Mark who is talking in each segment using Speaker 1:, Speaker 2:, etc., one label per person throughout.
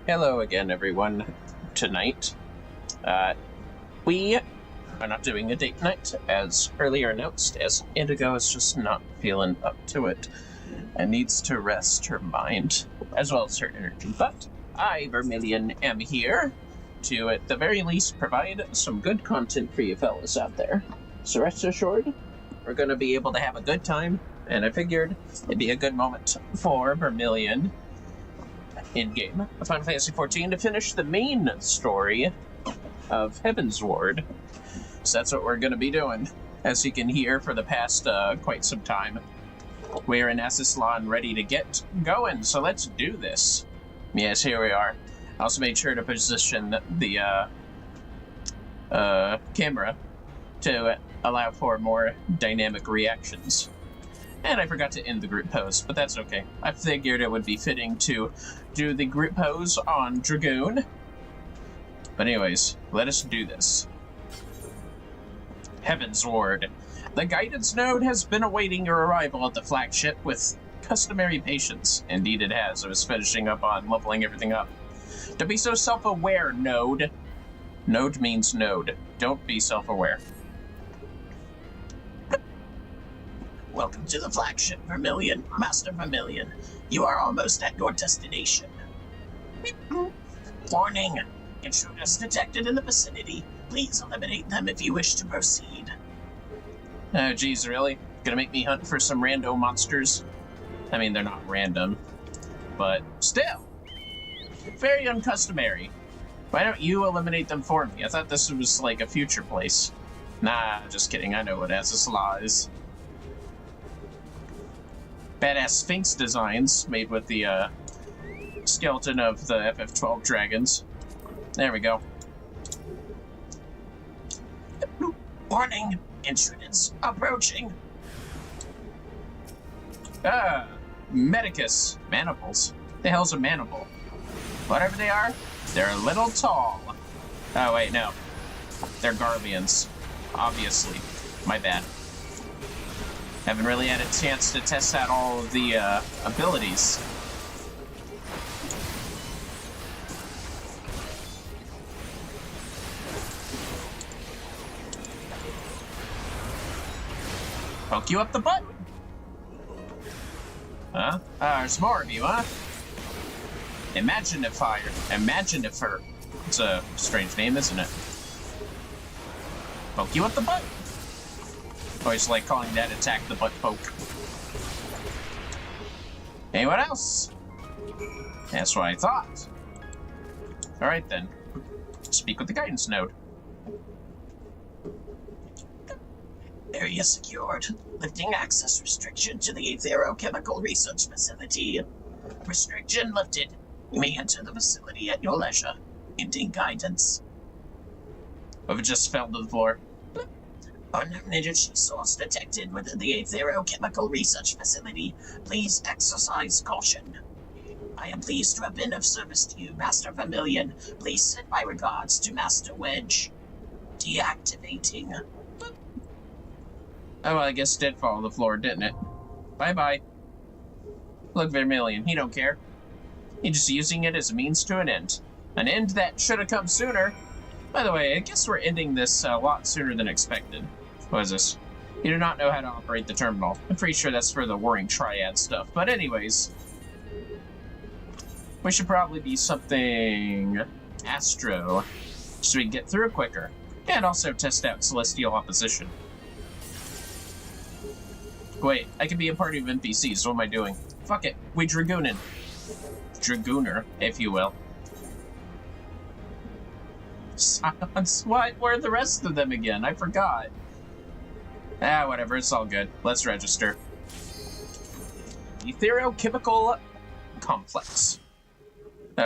Speaker 1: Hello again, everyone. Tonight, we are not doing a date night, as earlier announced, as Indigo is just not feeling up to it and needs to rest her mind, as well as her energy. But I, Vermillion, am here to, at the very least, provide some good content for you fellas out there. So rest assured, we're going to be able to have a good time, and I figured it'd be a good moment for Vermillion in-game Final Fantasy XIV to finish the main story of Heavensward. So that's what we're going to be doing. As you can hear, for the past quite some time, we're in Asislan ready to get going, so let's do this. Yes, here we are. I also made sure to position the camera to allow for more dynamic reactions. And I forgot to end the group pose, but that's okay. I figured it would be fitting to do the group pose on Dragoon. But anyways, let us do this. Heavensward. The guidance node has been awaiting your arrival at the flagship with customary patience. Indeed it has. I was finishing up on leveling everything up. Don't be so self-aware, node. Node means node. Don't be self-aware.
Speaker 2: Welcome to the flagship, Vermillion. Master Vermillion. You are almost at your destination. Warning. Intruders detected in the vicinity. Please eliminate them if you wish to proceed.
Speaker 1: Oh, geez, really? Gonna make me hunt for some rando monsters? I mean, they're not random, but still. Very uncustomary. Why don't you eliminate them for me? I thought this was like a future place. Nah, just kidding. I know what Asisla is. Badass Sphinx designs made with the skeleton of the FF12 dragons. There we go.
Speaker 2: Warning! Intruders approaching.
Speaker 1: Medicus. Maniples. The hell's a maniple? Whatever they are, they're a little tall. Oh, wait, no. They're Garvians. Obviously. My bad. Haven't really had a chance to test out all of the abilities. Poke you up the butt. Huh? There's more of you, huh? Imaginifer. It's a strange name, isn't it? Poke you up the butt. Always like calling that attack the butt poke. Anyone else? That's what I thought. Alright then. Speak with the guidance node.
Speaker 2: Area secured. Lifting access restriction to the Chemical Research Facility. Restriction lifted. You may enter the facility at your leisure. Ending guidance.
Speaker 1: If it just fell to the floor.
Speaker 2: Unknown energy source detected within the Chemical Research Facility. Please exercise caution. I am pleased to have been of service to you, Master Vermillion. Please send my regards to Master Wedge. Deactivating.
Speaker 1: Oh, well, I guess it did fall on the floor, didn't it? Bye-bye. Look, Vermillion, he don't care. He's just using it as a means to an end. An end that should have come sooner. By the way, I guess we're ending this a lot sooner than expected. What is this? You do not know how to operate the terminal. I'm pretty sure that's for the Warring Triad stuff. But anyways, we should probably be something Astro, so we can get through it quicker. And also test out Celestial Opposition. Wait, I can be a party of NPCs. What am I doing? Fuck it. We Dragoonin. Dragooner, if you will. Silence. What? Where are the rest of them again? I forgot. Whatever. It's all good. Let's register. Chemical Complex.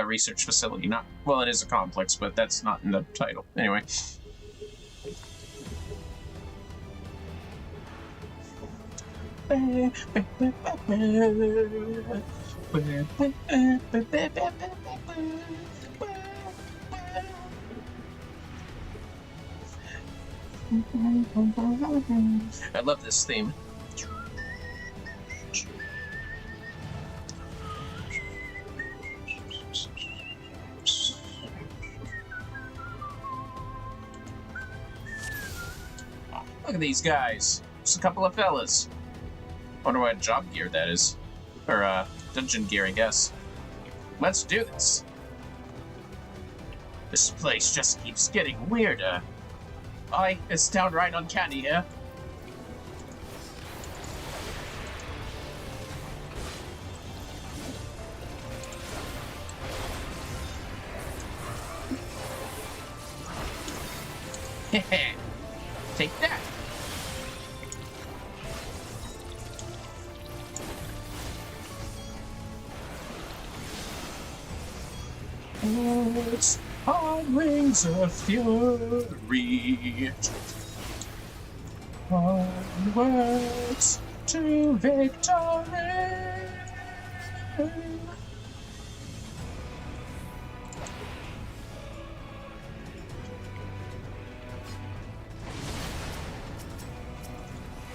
Speaker 1: Research facility. Not... Well, it is a complex, but that's not in the title. Anyway. I love this theme. Look at these guys. Just a couple of fellas. Wonder what job gear that is. Or, dungeon gear, I guess. Let's do this. This place just keeps getting weirder. It's downright uncanny here. Take that. It's on wings of fury. Onwards to victory.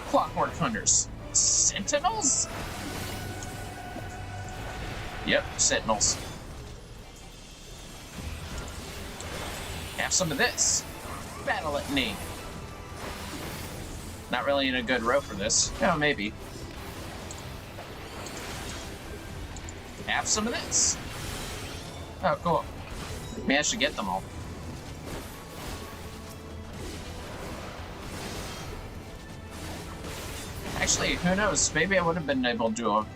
Speaker 1: Clockwork hunters. Sentinels? Yep, sentinels. Have some of this. Battle at me. Not really in a good row for this. Oh, maybe. Have some of this. Oh, cool. Managed to get them all. Actually, who knows? Maybe I would have been able to do a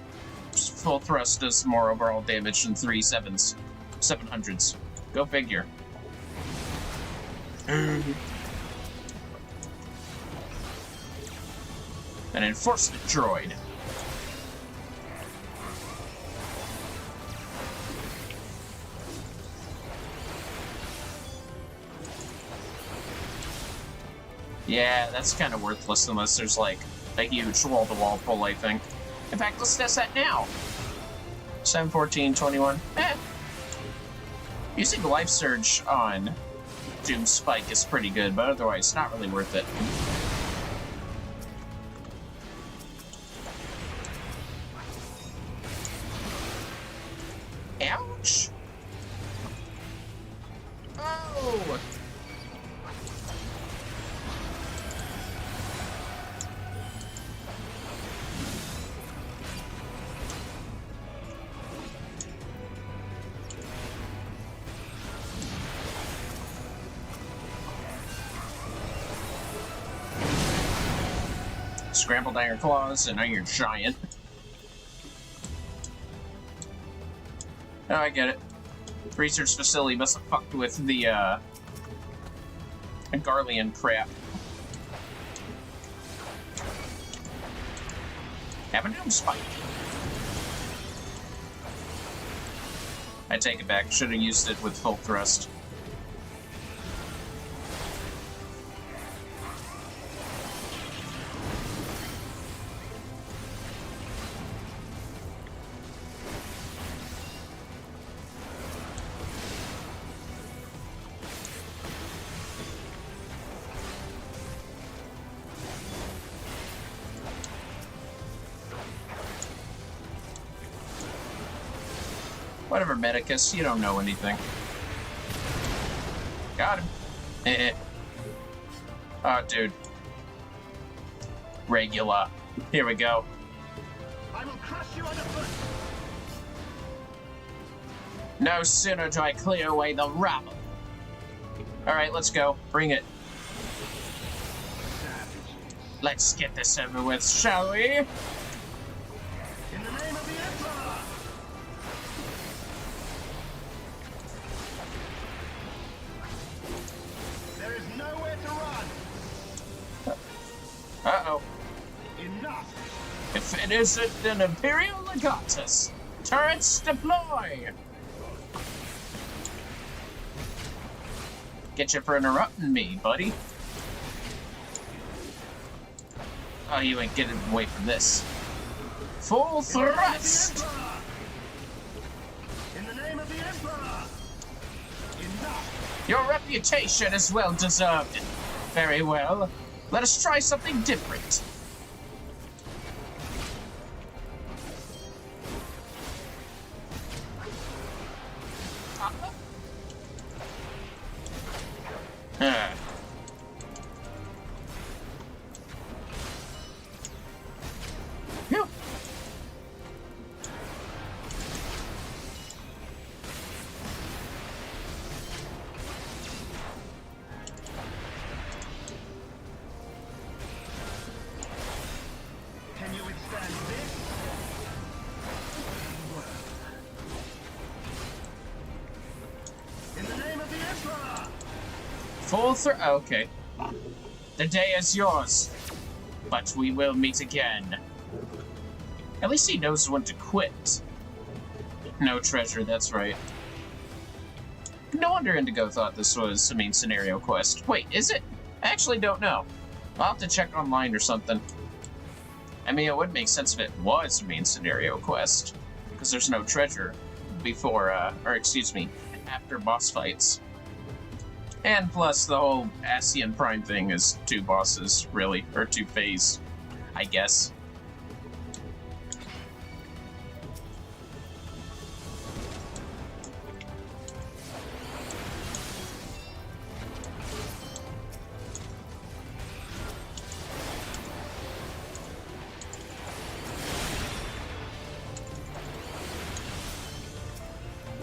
Speaker 1: full thrust does more overall damage than 700s. Go figure. An enforcement droid. Yeah, that's kind of worthless unless there's like a huge wall-to-wall pull, I think. In fact, let's test that now. 7:14:21. Using Life Surge on Doom Spike is pretty good, but otherwise not really worth it. Ouch! Oh! Scrambled Iron Claws and Iron Giant. Oh, I get it. Research facility must have fucked with the, Garlean crap. Have a Doom Spike. I take it back. Should have used it with full thrust. Whatever, Medicus, you don't know anything. Got him. Oh, dude. Regular. Here we go.
Speaker 3: I will crush you underfoot.
Speaker 1: No sooner do I clear away the rabble. Alright, let's go. Bring it. Let's get this over with, shall we?
Speaker 3: In the name of the Emperor! There is nowhere to run.
Speaker 1: Uh-oh.
Speaker 3: Enough.
Speaker 1: If it isn't an Imperial Legatus, turrets deploy! Get you for interrupting me, buddy. Oh, you ain't getting away from this. Full thrust!
Speaker 3: In the name of the Emperor! Enough!
Speaker 1: Your reputation is well deserved. Very well. Let us try something different. Full throw. Okay. The day is yours, but we will meet again. At least he knows when to quit. No treasure, that's right. No wonder Indigo thought this was a main scenario quest. Wait, is it? I actually don't know. I'll have to check online or something. I mean, it would make sense if it was a main scenario quest, because there's no treasure before, after boss fights. And plus, the whole Asian Prime thing is 2 bosses, really, or 2 phase, I guess.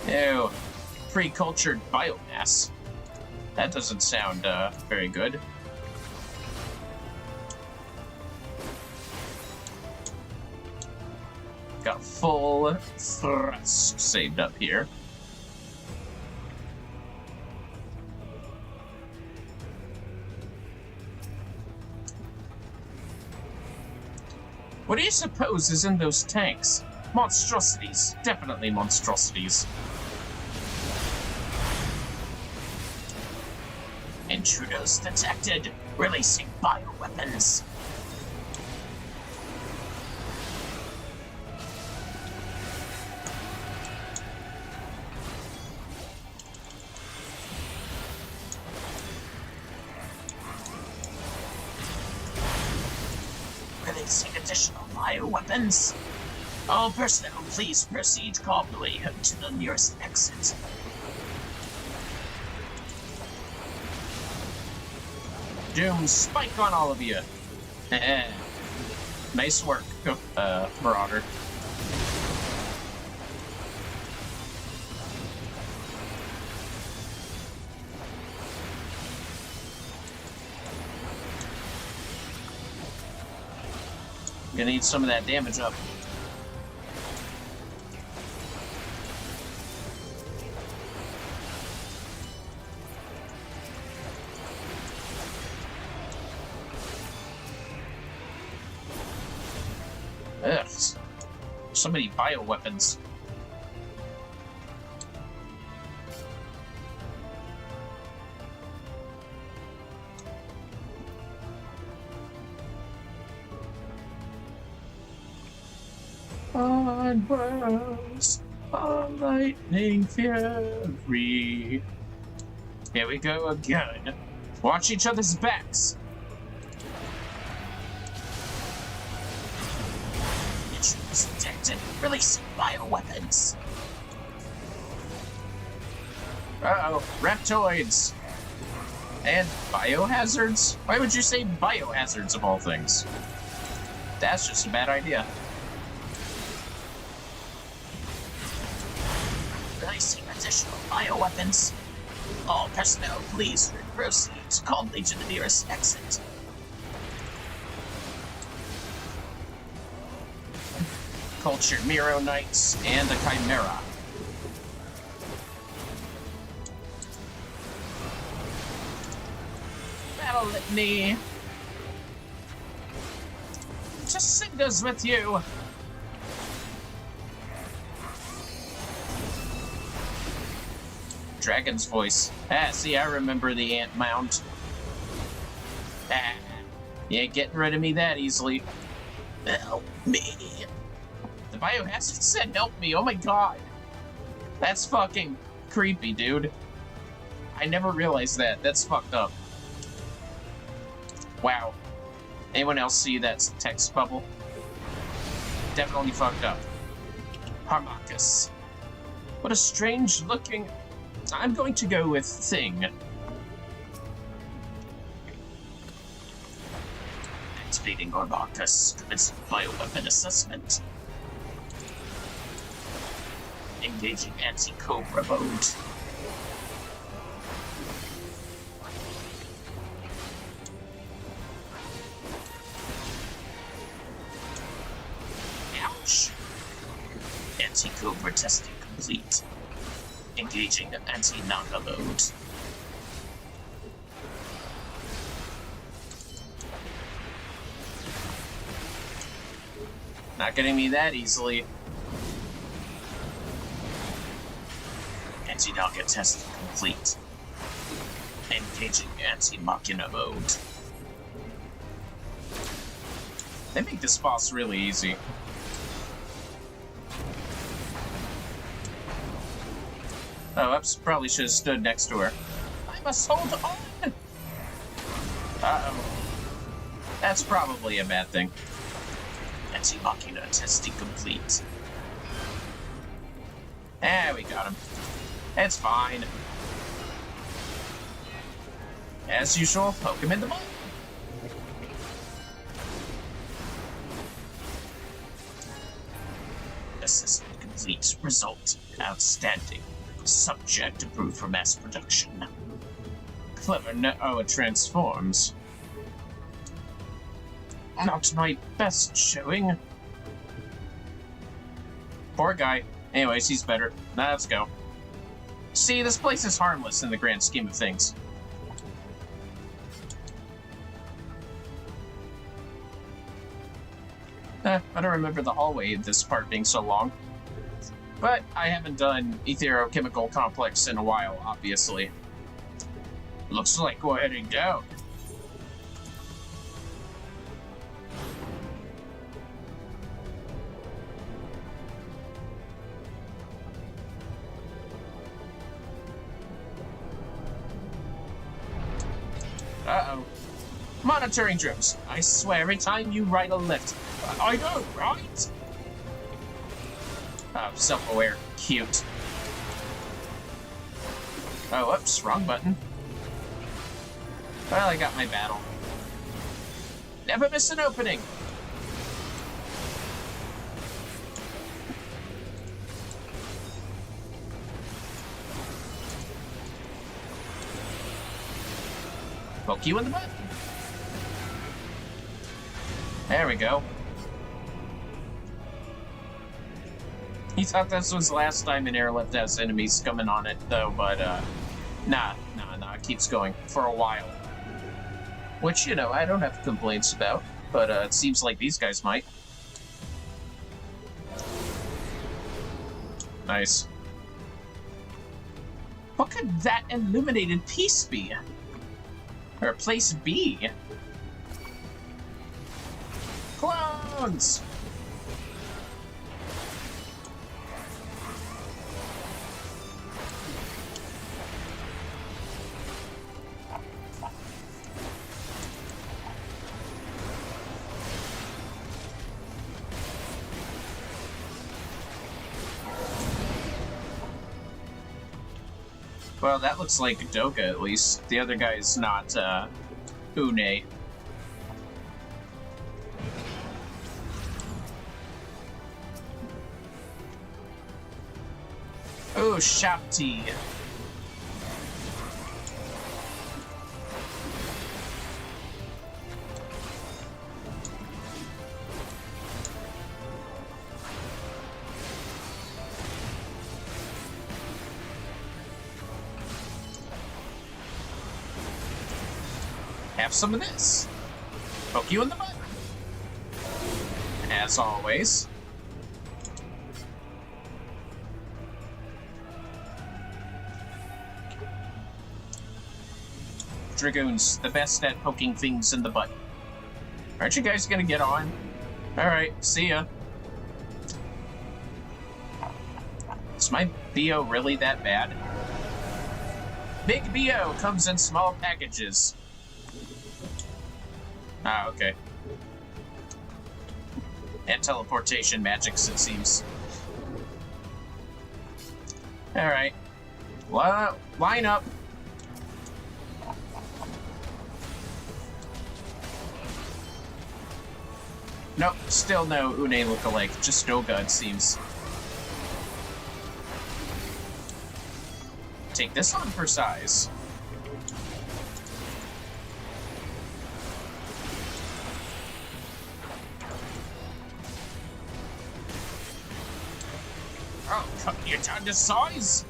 Speaker 1: Ew, pre-cultured biomass. That doesn't sound very good. Got full thrust saved up here. What do you suppose is in those tanks? Monstrosities. Definitely monstrosities.
Speaker 2: Intruders detected. Releasing bioweapons. Releasing additional bioweapons. All personnel, please proceed calmly to the nearest exit.
Speaker 1: Doom spike on all of you. Nice work, Marauder. Gonna need some of that damage up. Ugh, so many bioweapons. Onwards, a lightning fury. Here we go again. Watch each other's backs.
Speaker 2: Intruders detected. Releasing bioweapons.
Speaker 1: Uh-oh, reptoids. And biohazards? Why would you say biohazards of all things? That's just a bad idea.
Speaker 2: Releasing additional bioweapons. All personnel, please proceed calmly to the nearest exit.
Speaker 1: Cultured Miro Knights and a Chimera. Battle Litany. Jacinda's with you. Dragon's voice. Ah, see, I remember the ant mound. Ah, you ain't getting rid of me that easily.
Speaker 2: Help me.
Speaker 1: The biohazard said help me, oh my god. That's fucking creepy, dude. I never realized that. That's fucked up. Wow. Anyone else see that text bubble? Definitely fucked up. Harmachus. What a strange looking... I'm going to go with thing.
Speaker 2: Activating Harmachus. Commence bioweapon assessment. Engaging anti-cobra mode. Ouch. Anti-cobra testing complete. Engaging anti-naga mode.
Speaker 1: Not getting me that easily.
Speaker 2: Anti-Naga test complete. Engaging anti-Machina mode.
Speaker 1: They make this boss really easy. Oh, oops, probably should have stood next to her. I must hold on! Uh-oh. That's probably a bad thing.
Speaker 2: Anti-Machina testing complete.
Speaker 1: We got him. It's fine. As usual, poke him in the butt.
Speaker 2: Assessment complete. Result outstanding. Subject approved for mass production.
Speaker 1: Clever. Oh, it transforms. Not my best showing. Poor guy. Anyways, he's better. Now let's go. See, this place is harmless in the grand scheme of things. I don't remember the hallway of this part being so long. But I haven't done Etherochemical Complex in a while, obviously. Looks like we're heading down. Uh-oh. Monitoring drips. I swear, every time you write a lift. I know, right? Oh, self-aware. Cute. Oh, whoops, wrong button. Well, I got my battle. Never miss an opening! Poke you in the butt. There we go. He thought this was the last time an airlift has enemies coming on it, though, but, nah, it keeps going for a while. Which, you know, I don't have complaints about, but, it seems like these guys might. Nice. What could that illuminated piece be? Or place be? Clones! Well, that looks like Doga, at least. The other guy's not, Une. Oh, Shapti. Have some of this. Poke you in the butt. As always. Dragoons, the best at poking things in the butt. Aren't you guys gonna get on? Alright, see ya. Is my BO really that bad? Big BO comes in small packages. Ah, okay. And teleportation magics, it seems. Alright. Line up. Nope, still no Une lookalike, just Doga, it seems. Take this on for size. Oh, cut you down to size!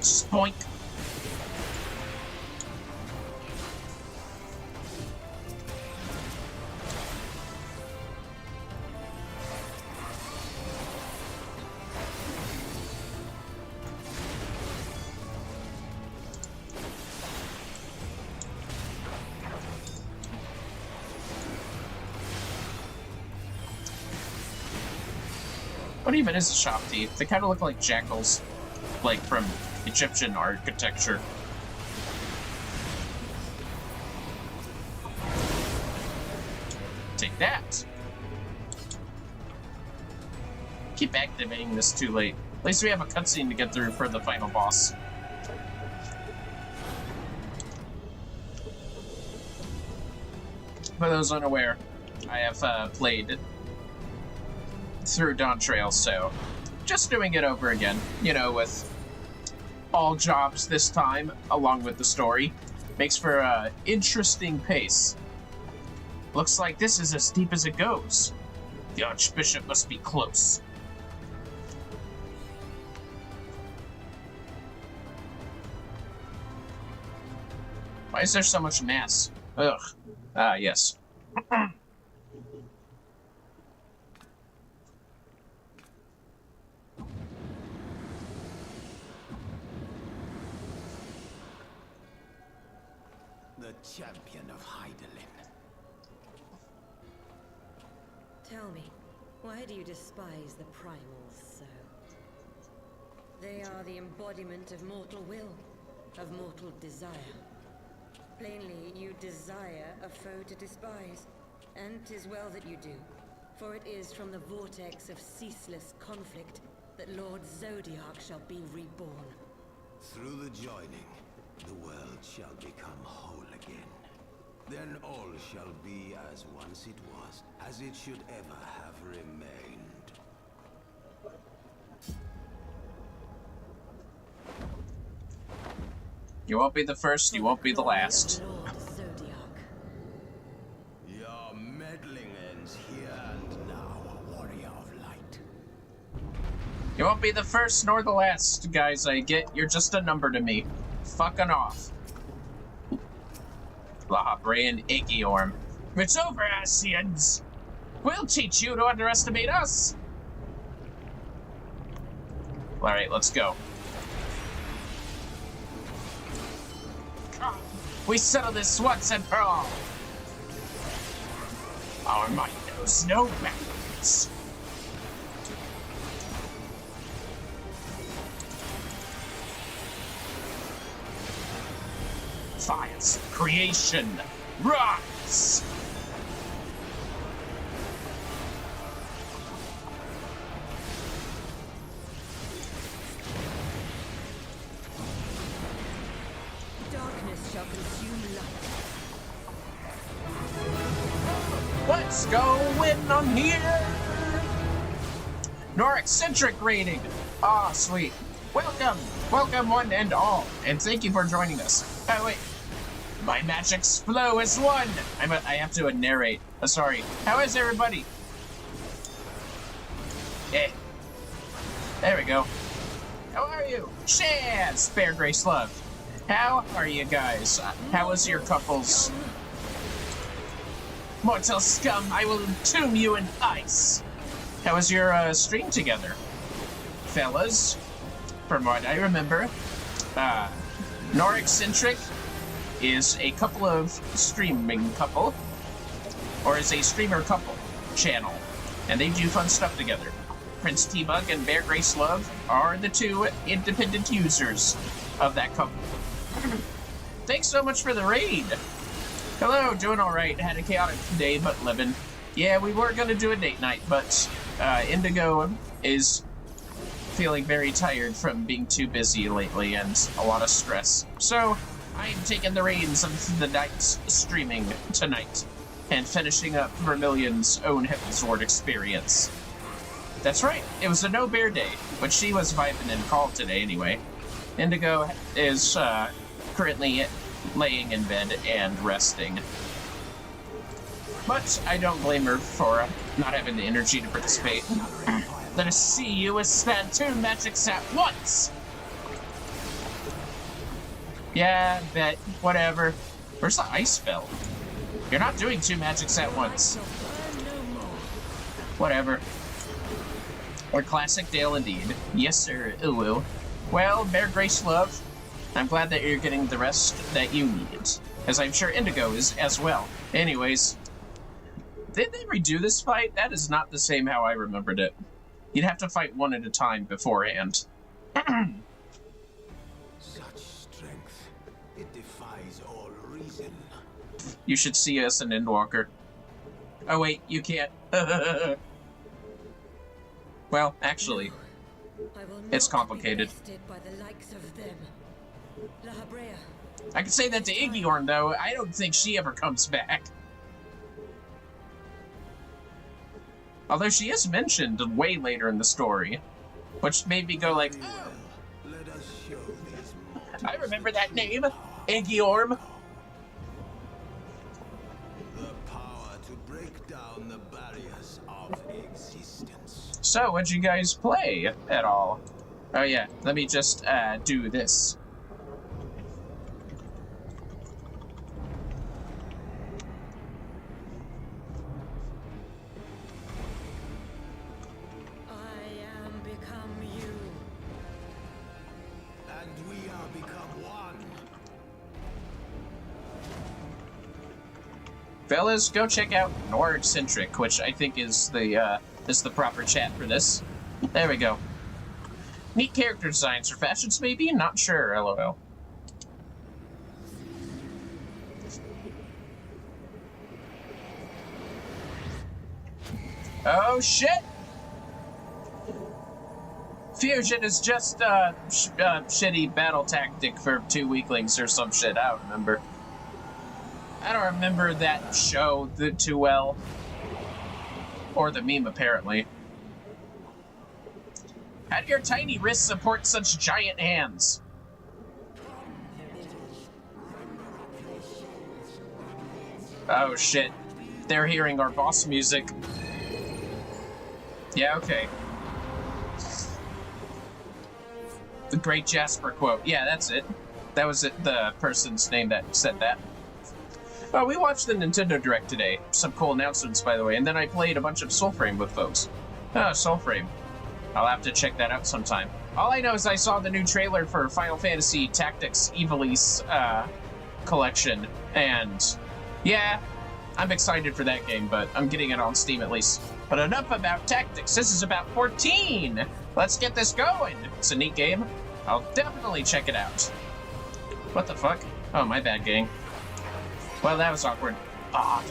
Speaker 1: Spoink. What even is a Shopti? They kind of look like jackals, like from Egyptian architecture. Take that! Keep activating this too late. At least we have a cutscene to get through for the final boss. For those unaware, I have played through Dawn Trail, so just doing it over again, you know, with all jobs this time, along with the story, makes for an interesting pace. Looks like this is as deep as it goes. The Archbishop must be close. Why is there so much mass? Ugh. Ah, yes.
Speaker 3: The champion of Hydaelyn.
Speaker 4: Tell me, why do you despise the primals so? They are the embodiment of mortal will, of mortal desire. Plainly, you desire a foe to despise, and 'tis well that you do, for it is from the vortex of ceaseless conflict that Lord Zodiac shall be reborn.
Speaker 3: Through the joining, the world shall become whole again. Then all shall be as once it was, as it should ever have remained.
Speaker 1: You won't be the first, you won't be the last.
Speaker 4: Lord Zodiac.
Speaker 3: Your meddling ends here and now, warrior of light.
Speaker 1: You won't be the first nor the last, guys. I get you're just a number to me. Fucking off. Lahabran Aegiorm. It's over, Asians! We'll teach you to underestimate us! Alright, let's go. We settle this once and for all! Our mind knows no bounds. Fires of creation, rise!
Speaker 4: Darkness shall consume light.
Speaker 1: Let's go in on here! Nor-eccentric rating! Ah, sweet. Welcome! Welcome one and all, and thank you for joining us. Oh, wait. My magic's flow is one! I have to narrate. Sorry. How is everybody? There we go. How are you? Shaz! Spare Grace Love. How are you guys? How is your couples? Mortal scum, I will entomb you in ice! How was your stream together? Fellas, from what I remember, Nor-eccentric is a couple of streaming couple, or is a streamer couple channel, and they do fun stuff together. Prince T-Bug and Bear Grace Love are the two independent users of that couple. Thanks so much for the raid! Hello, doing alright. Had a chaotic day, but living. Yeah, we were gonna do a date night, but Indigo is feeling very tired from being too busy lately and a lot of stress. So, I'm taking the reins of the night's streaming tonight and finishing up Vermillion's own Heavensward experience. That's right, it was a no-bear day, but she was vibing in call today anyway. Indigo is currently laying in bed and resting. But I don't blame her for not having the energy to participate. Let us see you withstand two magics at once! Yeah, bet. Whatever. Where's the ice spell? You're not doing 2 magics at once. Whatever. Or classic Dale indeed. Yes, sir. Ooh. Well, Bear Grace Love, I'm glad that you're getting the rest that you need, as I'm sure Indigo is as well. Anyways, did they redo this fight? That is not the same how I remembered it. You'd have to fight one at a time beforehand.
Speaker 3: Such strength, it defies all reason.
Speaker 1: You should see us an Endwalker. Oh wait, you can't. Well, actually, it's complicated.
Speaker 4: By the likes of them. La Habrea.
Speaker 1: I could say that to Iggiorn, though. I don't think she ever comes back. Although she is mentioned way later in the story, which made me go like, oh,
Speaker 3: Let us show these mortals
Speaker 1: I remember that name, Iggiorn.
Speaker 3: the power to break down the barriers of existence.
Speaker 1: So, what'd you guys play at all? Oh yeah, let me just do this.
Speaker 4: I am become you.
Speaker 3: And we are become one.
Speaker 1: Fellas, go check out Nordcentric, which I think is the proper chat for this. There we go. Neat character designs or fashions, maybe? Not sure, lol. Oh shit! Fusion is just a shitty battle tactic for 2 weaklings or some shit, I don't remember. I don't remember that show too well. Or the meme, apparently. How do your tiny wrists support such giant hands? Oh shit. They're hearing our boss music. Yeah, okay. The Great Jasper quote. Yeah, that's it. That was it, the person's name that said that. Well, we watched the Nintendo Direct today. Some cool announcements, by the way, and then I played a bunch of Soulframe with folks. Oh, Soulframe. I'll have to check that out sometime. All I know is I saw the new trailer for Final Fantasy Tactics Ivalice collection, and yeah, I'm excited for that game, but I'm getting it on Steam at least. But enough about tactics, this is about 14! Let's get this going! It's a neat game. I'll definitely check it out. What the fuck? Oh, my bad, gang. Well, that was awkward. Ah,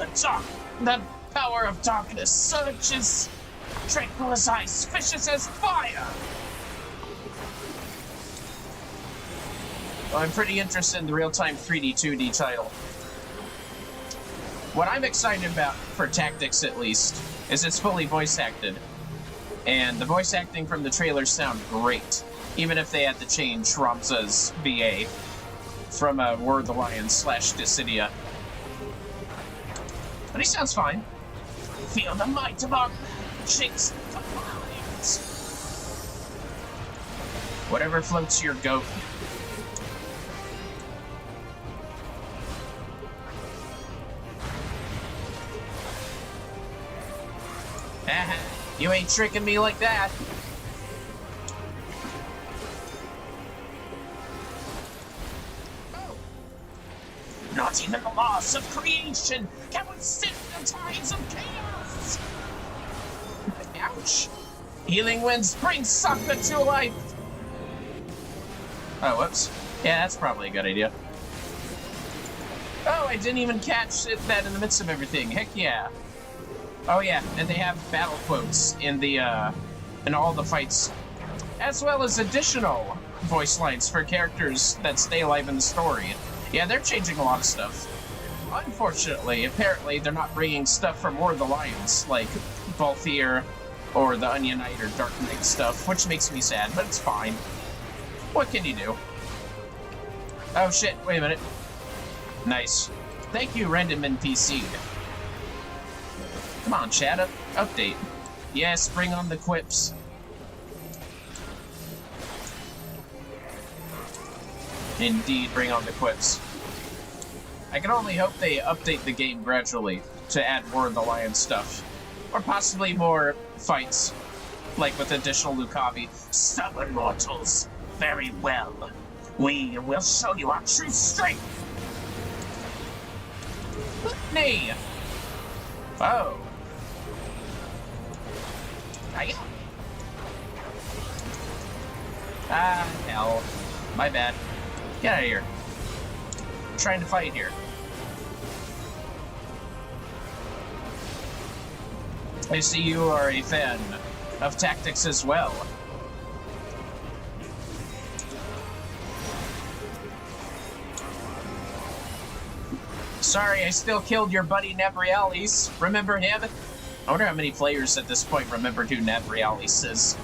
Speaker 1: the power of darkness surges, tranquil as ice, vicious as fire! Well, I'm pretty interested in the real-time 3D, 2D title. What I'm excited about, for Tactics at least, is it's fully voice-acted. And the voice acting from the trailers sound great, even if they had to change Ramza's VA from War of the Lions / Dissidia. But he sounds fine. Feel the might of our shakes the minds. Whatever floats your goat. You ain't tricking me like that. Oh. Not even the laws of creation can withstand the tides of chaos. Ouch. Healing winds bring Sakura to life. Oh, whoops. Yeah, that's probably a good idea. Oh, I didn't even catch that in the midst of everything. Heck yeah. Oh yeah, and they have battle quotes in the in all the fights, as well as additional voice lines for characters that stay alive in the story. Yeah, they're changing a lot of stuff. Unfortunately, apparently they're not bringing stuff from War of the Lions, like Balthier or the Onion Knight or Dark Knight stuff, which makes me sad, but it's fine. What can you do? Oh shit, wait a minute. Nice. Thank you, Random NPC. Come on, chat, update. Yes, bring on the quips. Indeed, bring on the quips. I can only hope they update the game gradually to add more of the lion stuff. Or possibly more fights, like with additional Lucavi.
Speaker 2: Stubborn mortals. Very well. We will show you our true strength.
Speaker 1: Nay! Oh.
Speaker 2: Hiya.
Speaker 1: Ah, hell. My bad. Get out of here. I'm trying to fight here. I see you are a fan of tactics as well. Sorry, I still killed your buddy Nabrialis. Remember him? I wonder how many players at this point remembered who Nabrialis is.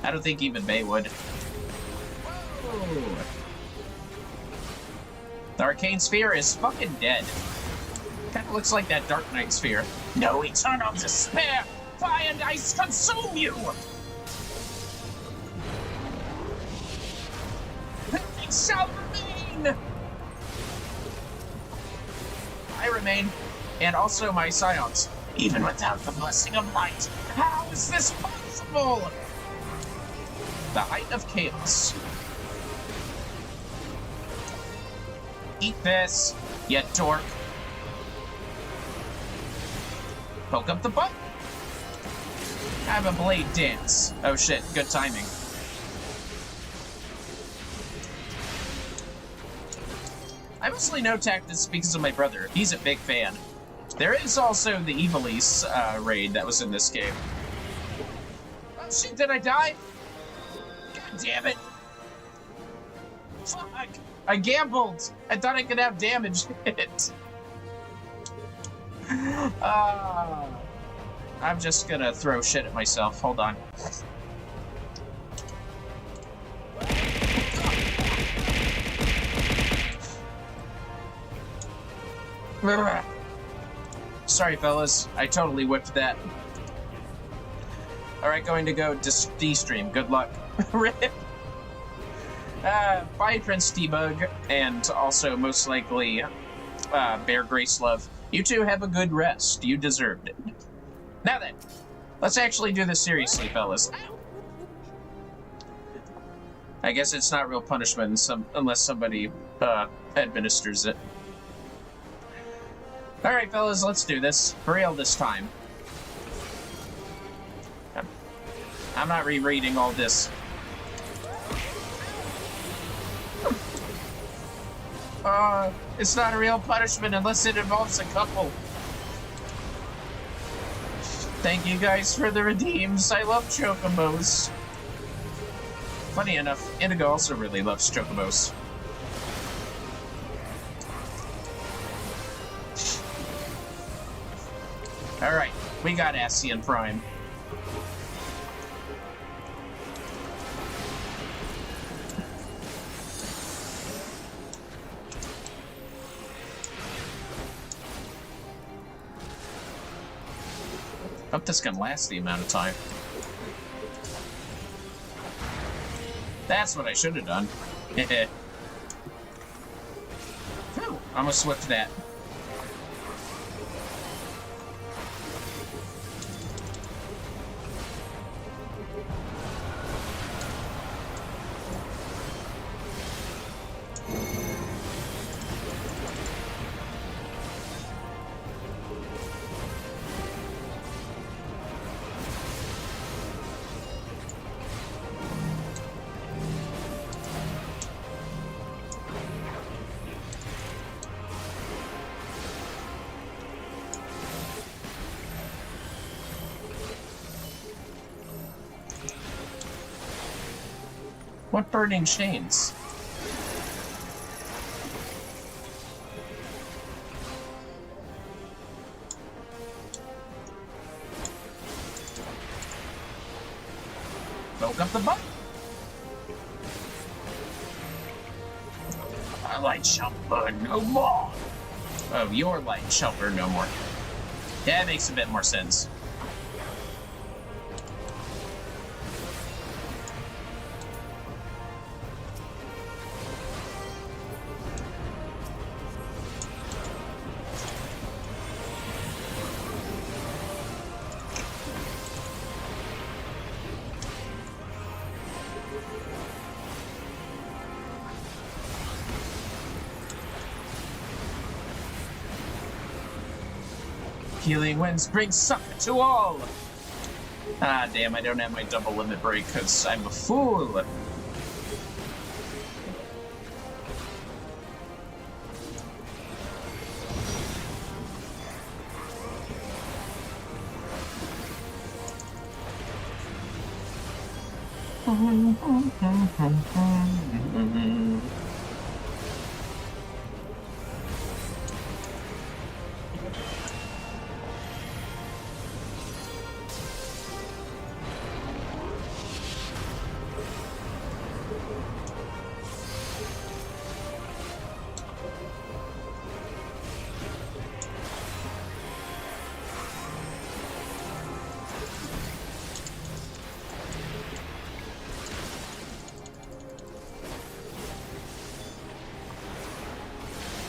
Speaker 1: I don't think even May would. Whoa. The Arcane Sphere is fucking dead. Kinda looks like that Dark Knight Sphere.
Speaker 2: No eternal despair! Fire and ice consume you!
Speaker 1: It shall remain! I remain, and also my scions.
Speaker 2: Even without the blessing of light, how is this possible?
Speaker 1: The height of chaos. Eat this, you dork. Poke up the butt. Have a blade dance. Oh shit, good timing. I mostly know tactics because of my brother. He's a big fan. There is also the Evilise raid that was in this game. Oh shit, did I die? God damn it. Fuck. I gambled. I thought I could have damage hit. I'm just gonna throw shit at myself. Hold on. Sorry, fellas. I totally whipped that. Alright, going to go D-stream. Good luck. Rip. Bye, Prince Debug, and also, most likely, Bear Gracelove. You two have a good rest. You deserved it. Now then, let's actually do this seriously, fellas. I guess it's not real punishment unless somebody administers it. Alright, fellas, let's do this. For real this time. I'm not rereading all this. It's not a real punishment unless it involves a couple. Thank you guys for the redeems. I love chocobos. Funny enough, Indigo also really loves chocobos. Alright, we got Ascian Prime. Hope this can last the amount of time. That's what I should have done. Whew, almost whipped that. What burning chains? Poke up the butt.
Speaker 2: Our light shall burn no more.
Speaker 1: Oh, your light shall burn no more. Yeah, it makes a bit more sense. Healing winds bring succor to all! Ah, damn, I don't have my double limit break because I'm a fool.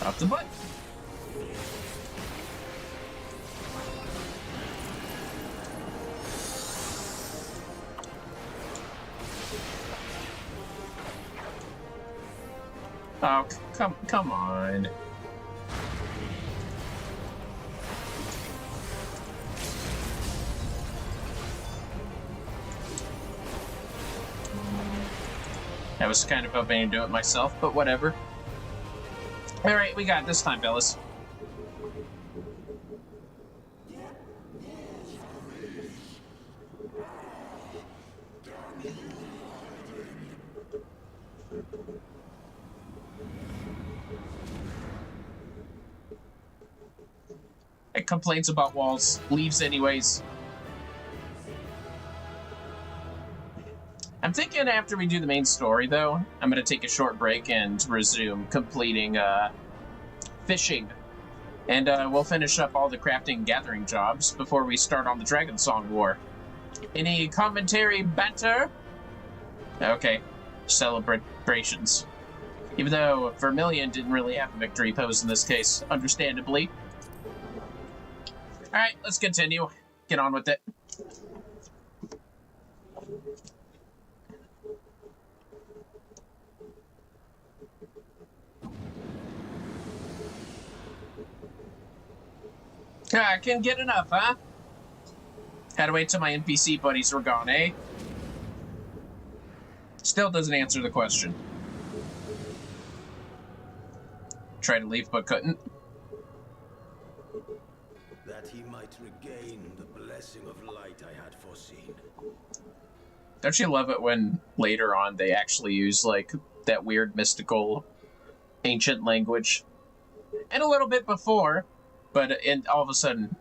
Speaker 1: Off the butt. Oh, come on. I was kind of hoping to do it myself, but whatever. Alright, we got it this time, fellas. It complains about walls, leaves anyways. I'm thinking after we do the main story, though, I'm going to take a short break and resume completing fishing. And we'll finish up all the crafting and gathering jobs before we start on the Dragon Song War. Any commentary, banter? Okay, celebrations. Even though Vermillion didn't really have a victory pose in this case, understandably. Alright, let's continue. Get on with it. I can't get enough, huh? Had to wait till my NPC buddies were gone, eh? Still doesn't answer the question. Tried to leave, but couldn't.
Speaker 3: That he might regain the blessing of light I had foreseen.
Speaker 1: Don't you love it when later on they actually use, like, that weird mystical ancient language? And a little bit before, but all of a sudden,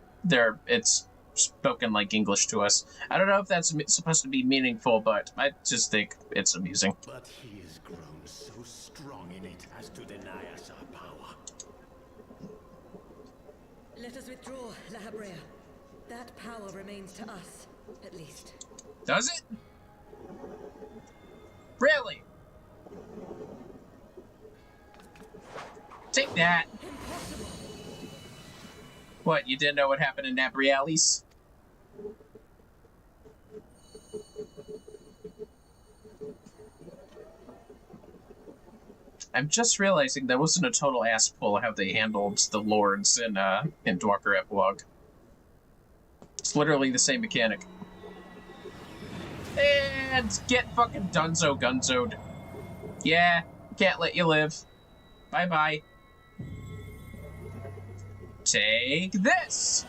Speaker 1: it's spoken like English to us. I don't know if that's supposed to be meaningful, but I just think it's amusing.
Speaker 3: But he has grown so strong in it as to deny us our power.
Speaker 4: Let us withdraw, La Habrea. That power remains to us, at least.
Speaker 1: Does it? Really? Take that.
Speaker 4: Impossible.
Speaker 1: What, you didn't know what happened in Nabrialis? I'm just realizing that wasn't a total ass pull how they handled the lords in Dwarker Epilogue. It's literally the same mechanic. And get fucking Dunzo Gunzo'd. Yeah, can't let you live. Bye-bye. Take this!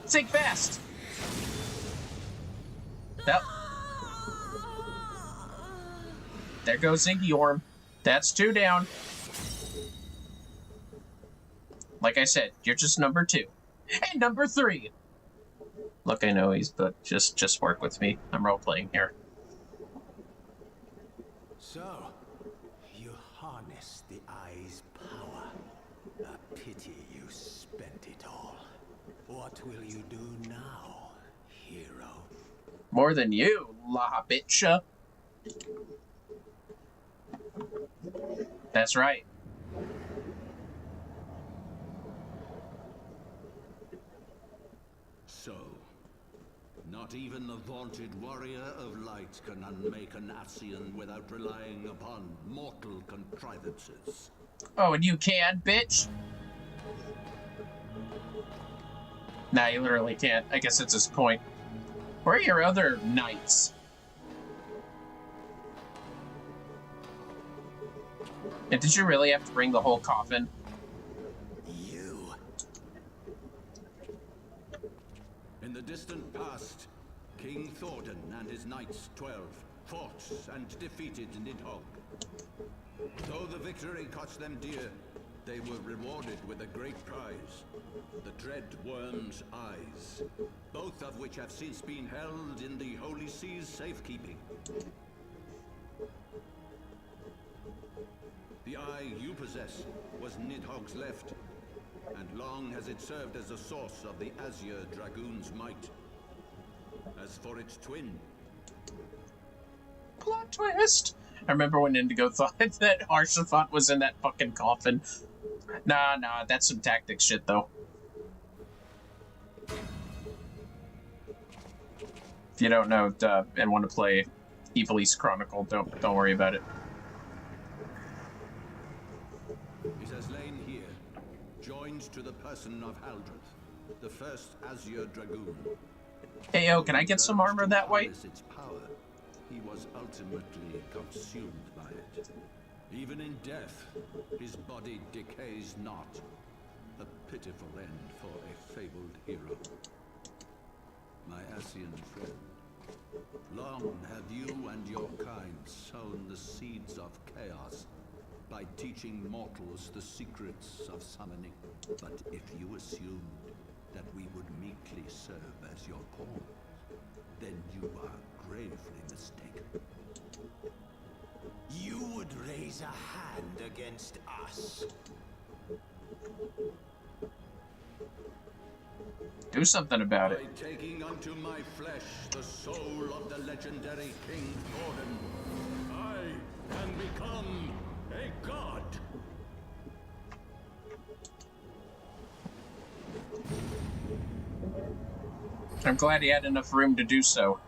Speaker 1: Think fast! That... There goes Zingy Orm. That's 2 down. Like I said, you're just number 2. And number 3! Look, I know he's, but just work with me. I'm role-playing here.
Speaker 3: So, you harness the eye's power. A pity you spent it all. What will you do now, hero?
Speaker 1: More than you, la bitcha. That's right.
Speaker 3: So, not even the vaunted warrior of light can unmake an Ascian without relying upon mortal contrivances.
Speaker 1: Oh, and you can, bitch? Nah, you literally can't. I guess it's his point. Where are your other knights? And did you really have to bring the whole coffin?
Speaker 3: You. In the distant past, King Thordan and his knights 12 fought and defeated Nidhogg. Though the victory cost them dear, they were rewarded with a great prize, the dread worm's eyes, both of which have since been held in the Holy Sea's safekeeping. The eye you possess was Nidhogg's left, and long has it served as a source of the Azure Dragoon's might. As for its twin...
Speaker 1: Plot twist! I remember when Indigo thought that Arshafat was in that fucking coffin. Nah, that's some tactic shit, though. If you don't know and want to play Evil East Chronicle, don't worry about it.
Speaker 3: It has lain here, joined to the person of Haldreth, the first Azure Dragoon.
Speaker 1: Hey, yo, can I get some armor that way?
Speaker 3: Its power, he was ultimately consumed by it. Even in death, his body decays not. A pitiful end for a fabled hero. My Asian friend, long have you and your kind sown the seeds of chaos by teaching mortals the secrets of summoning. But if you assumed that we would meekly serve as your pawn, then you are gravely mistaken. You would raise a hand against us.
Speaker 1: Do something about it.
Speaker 3: By taking unto my flesh the soul of the legendary King Thordan, I can become a god.
Speaker 1: I'm glad he had enough room to do so.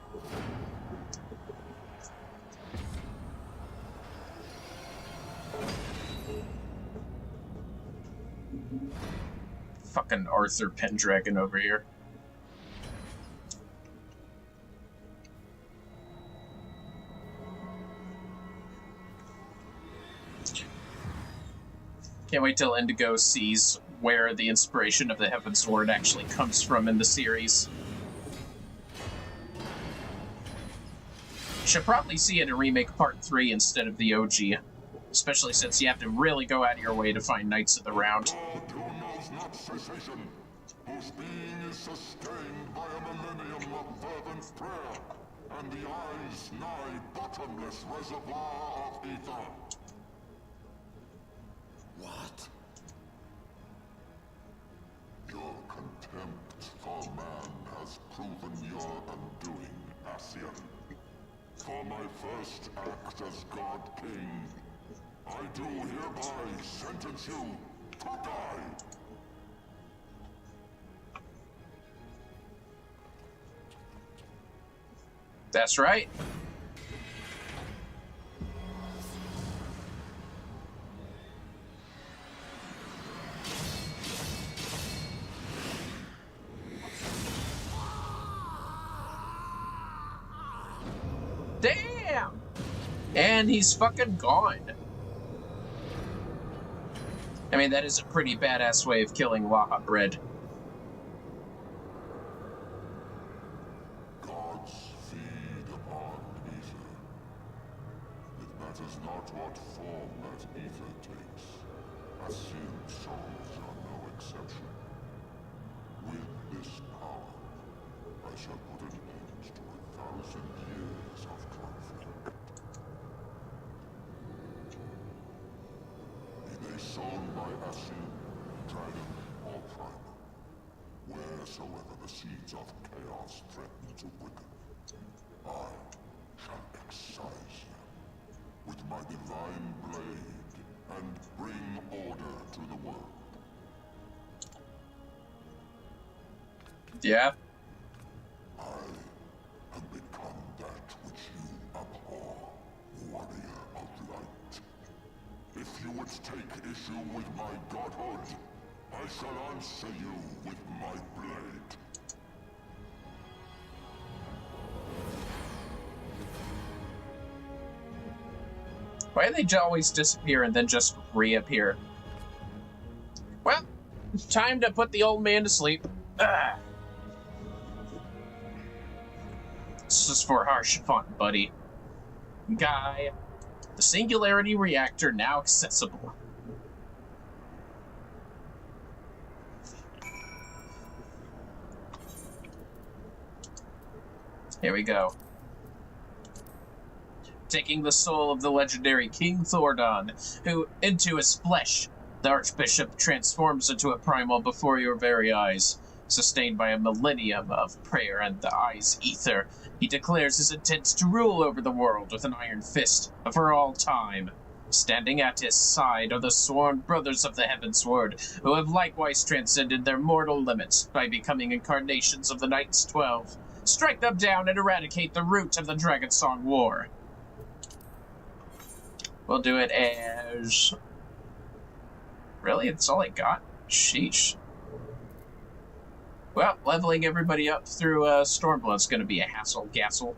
Speaker 1: Fucking Arthur Pendragon over here. Can't wait till Indigo sees where the inspiration of the Heavensward actually comes from in the series. Should probably see it in Remake Part 3 instead of the OG. Especially since you have to really go out of your way to find Knights of the Round.
Speaker 5: Not cessation, whose being is sustained by a millennium of fervent prayer, and the eye's nigh bottomless reservoir of ether.
Speaker 3: What?
Speaker 5: Your contempt for man has proven your undoing, Ascian. For my first act as God King, I do hereby sentence you to die.
Speaker 1: That's right. Damn! And he's fucking gone. I mean, that is a pretty badass way of killing Laha Bread.
Speaker 5: Not what form that ether takes. Ascian souls are no exception. With this power, I shall put an end to 1,000 years of conflict. Be they sown by Ascian, dragon, or primal, wheresoever the seeds of chaos threaten to quicken, I shall excise them with my divine blade, and bring order to the world.
Speaker 1: Yeah?
Speaker 5: I have become that which you abhor, warrior of light. If you would take issue with my godhood, I I shall answer you with my blade.
Speaker 1: Why do they always disappear and then just reappear? Well, it's time to put the old man to sleep. Ah. This is for harsh fun, buddy. Guy, the Singularity Reactor now accessible. Here we go. Taking the soul of the legendary King Thordon, who, into his flesh, the Archbishop transforms into a primal before your very eyes. Sustained by a millennium of prayer and the eye's ether, he declares his intent to rule over the world with an iron fist for all time. Standing at his side are the sworn brothers of the Heavensward, who have likewise transcended their mortal limits by becoming incarnations of the Knights 12. Strike them down and eradicate the root of the Dragonsong War. We'll do it as... Really? That's all I got? Sheesh. Well, leveling everybody up through Stormblood's gonna be a hassle-gassle.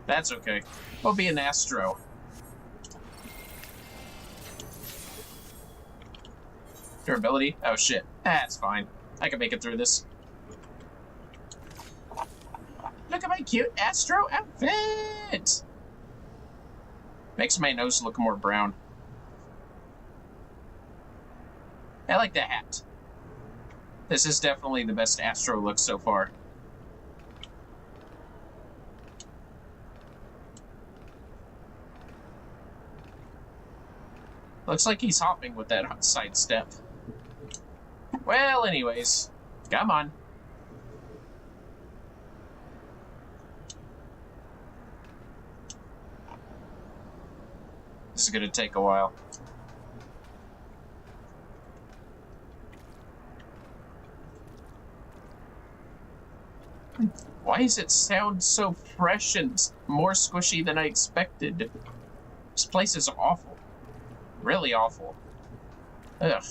Speaker 1: That's okay. We'll be an Astro. Durability? Oh shit. That's fine. I can make it through this. Look at my cute Astro outfit! Makes my nose look more brown. I like the hat. This is definitely the best Astro look so far. Looks like he's hopping with that side step. Well, anyways, come on. This is gonna take a while. Why does it sound so fresh and more squishy than I expected? This place is awful. Really awful. Ugh.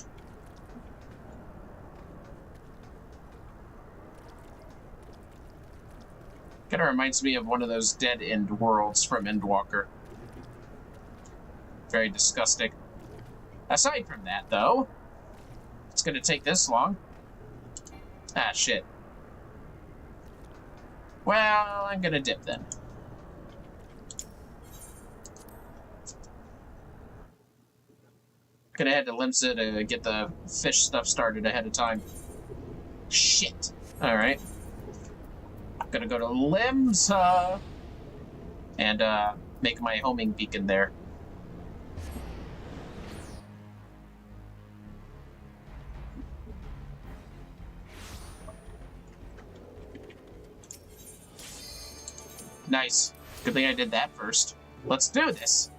Speaker 1: Kinda reminds me of one of those dead end worlds from Endwalker. Very disgusting. Aside from that, though, it's gonna take this long. Ah, shit. Well, I'm gonna dip then. Gonna head to Limsa to get the fish stuff started ahead of time. Shit. Alright. Gonna go to Limsa and make my homing beacon there. Nice. Good thing I did that first. Let's do this.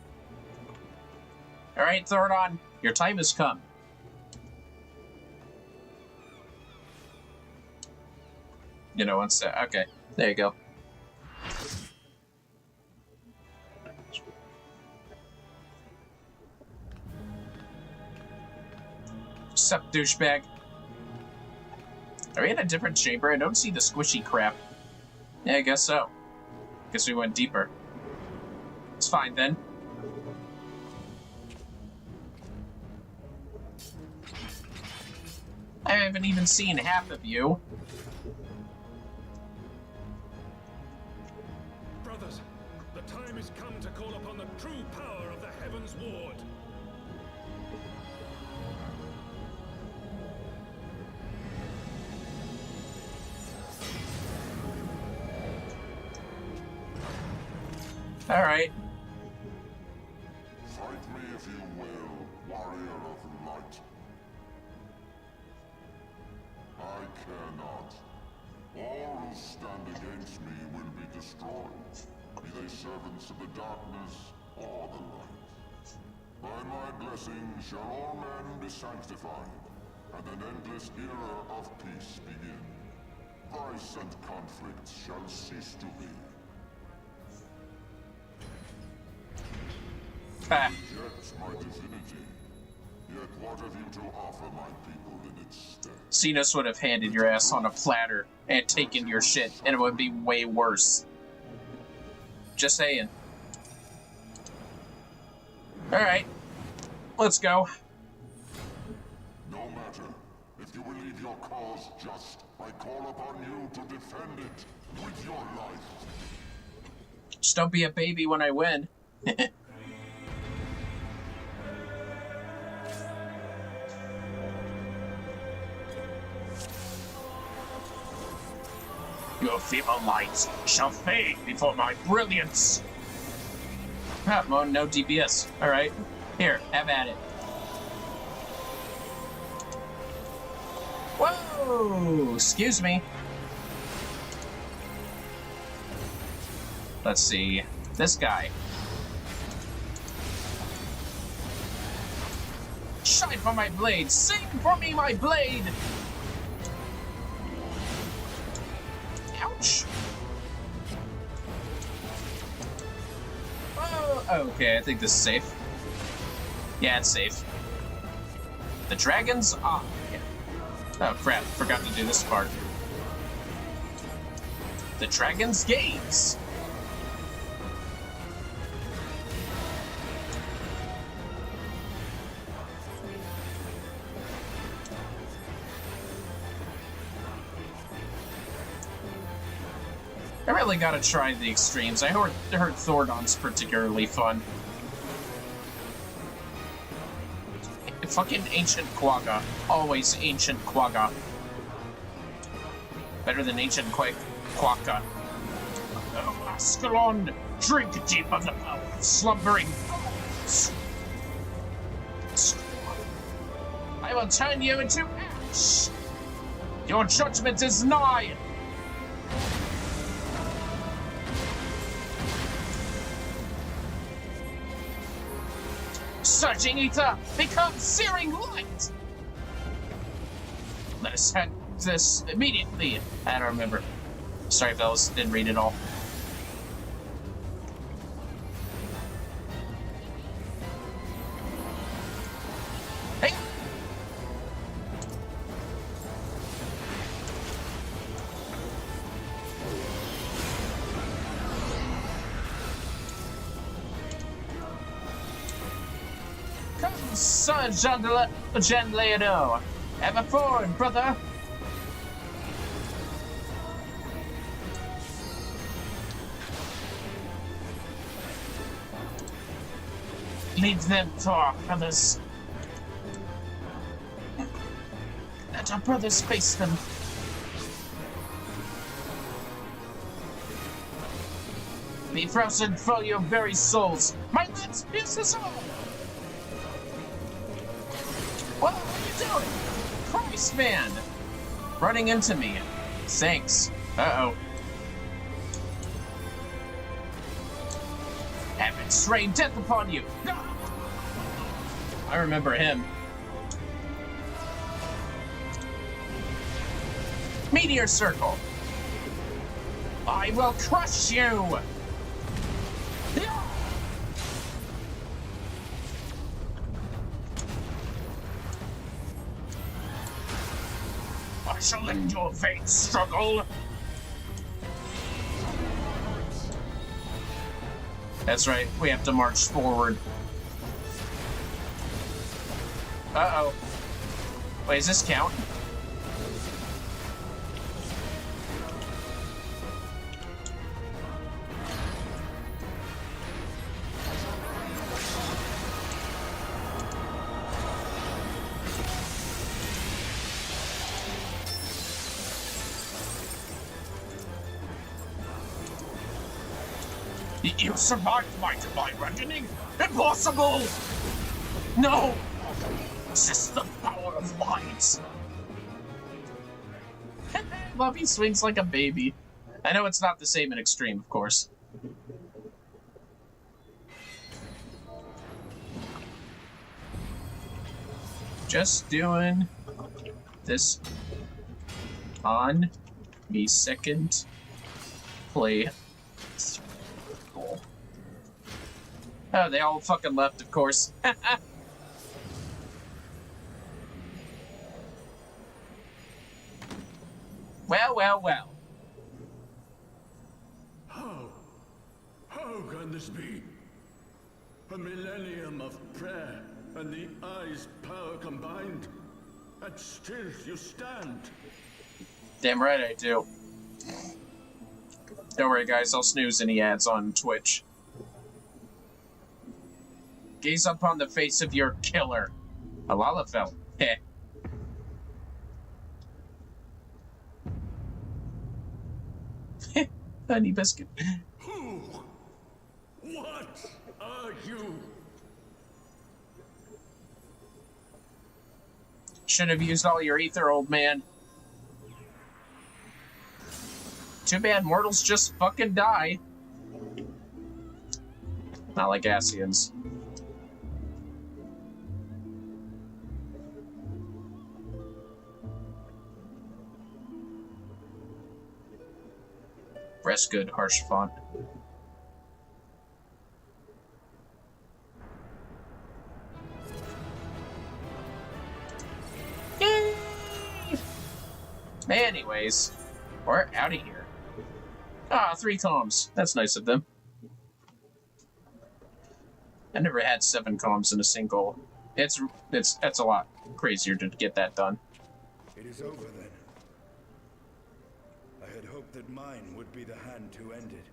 Speaker 1: Alright, Thordon, your time has come. You know, once okay, there you go. Sup, douchebag? Are we in a different chamber? I don't see the squishy crap. Yeah, I guess so. Guess we went deeper. It's fine then. I haven't even seen half of you.
Speaker 6: Brothers, the time has come to call upon the true power of the Heavensward.
Speaker 1: All right.
Speaker 5: Fight me if you will, warrior of light. I care not. All who stand against me will be destroyed, be they servants of the darkness or the light. By my blessing shall all men be sanctified, and an endless era of peace begin. Vice and conflict shall cease to be.
Speaker 1: Ah.
Speaker 5: Reject my divinity. Yet what have you to offer my people in its stead?
Speaker 1: Cenos would have handed your ass on a platter and taken your shit, and it would be way worse. Just saying. Alright. Let's go.
Speaker 5: No matter. If you believe your cause just, I call upon you to defend it with your life.
Speaker 1: Just don't be a baby when I win.
Speaker 2: Your feeble lights shall fade before my brilliance.
Speaker 1: Ah, well, no DPS. Alright. Here, have at it. Whoa! Excuse me. Let's see. This guy. Shine for my blade! Sing for me, my blade! Ouch! Oh, okay, I think this is safe. Yeah, it's safe. The dragon's eye. Oh crap, forgot to do this part. The dragon's gaze. I really gotta try the extremes. I heard Thordon's particularly fun. Fucking Ancient Quagga. Always Ancient Quagga. Better than Ancient Quagga.
Speaker 2: Oh, Ascalon, drink deep of the power of slumbering bones.
Speaker 1: I will turn you into ash. Your judgment is nigh. Surging ether, become searing light! Let us head this immediately. I don't remember. Sorry, fellas, didn't read it all. Hey! Sir Jean Leono, ever forward, brother.
Speaker 2: Leave them to our brothers. Let our brothers face them.
Speaker 1: Be frozen for your very souls. My lips pierce us all. What are you doing? Christ, man! Running into me. Thanks. Uh-oh. Heavens rain death upon you! I remember him. Meteor circle! I will crush you!
Speaker 2: I shall end your vain struggle.
Speaker 1: That's right, we have to march forward. Uh-oh. Wait, does this count?
Speaker 2: You survived my reckoning? Impossible! No! This is the power of light!
Speaker 1: Buffy swings like a baby. I know it's not the same in Extreme, of course. Just doing this on the second play. Cool. Oh, they all fucking left, of course. Well, well, well.
Speaker 3: How? How can this be? A millennium of prayer and the eye's power combined, and still you stand.
Speaker 1: Damn right I do. Don't worry, guys. I'll snooze any ads on Twitch. Gaze upon the face of your killer. A Lalafell. Heh. Honey biscuit.
Speaker 3: Who? What are you?
Speaker 1: Should have used all your ether, old man. Too bad mortals just fucking die. Not like Asians. Rest good, harsh font. Yay! Anyways, we're out of here. Ah, 3 comms. That's nice of them. I never had 7 comms in a single. That's a lot crazier to get that done.
Speaker 7: It is over then. I had hoped that mine would be the hand to end it.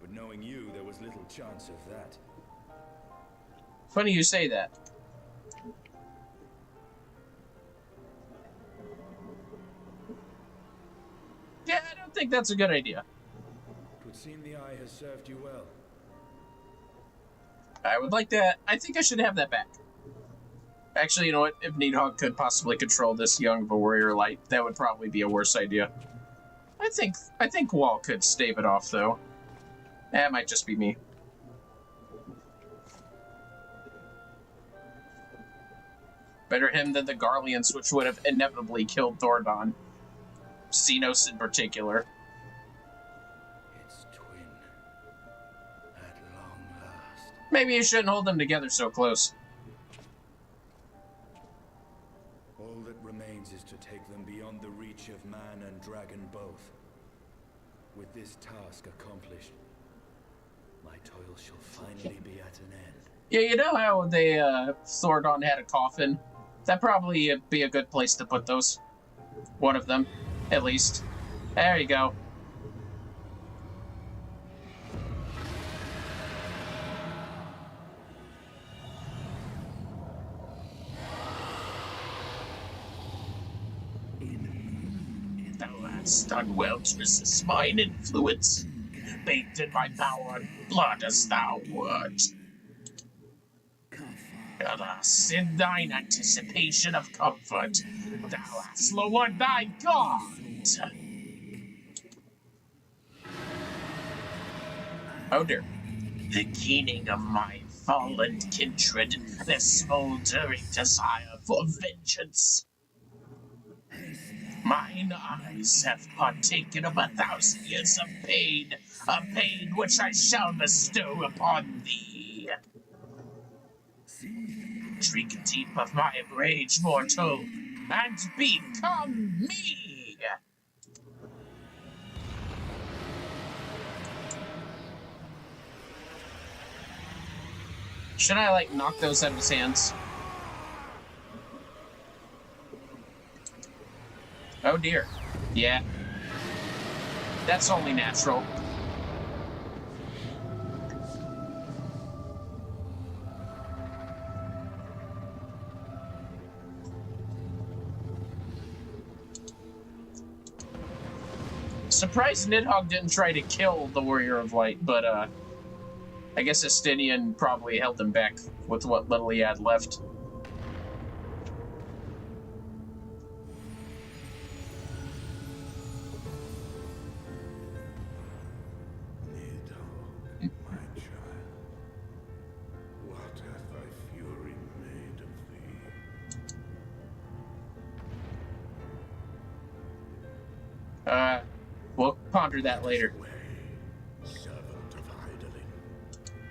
Speaker 7: But knowing you, there was little chance of that.
Speaker 1: Funny you say that. Yeah, I don't think that's a good idea.
Speaker 7: It would seem the eye has served you well.
Speaker 1: I would like that. I think I should have that back. Actually, you know what? If Needhog could possibly control this young of a warrior light, that would probably be a worse idea. I think Wall could stave it off, though. That might just be me. Better him than the Garleans, which would have inevitably killed Thordon. Xenos in particular.
Speaker 7: Its twin. At long last.
Speaker 1: Maybe you shouldn't hold them together so close.
Speaker 7: All that remains is to take them beyond the reach of man and dragon both. With this task accomplished, my toil shall finally be at an end.
Speaker 1: Yeah, you know how they, Thordon had a coffin? That'd probably be a good place to put those. One of them, at least. There you go.
Speaker 2: Thou hast done well to resist mine influence. Baked in my power and blood as thou wert. Alas, in thine anticipation of comfort, thou hast lowered thy god.
Speaker 1: Oh dear.
Speaker 2: The keening of my fallen kindred, their smoldering desire for vengeance. Mine eyes have partaken of 1,000 years of pain, a pain which I shall bestow upon thee. Drink deep of my rage, mortal, and become me!
Speaker 1: Should I, like, knock those out of his hands? Oh dear. Yeah. That's only natural. Surprised Nidhogg didn't try to kill the Warrior of Light, but, I guess Estinian probably held him back with what little he had left. We'll ponder that later.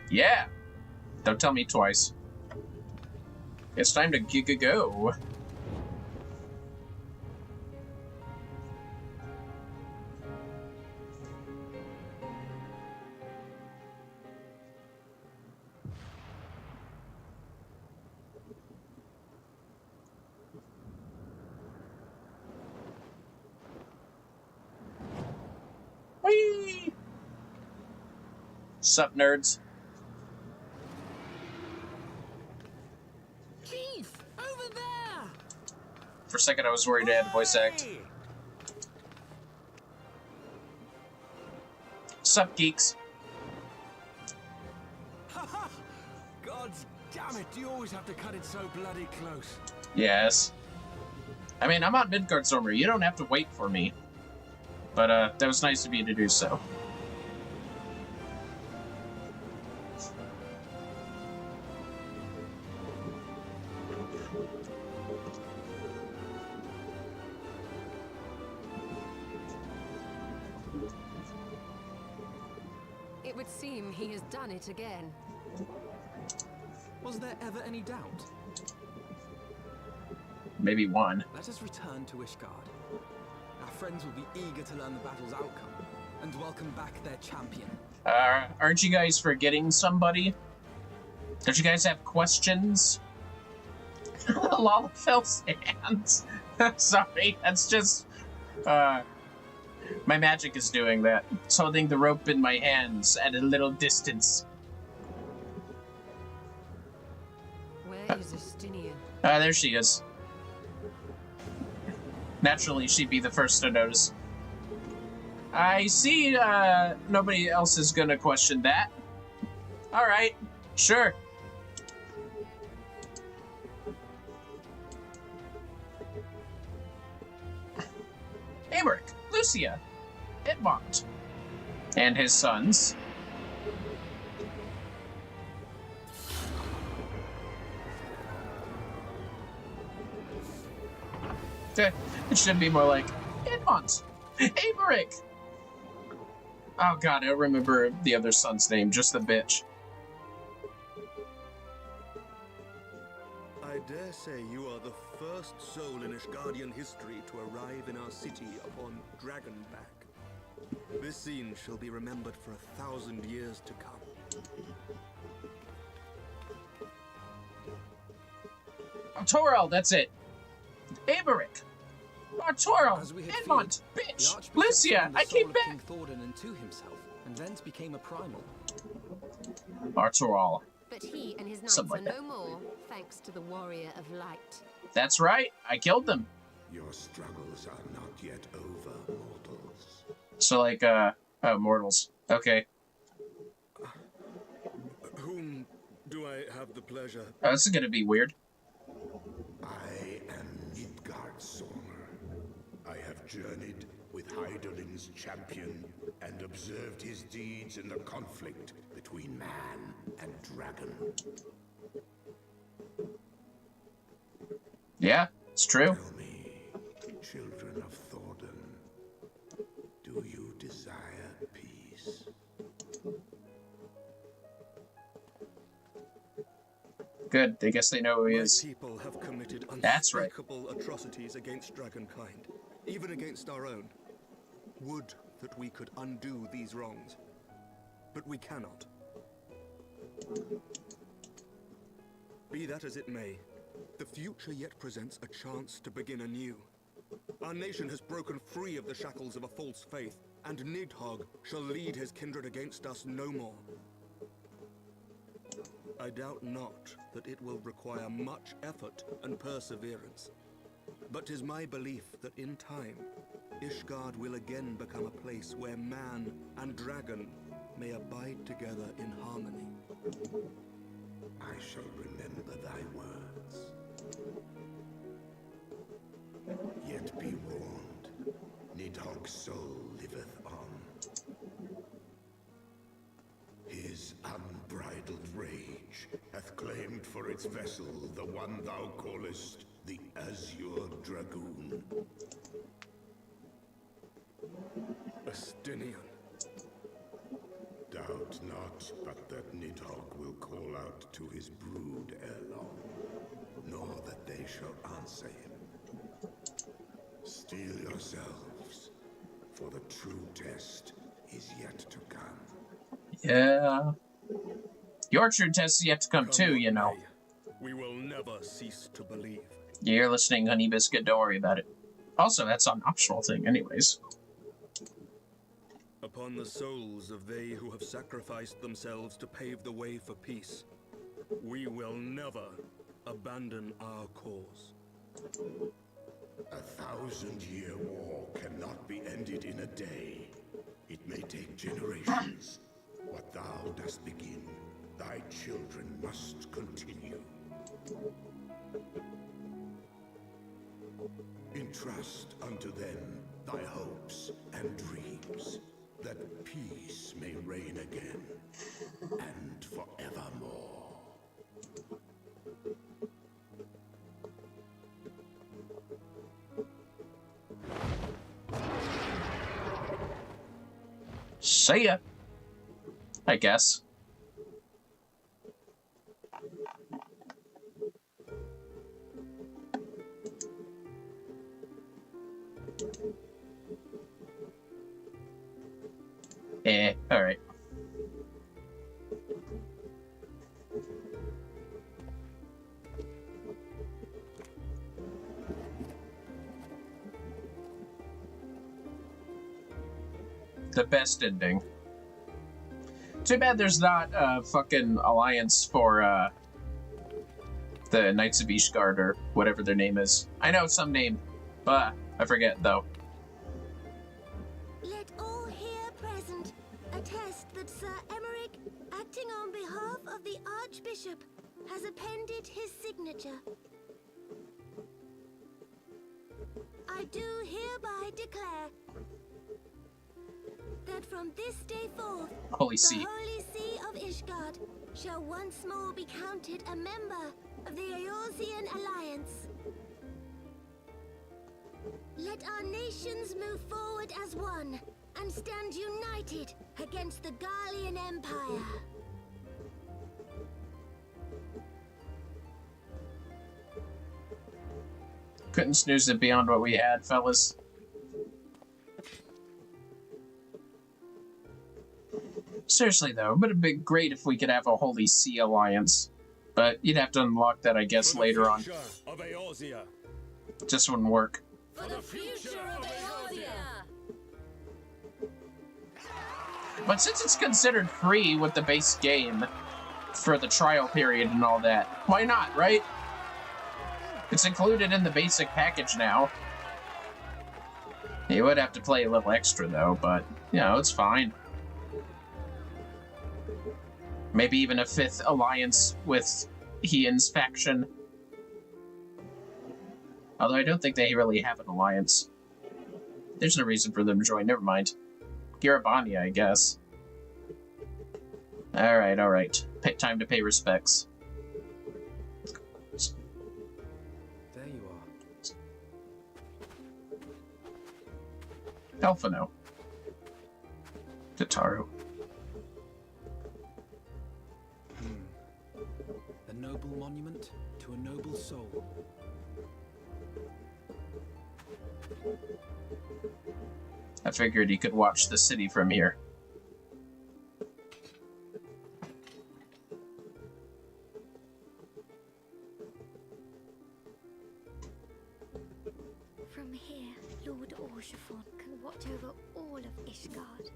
Speaker 1: Yeah! Don't tell me twice. It's time to go. Sup, nerds?
Speaker 8: Chief, over there.
Speaker 1: For a second, I was worried I had a voice act.
Speaker 8: Hey!
Speaker 1: Sup, geeks?
Speaker 8: God damn it, you always have to cut it so bloody close.
Speaker 1: Yes. I mean, I'm on Midgard Stormer. You don't have to wait for me. But, that was nice of you to do so.
Speaker 9: It would seem he has done it again.
Speaker 10: Was there ever any doubt?
Speaker 1: Maybe one.
Speaker 10: Let us return to Ishgard. Our friends will be eager to learn the battle's outcome and welcome back their champion.
Speaker 1: Aren't you guys forgetting somebody? Don't you guys have questions? Lalafell's hands. Sorry, that's just... my magic is doing that. It's holding the rope in my hands at a little distance.
Speaker 9: Where is Estinian?
Speaker 1: There she is. Naturally, she'd be the first to notice. I see, nobody else is gonna question that. Alright, sure. Emmerich, Lucia, Edmond, and his sons. It should be more like Edmond, Emmerich. Oh god, I don't remember the other son's name, just the bitch.
Speaker 11: I dare say you are the first soul in Ishgardian history to arrive in our city upon Dragonback. This scene shall be remembered for 1,000 years to come.
Speaker 1: Torel, that's it. Emmerich. Torel, Edmond, bitch, Lucia, I came back.
Speaker 10: King Thordan into himself, and thence became a primal.
Speaker 1: Torel.
Speaker 9: But he and his knights
Speaker 1: Something
Speaker 9: are
Speaker 1: like
Speaker 9: no more, thanks to the warrior of light.
Speaker 1: That's right, I killed them.
Speaker 3: Your struggles are not yet over, mortals.
Speaker 1: So like, mortals. Okay.
Speaker 11: Whom do I have the pleasure?
Speaker 1: This is gonna be weird.
Speaker 3: I am Midgard Stormer. I have journeyed with Hydaelyn's champion and observed his deeds in the conflict between man and dragon.
Speaker 1: Yeah, it's true.
Speaker 3: Tell me, children of Thordan, do you desire peace?
Speaker 1: Good, I guess they know who he
Speaker 11: My
Speaker 1: is.
Speaker 11: people have committed
Speaker 1: That's right.
Speaker 11: unspeakable atrocities against dragonkind, even against our own. Would that we could undo these wrongs, but we cannot. Be that as it may, the future yet presents a chance to begin anew. Our nation has broken free of the shackles of a false faith, and Nidhogg shall lead his kindred against us no more. I doubt not that it will require much effort and perseverance, but 'tis my belief that in time, Ishgard will again become a place where man and dragon may abide together in harmony.
Speaker 3: I shall remember thy words. Yet be warned, Nidhogg's soul liveth on. His unbridled rage hath claimed for its vessel the one thou callest the Azure Dragoon.
Speaker 11: Estinian.
Speaker 3: Doubt not but that Nidhogg will call out to his brood ere long, nor that they shall answer him. Steel yourselves, for the true test is yet to come.
Speaker 1: Yeah. Your true test is yet to come too, you know.
Speaker 11: We will never cease to believe.
Speaker 1: You're listening, Honey Biscuit, don't worry about it. Also, that's an optional thing anyways.
Speaker 11: A upon the souls of they who have sacrificed themselves to pave the way for peace. We will never abandon our cause.
Speaker 5: 1,000-year war cannot be ended in a day. It may take generations. What thou dost begin, thy children must continue. Entrust unto them thy hopes and dreams, that peace may reign again, and forevermore.
Speaker 1: See ya, I guess. Alright. The best ending. Too bad there's not a fucking alliance for the Knights of Ishgard or whatever their name is. I know some name, but I forget though.
Speaker 12: Let all here present attest that Sir Emmerich, acting on behalf of the Archbishop, has appended his signature. I do hereby declare that from this day forth,
Speaker 1: Holy See.
Speaker 12: the Holy See of Ishgard shall once more be counted a member of the Eorzean Alliance. Let our nations move forward as one and stand united against the Garlean Empire.
Speaker 1: Couldn't snooze it beyond what we had, fellas. Seriously though, it would have been great if we could have a Holy See alliance. But you'd have to unlock that, I guess, later on. Just wouldn't work.
Speaker 12: For the future of Eorzea!
Speaker 1: But since it's considered free with the base game for the trial period and all that, why not, right? It's included in the basic package now. You would have to play a little extra though, but, you know, it's fine. Maybe even a 5th alliance with Hien's faction. Although I don't think they really have an alliance. There's no reason for them to join, never mind. Garabania, I guess. Alright, alright. Time to pay respects.
Speaker 10: There you are.
Speaker 1: Elfino. Tataru.
Speaker 10: A noble monument to a noble soul.
Speaker 1: I figured he could watch the city from here.
Speaker 12: From here, Lord Orshaphon can watch over all of Ishgard.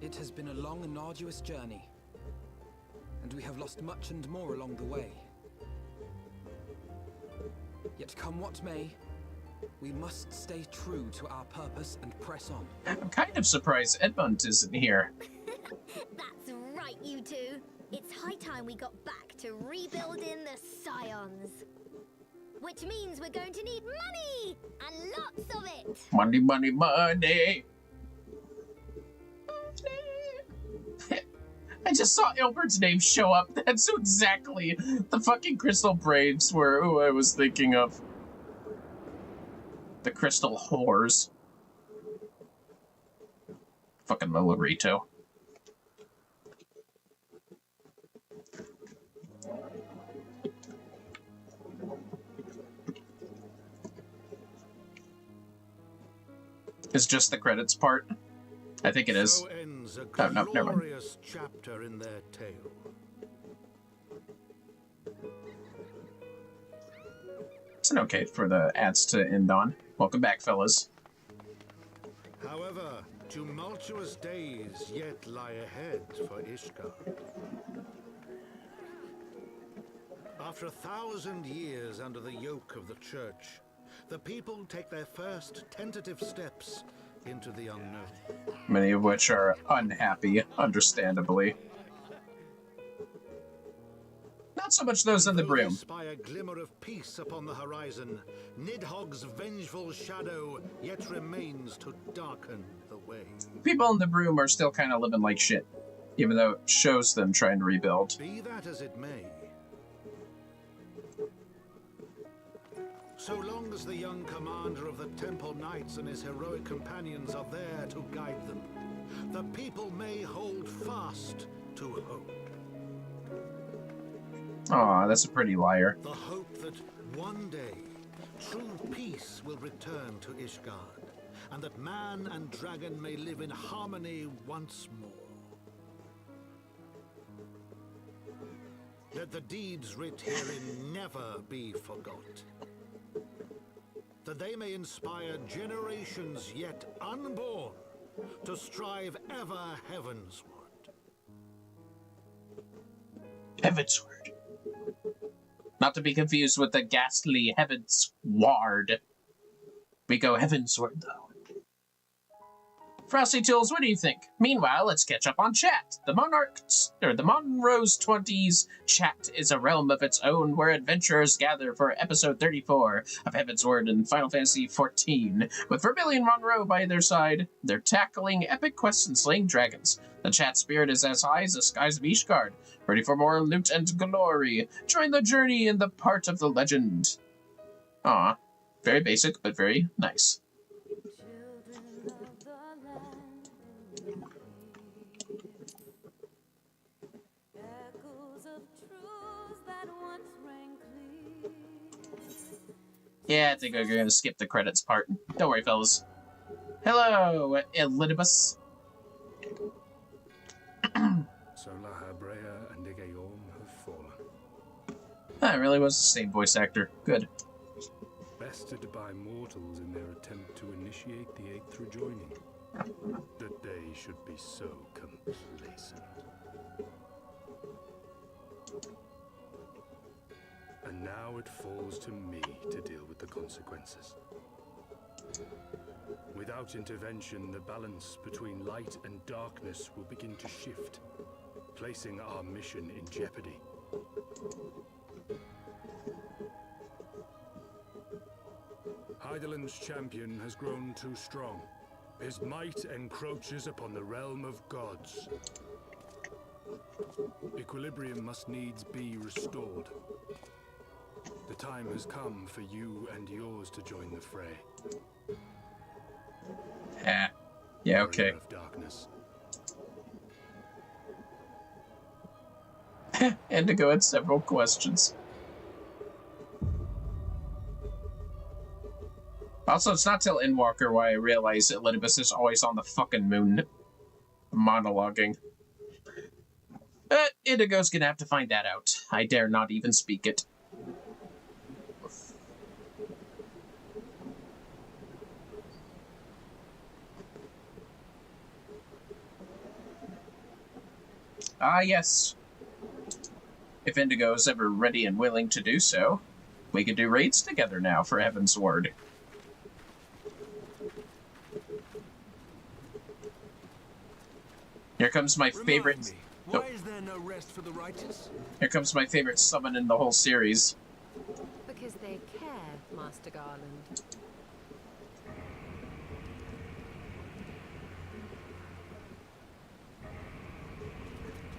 Speaker 10: It has been a long and arduous journey, and we have lost much and more along the way. Yet come what may, we must stay true to our purpose and press on.
Speaker 1: I'm kind of surprised Edmund isn't here.
Speaker 12: That's right, you two. It's high time we got back to rebuilding the Scions. Which means we're going to need money! And lots of it!
Speaker 1: Money, money, money! I just saw Ilbert's name show up. That's exactly the fucking Crystal Braves were who I was thinking of. The Crystal Whores. Fucking Lolorito. It's just the credits part. I think it is.
Speaker 3: So ends a
Speaker 1: Oh, no, never mind.
Speaker 3: glorious chapter in their tale.
Speaker 1: It's an okay for the ads to end on. Welcome back, fellas.
Speaker 6: However, tumultuous days yet lie ahead for Ishgard. After 1,000 years under the yoke of the church, the people take their first tentative steps into the unknown.
Speaker 1: Many of which are unhappy, understandably. Not so much those in the broom.
Speaker 6: Spy a glimmer of peace upon the horizon. Nidhogg's vengeful shadow yet remains to darken the way.
Speaker 1: People in the broom are still kind of living like shit, even though it shows them trying to rebuild.
Speaker 6: Be that as it may, so long as the young commander of the Temple Knights and his heroic companions are there to guide them, the people may hold fast to hope.
Speaker 1: Aw, that's a pretty liar.
Speaker 6: The hope that one day true peace will return to Ishgard, and that man and dragon may live in harmony once more. Let the deeds writ herein never be forgot, that they may inspire generations yet unborn to strive ever heavensward.
Speaker 1: Heavensward. Not to be confused with the ghastly Heavensward. We go Heavensward, though. Frosty Tools, what do you think? Meanwhile, let's catch up on chat. The Monroe's 20s chat is a realm of its own where adventurers gather for episode 34 of Heavensward and Final Fantasy XIV. With Vermillion Monroe by their side, they're tackling epic quests and slaying dragons. The chat spirit is as high as the skies of Ishgard, ready for more loot and glory. Join the journey in the part of the legend. Aw, very basic, but very nice. Yeah, I think we're going to skip the credits part. Don't worry, fellas. Hello, Elidibus.
Speaker 13: So Lahabrea and Igayorm have fallen.
Speaker 1: That really was the same voice actor. Good.
Speaker 13: Bested by mortals in their attempt to initiate the Eighth rejoining. That they should be so complacent. And now it falls to me to deal with the consequences. Without intervention, the balance between light and darkness will begin to shift, placing our mission in jeopardy. Hydaelyn's champion has grown too strong. His might encroaches upon the realm of gods. Equilibrium must needs be restored. The time has come for you and yours to join the fray.
Speaker 1: Yeah, okay.
Speaker 13: Of darkness.
Speaker 1: Indigo had several questions. Also, it's not till Endwalker why I realize that Elidibus is always on the fucking moon. Monologuing. Indigo's gonna have to find that out. I dare not even speak it. Ah, yes. If Indigo is ever ready and willing to do so, we could do raids together now for Heavensward. Here comes my favorite...
Speaker 8: Why is there no rest for the righteous?
Speaker 1: Here comes my favorite summon in the whole series.
Speaker 9: Because they care, Master Garland.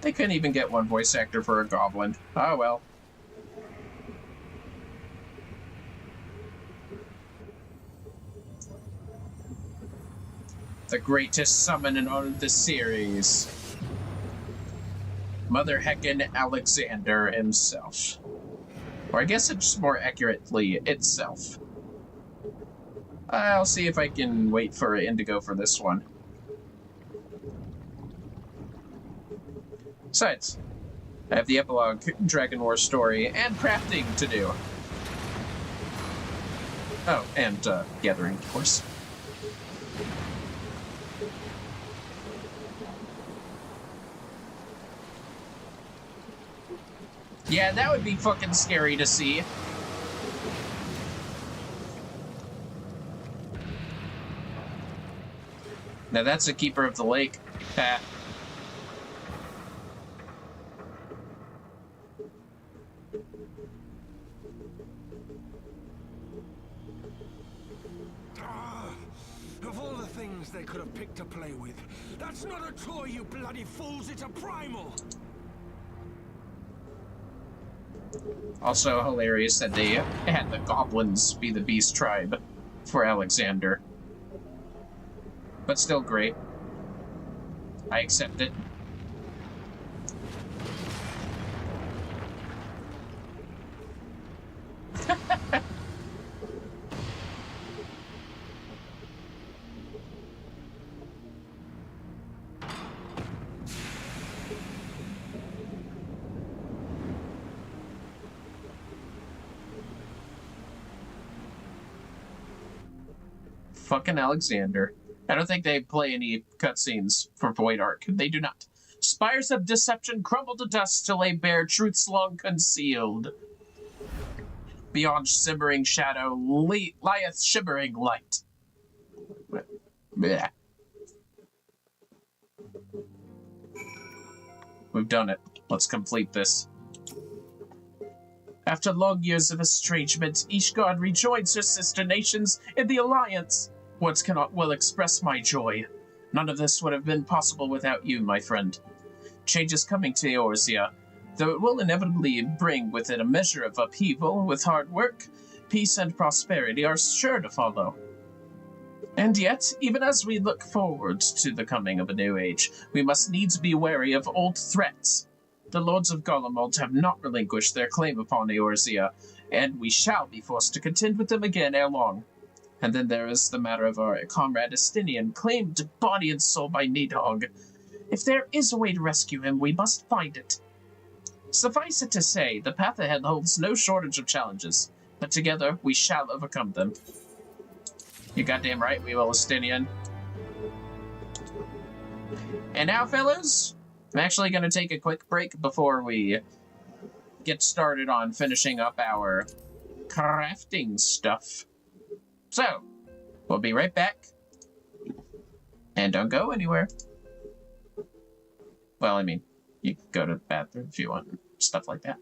Speaker 1: They couldn't even get one voice actor for a goblin. Oh well. The greatest summon in all of the series. Mother Heckin Alexander himself. Or I guess it's more accurately itself. I'll see if I can wait for Indigo for this one. Besides, I have the epilogue Dragon War story and crafting to do. Oh, and gathering, of course. Yeah, that would be fucking scary to see. Now that's a keeper of the lake. Ah.
Speaker 8: Of all the things they could have picked to play with, that's not a toy, you bloody fools, it's a primal!
Speaker 1: Also hilarious that they had the goblins be the beast tribe for Alexander. But still great. I accept it. Fucking Alexander. I don't think they play any cutscenes for Void Ark. They do not. Spires of deception crumble to dust to lay bare truths long concealed. Beyond shimmering shadow lieth shimmering light. Blech. We've done it. Let's complete this. After long years of estrangement, Ishgard rejoins her sister nations in the Alliance. Words cannot well express my joy. None of this would have been possible without you, my friend. Change is coming to Eorzea, though it will inevitably bring with it a measure of upheaval. With hard work, peace and prosperity are sure to follow. And yet, even as we look forward to the coming of a new age, we must needs be wary of old threats. The Lords of Garlemald have not relinquished their claim upon Eorzea, and we shall be forced to contend with them again ere long. And then there is the matter of our comrade Estinian, claimed body and soul by Nidhogg. If there is a way to rescue him, we must find it. Suffice it to say, the path ahead holds no shortage of challenges, but together we shall overcome them. You goddamn right we will, Estinian. And now, fellas, I'm actually going to take a quick break before we get started on finishing up our crafting stuff. So, we'll be right back. And don't go anywhere. Well, I mean, you can go to the bathroom if you want, stuff like that.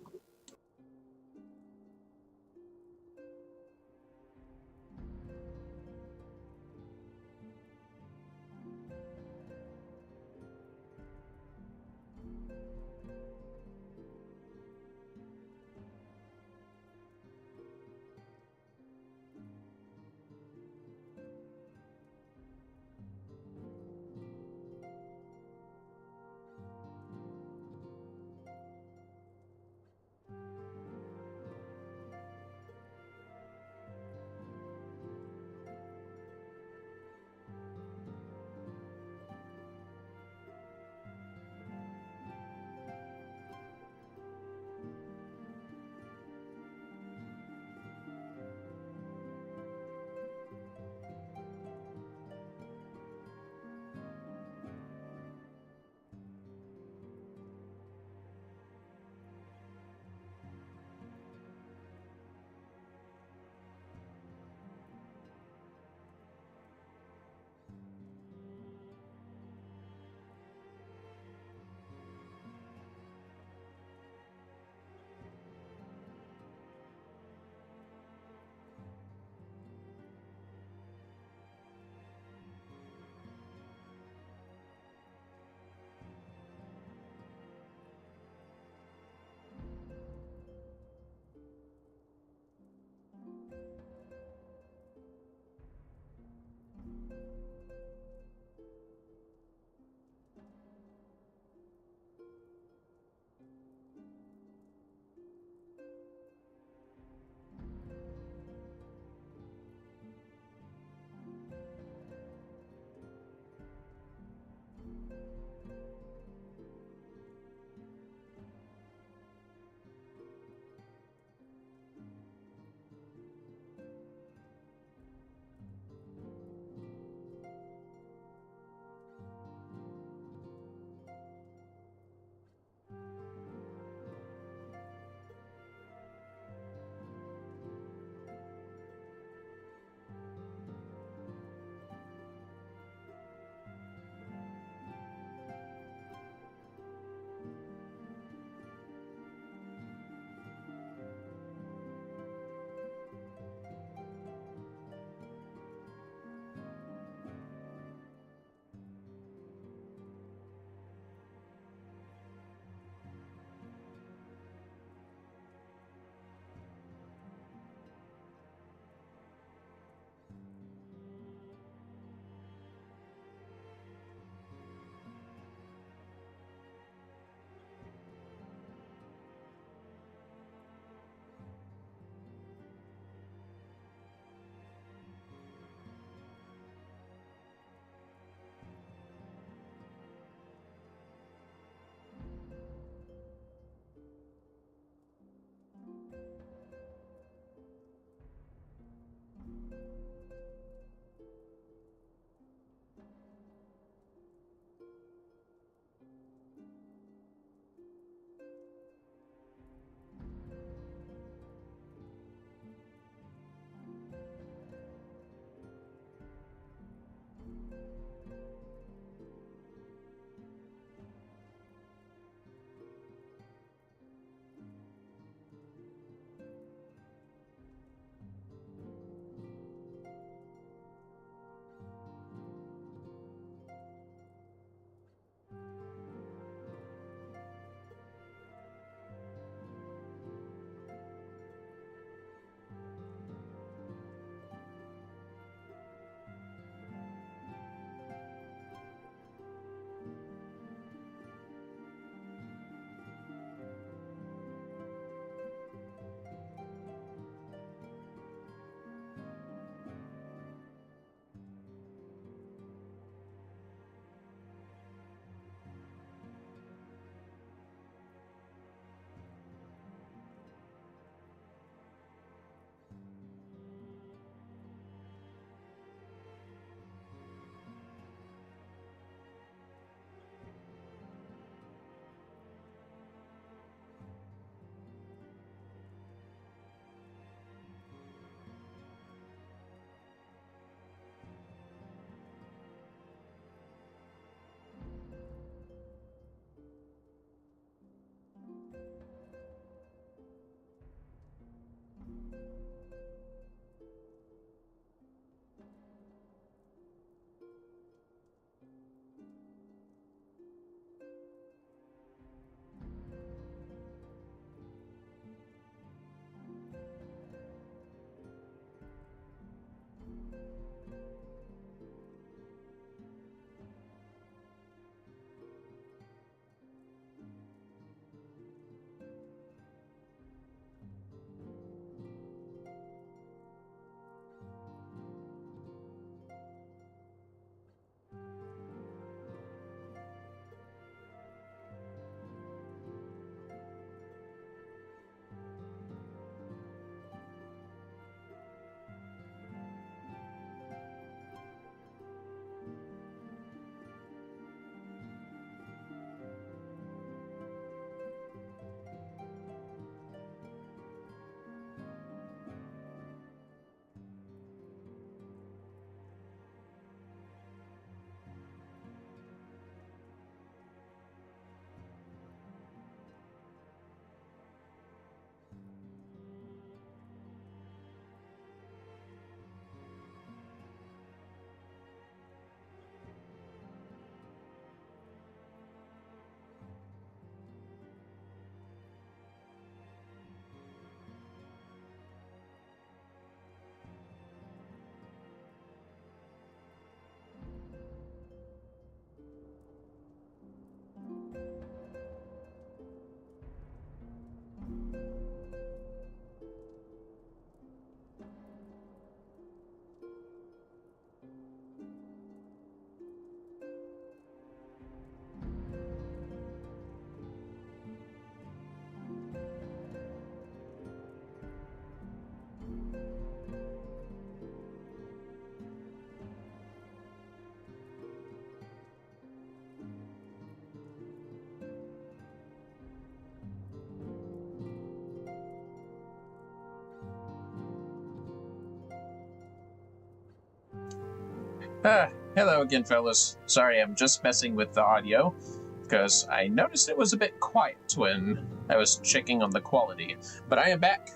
Speaker 1: Hello again, fellas. Sorry, I'm just messing with the audio, because I noticed it was a bit quiet when I was checking on the quality. But I am back,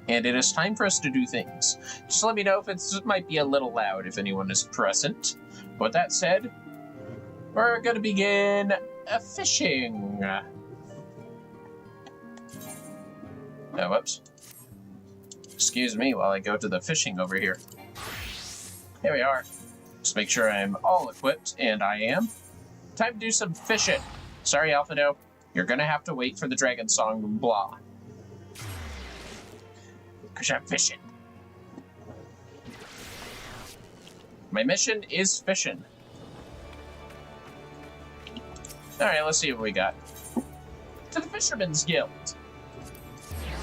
Speaker 1: and it is time for us to do things. Just let me know if it might be a little loud if anyone is present. With that said, we're going to begin fishing. Oh, whoops. Excuse me while I go to the fishing over here. Here we are. Just make sure I'm all equipped, and I am. Time to do some fishing. Sorry, Alphado. You're gonna have to wait for the dragon song, blah. Because I'm fishing. My mission is fishing. Alright, let's see what we got. To the Fisherman's Guild.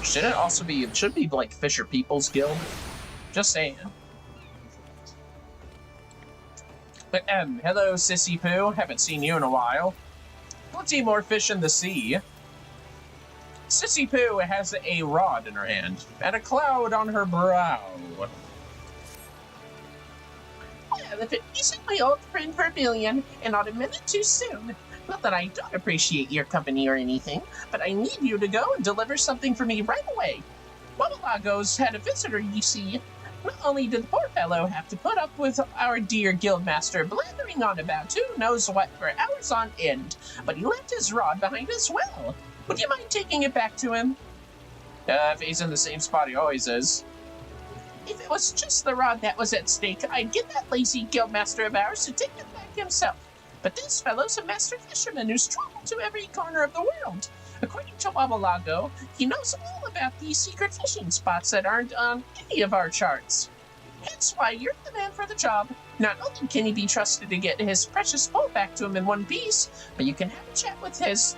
Speaker 1: Should it also be, it should be like Fisher People's Guild? Just saying. But, hello, Sissy Poo. Haven't seen you in a while. Plenty more fish in the sea. Sissy Poo has a rod in her hand, and a cloud on her brow.
Speaker 2: Well, if it isn't my old friend Vermillion, and not a minute too soon. Not that I don't appreciate your company or anything, but I need you to go and deliver something for me right away. Wabalagos had a visitor, you see. Not only did the poor fellow have to put up with our dear guildmaster blathering on about who knows what for hours on end, but he left his rod behind as well. Would you mind taking it back to him?
Speaker 1: If he's in the same spot he always is.
Speaker 2: If it was just the rod that was at stake, I'd get that lazy guildmaster of ours to take it back himself. But this fellow's a master fisherman who's traveled to every corner of the world. According to Wabalago, he knows all about these secret fishing spots that aren't on any of our charts. Hence why you're the man for the job. Not only can he be trusted to get his precious pole back to him in one piece, but you can have a chat with this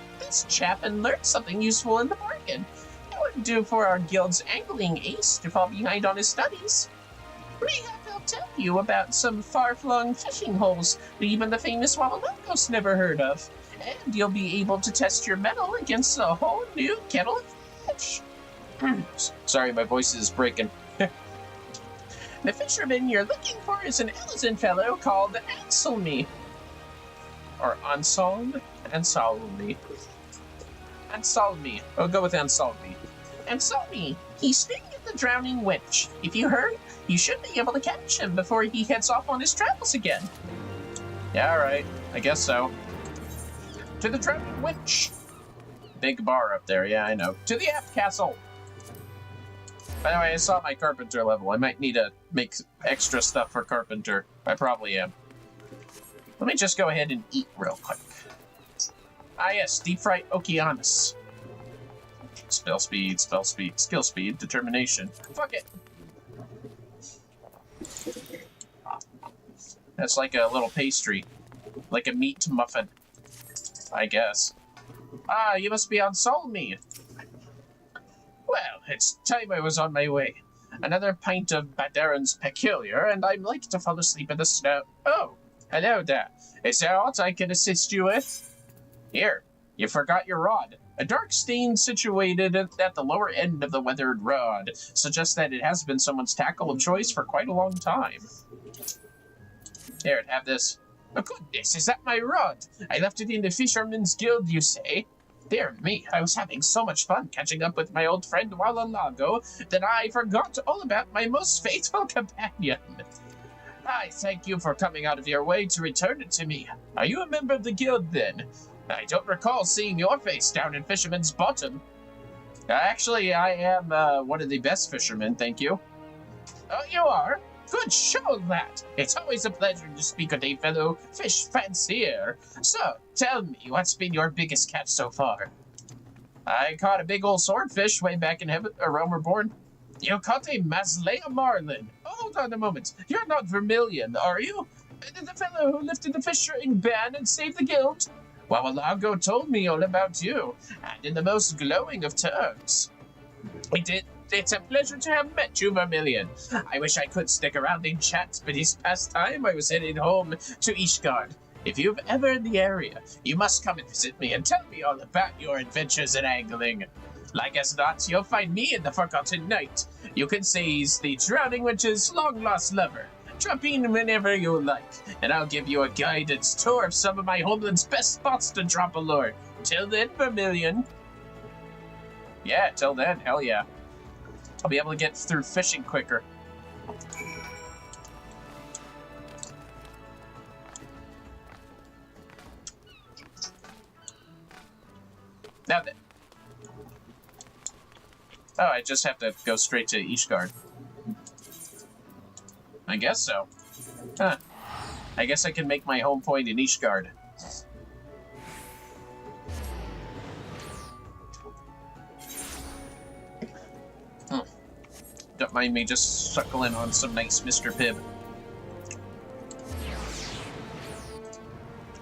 Speaker 2: chap and learn something useful in the bargain. It wouldn't do for our guild's angling ace to fall behind on his studies. Mayhap he'll tell you about some far-flung fishing holes that even the famous Wabalagos never heard of. And you'll be able to test your mettle against a whole new kettle of fish.
Speaker 1: Sorry, my voice is breaking.
Speaker 2: The fisherman you're looking for is an Ellison fellow called Anselmy.
Speaker 1: Or Anselm? Anselmy. Anselmy. I'll go with Anselmy.
Speaker 2: Anselmy. He's staying at the Drowning Winch. If you heard, you should be able to catch him before he heads off on his travels again.
Speaker 1: Yeah, alright. I guess so. To the Drowning Winch. Big bar up there, yeah, I know. To the Aft Castle. By the way, I saw my carpenter level. I might need to make extra stuff for carpenter. I probably am. Let me just go ahead and eat real quick. Ah yes, deep fried Okeanos. Spell speed, skill speed, determination. Fuck it! That's like a little pastry. Like a meat muffin. I guess. Ah, you must be on Solmy. Well, it's time I was on my way. Another pint of Badaron's Peculiar, and I'm like to fall asleep in the snow. Oh, hello there. Is there aught I can assist you with? Here, you forgot your rod. A dark stain situated at the lower end of the weathered rod suggests that it has been someone's tackle of choice for quite a long time. Here, have this. Oh goodness, is that my rod? I left it in the Fisherman's Guild, you say? Dear me, I was having so much fun catching up with my old friend Walalago that I forgot all about my most faithful companion. I thank you for coming out of your way to return it to me. Are you a member of the guild, then? I don't recall seeing your face down in Fisherman's Bottom. Actually, I am one of the best fishermen, thank you. Oh, you are? Good show, that. It's always a pleasure to speak with a fellow fish fancier. So, tell me, what's been your biggest catch so far? I caught a big old swordfish way back in Realm Reborn. You caught a Maslea Marlin. Hold on a moment. You're not Vermillion, are you? The fellow who lifted the fishing ban and saved the guild? Wawalago told me all about you, and in the most glowing of terms. It's a pleasure to have met you, Vermillion. I wish I could stick around and chat, but it's past time. I was headed home to Ishgard. If you're ever in the area, you must come and visit me and tell me all about your adventures in angling. Like as not, you'll find me in the Forgotten Night. You can say he's the Drowning Witch's long-lost lover. Drop in whenever you like, and I'll give you a guided tour of some of my homeland's best spots to drop a lure. Till then, Vermillion. Yeah, till then, hell yeah. I'll be able to get through fishing quicker. Now then. Oh, I just have to go straight to Ishgard. I guess so. Huh. I guess I can make my home point in Ishgard. Don't mind me just suckling on some nice Mr. Pibb.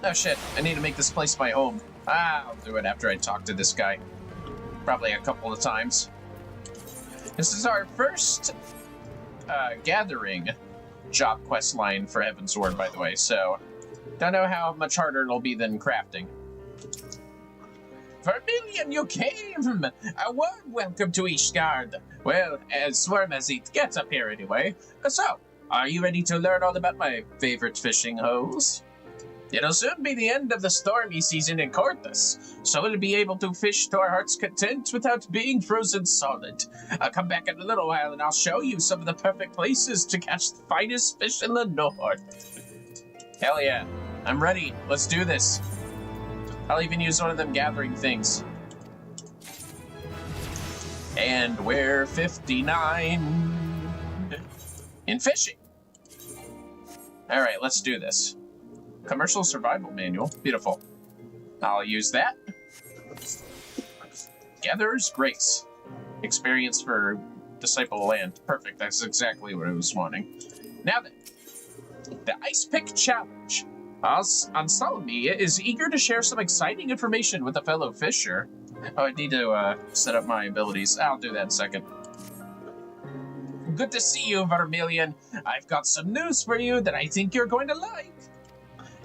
Speaker 1: Oh shit, I need to make this place my home. I'll do it after I talk to this guy. Probably a couple of times. This is our first gathering job quest line for Heavensward, by the way, so don't know how much harder it'll be than crafting. Vermillion, you came! A warm welcome to Ishgard. Well, as swarm as it gets up here anyway. So, are you ready to learn all about my favorite fishing holes? It'll soon be the end of the stormy season in Corthus, so we'll be able to fish to our heart's content without being frozen solid. I'll come back in a little while and I'll show you some of the perfect places to catch the finest fish in the north. Hell yeah, I'm ready. Let's do this. I'll even use one of them gathering things. And we're 59 in fishing. All right, let's do this. Commercial Survival Manual. Beautiful. I'll use that. Gatherer's Grace. Experience for Disciple Land. Perfect. That's exactly what I was wanting. Now then, the Ice Pick Challenge. Ansalmi is eager to share some exciting information with a fellow fisher. Oh, I need to set up my abilities. I'll do that in a second. Good to see you, Vermillion. I've got some news for you that I think you're going to like.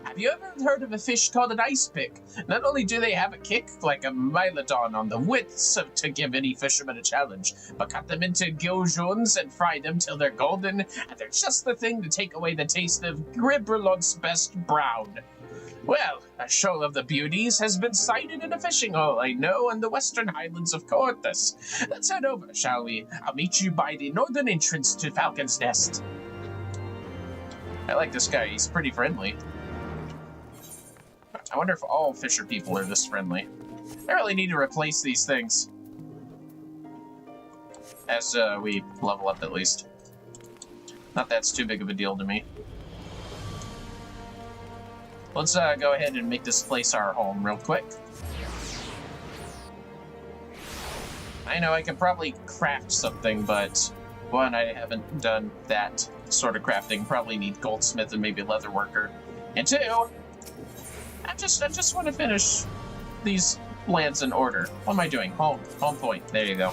Speaker 1: Have you ever heard of a fish called an ice pick? Not only do they have a kick like a Mylodon on the widths to give any fisherman a challenge, but cut them into gyojuns and fry them till they're golden, and they're just the thing to take away the taste of Gribrelot's best brown. Well, a shoal of the beauties has been sighted in a fishing hole I know in the western highlands of Corthus. Let's head over, shall we? I'll meet you by the northern entrance to Falcon's Nest. I like this guy, he's pretty friendly. I wonder if all fisher people are this friendly. I really need to replace these things. As we level up, at least. Not that's too big of a deal to me. Let's go ahead and make this place our home real quick. I know I could probably craft something, but one, I haven't done that sort of crafting. Probably need goldsmith and maybe leather worker. And two, I just want to finish these lands in order. What am I doing? Home point. There you go.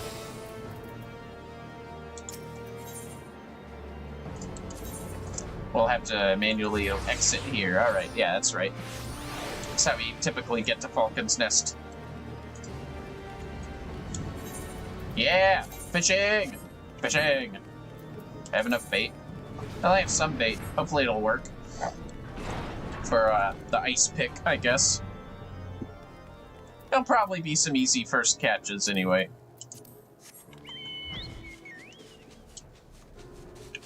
Speaker 1: We'll have to manually exit here. All right, yeah, that's right. That's how we typically get to Falcon's Nest. Yeah, fishing, fishing. I have enough bait. Well, I have some bait. Hopefully it'll work. For the ice pick, I guess. There'll probably be some easy first catches anyway.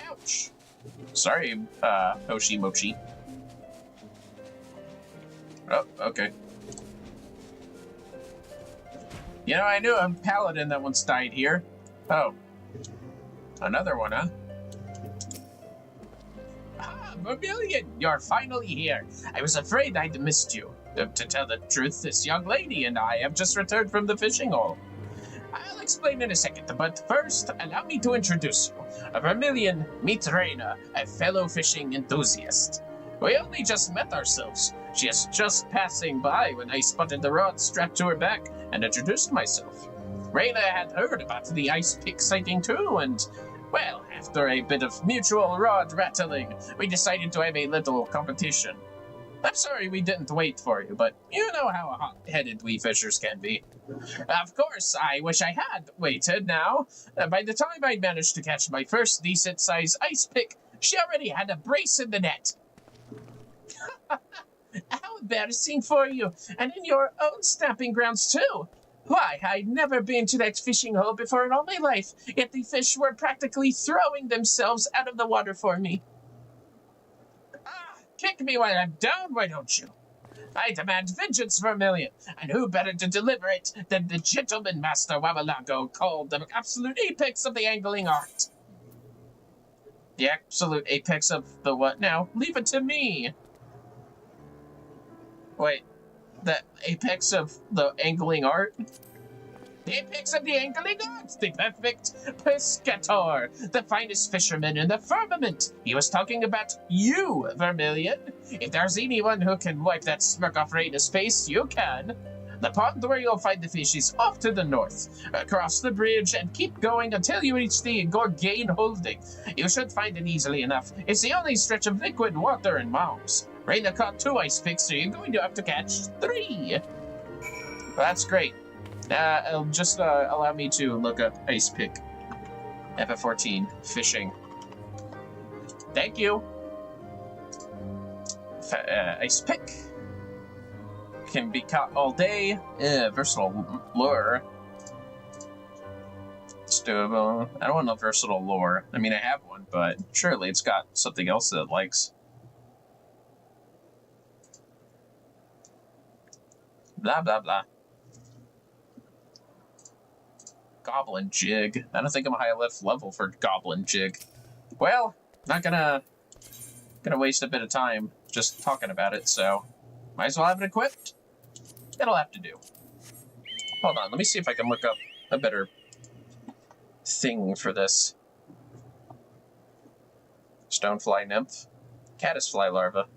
Speaker 1: Ouch. Sorry, Hoshi Mochi. Oh, okay. You know, I knew a paladin that once died here. Oh. Another one, huh? Vermillion, you're finally here. I was afraid I'd missed you. To tell the truth, this young lady and I have just returned from the fishing hole. I'll explain in a second, but first, allow me to introduce you. Vermillion, meet Reyna, a fellow fishing enthusiast. We only just met ourselves. She is just passing by when I spotted the rod strapped to her back and introduced myself. Reyna had heard about the ice pick sighting too, and well, after a bit of mutual rod rattling, we decided to have a little competition. I'm sorry we didn't wait for you, but you know how hot-headed we fishers can be. Of course, I wish I had waited now. By the time I managed to catch my first decent-sized ice pick, She already had a brace in the net. How embarrassing for you, and in your own stamping grounds too. Why, I'd never been to that fishing hole before in all my life, yet the fish were practically throwing themselves out of the water for me. Ah, kick me while I'm down, why don't you? I demand vengeance, Vermillion, and who better to deliver it than the gentleman master Wawalago, called the absolute apex of the angling art. The absolute apex of the what now? Leave it to me. Wait, the apex of the angling art? The apex of the angling art, the perfect pescator, the finest fisherman in the firmament. He was talking about you, Vermillion. If there's anyone who can wipe that smirk off Raina's face, you can. The pond where you'll find the fish is off to the north. Across the bridge and keep going until you reach the Gorgane holding. You should find it easily enough. It's the only stretch of liquid water in Moms. Raina caught 2 ice picks, so you're going to have to catch 3. Well, that's great. It'll just allow me to look up ice pick. FF14, fishing. Thank you. Ice pick. Can be caught all day. Versatile lure. It's doable. I don't want no versatile lure. I mean, I have one, but surely it's got something else that it likes. Blah, blah, blah. Goblin jig. I don't think I'm a high enough level for goblin jig. Well, not gonna waste a bit of time just talking about it, so might as well have it equipped. It'll have to do. Hold on, let me see if I can look up a better thing for this. Stonefly nymph. Caddisfly larva.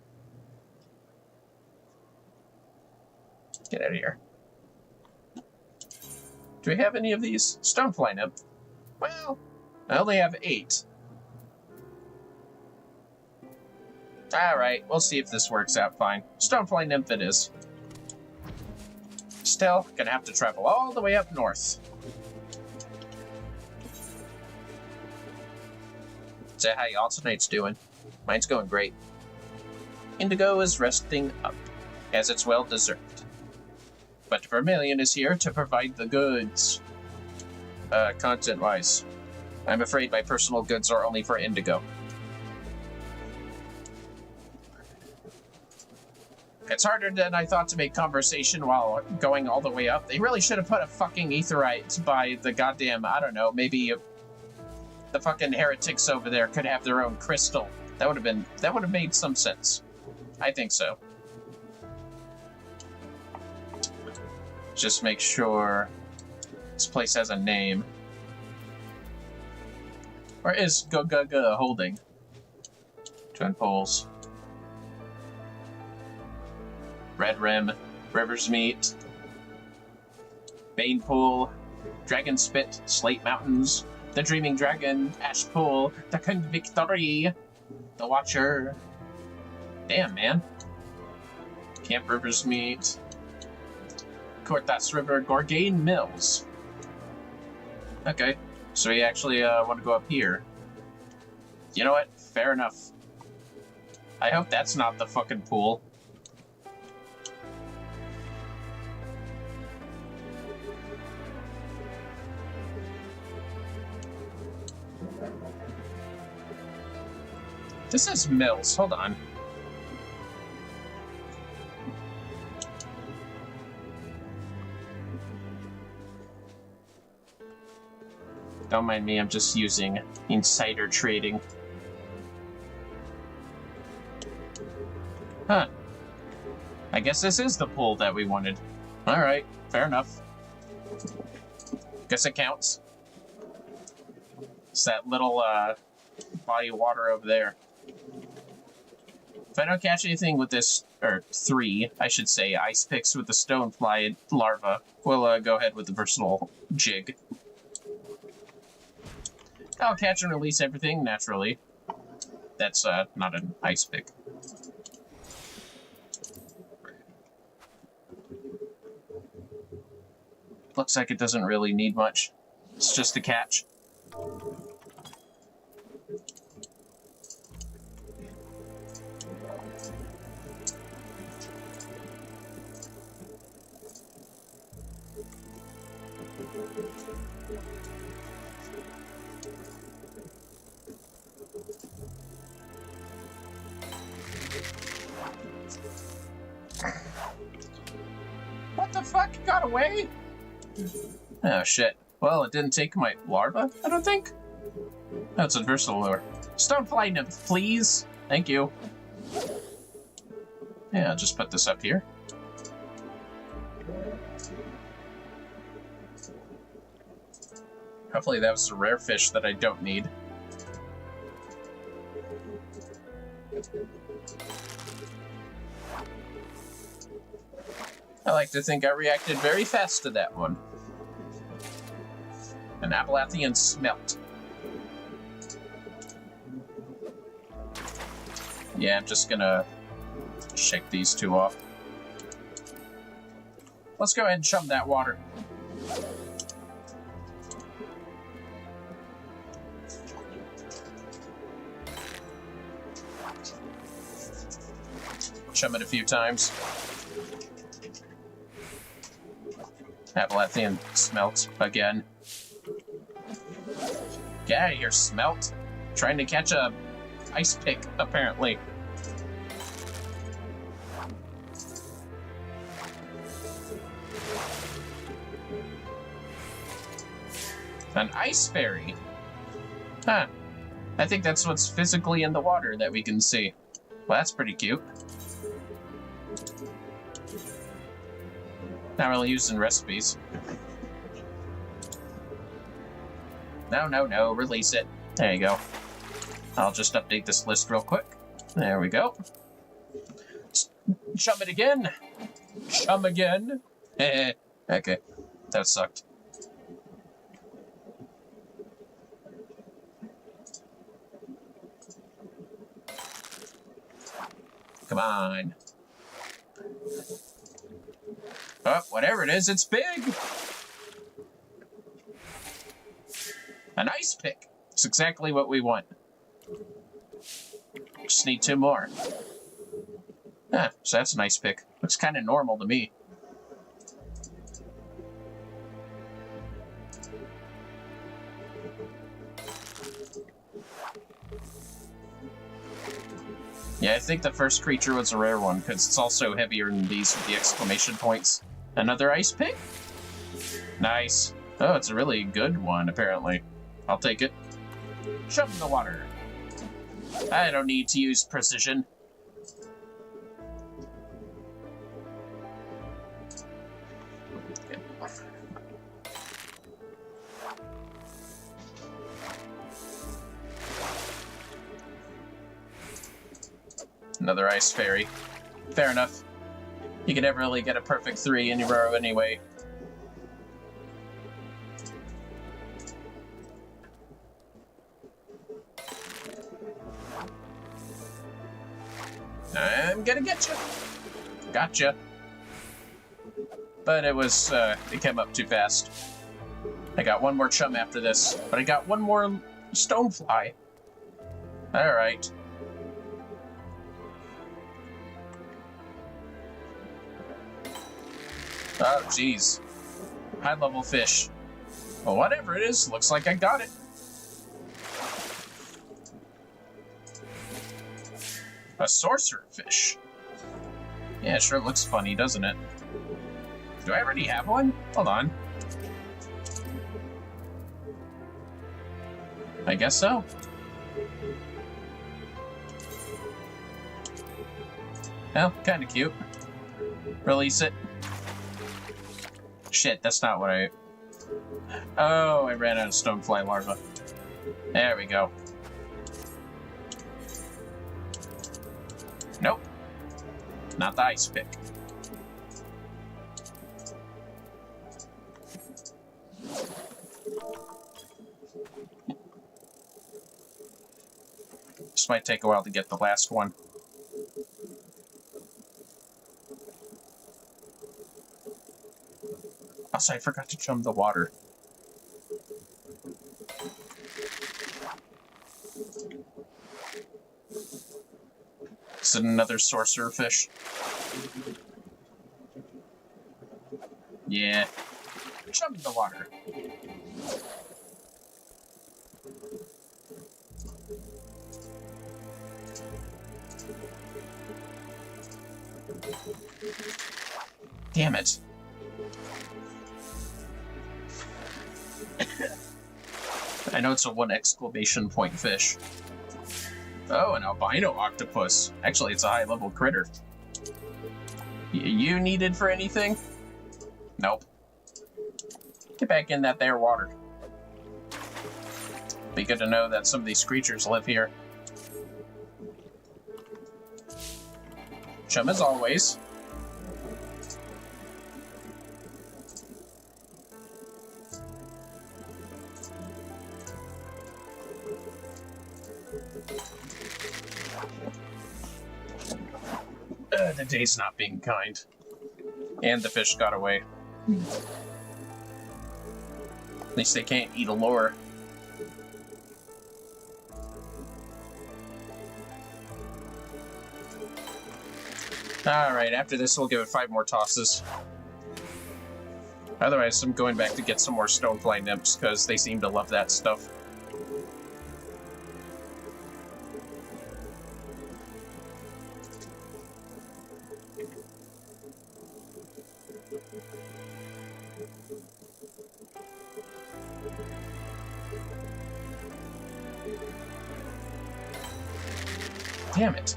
Speaker 1: Get out of here. Do we have any of these? Stonefly nymph. Well, I only have 8. Alright, we'll see if this works out fine. Stonefly nymph it is. Still, gonna have to travel all the way up north. Is that how your alternate's doing? Mine's going great. Indigo is resting up, as it's well deserved. But Vermillion is here to provide the goods. Content-wise. I'm afraid my personal goods are only for Indigo. It's harder than I thought to make conversation while going all the way up. They really should have put a fucking aetherite by the goddamn, I don't know, maybe the fucking heretics over there could have their own crystal. That would have made some sense. I think so. Just make sure this place has a name. Where is Go-Go-Go holding? Twin Poles. Red Rim, River's Meat, Bane Pool, Dragon Spit, Slate Mountains, The Dreaming Dragon, Ash Pool, The Convictory, The Watcher. Damn, man. Camp River's Meat, Cortas River, Gorgane Mills. Okay, so we actually want to go up here. You know what? Fair enough. I hope that's not the fucking pool. This is Mills. Hold on. Don't mind me, I'm just using insider trading. Huh. I guess this is the pool that we wanted. Alright, fair enough. Guess it counts. It's that little, body of water over there. If I don't catch anything with this, or 3, I should say, ice picks with the stonefly larva, we'll go ahead with the versatile jig. I'll catch and release everything, naturally. That's, not an ice pick. Looks like it doesn't really need much. It's just a catch. the fuck? It got away? Oh, shit. Well, it didn't take my larva, I don't think. That's a versatile lure. Stonefly nymph, please. Thank you. Yeah, I'll just put this up here. Hopefully that was a rare fish that I don't need. I like to think I reacted very fast to that one. An Appalachian smelt. Yeah, I'm just gonna shake these two off. Let's go ahead and chum that water. Chum it a few times. Appalachian smelt again. Get out of here, smelt. Trying to catch a ice pick, apparently. An ice fairy. Huh. I think that's what's physically in the water that we can see. Well, that's pretty cute. Not really used in recipes. No, no, no. Release it. There you go. I'll just update this list real quick. There we go. Chum it again. Chum again. Okay. That sucked. Come on. Oh, whatever it is, it's big. An ice pick. It's exactly what we want. Just need 2 more. Ah, so that's an ice pick. Looks kind of normal to me. Yeah, I think the first creature was a rare one, because it's also heavier than these with the exclamation points. Another ice pick? Nice. Oh, it's a really good one, apparently. I'll take it. Chum in the water. I don't need to use precision. Another ice fairy. Fair enough. You can never really get a perfect 3 in a row anyway. I'm gonna get you. Gotcha. But it was, it came up too fast. I got 1 more chum after this, but I got 1 more stonefly. Alright. Oh, jeez. High-level fish. Well, whatever it is, looks like I got it. A sorcerer fish. Yeah, it sure looks funny, doesn't it? Do I already have one? Hold on. I guess so. Well, kind of cute. Release it. Shit, that's not what I... Oh, I ran out of stonefly larva. There we go. Nope. Not the ice pick. This might take a while to get the last one. Also, I forgot to chum the water. Is it another sorcerer fish? Yeah. Chum the water. Damn it. I know it's a 1 exclamation point fish. Oh, an albino octopus. Actually, it's a high-level critter. You needed for anything? Nope. Get back in that there water. Be good to know that some of these creatures live here. Chum as always. The day's not being kind. And the fish got away. At least they can't eat a lure. Alright, after this we'll give it 5 more tosses. Otherwise I'm going back to get some more stonefly nymphs, because they seem to love that stuff. Damn it.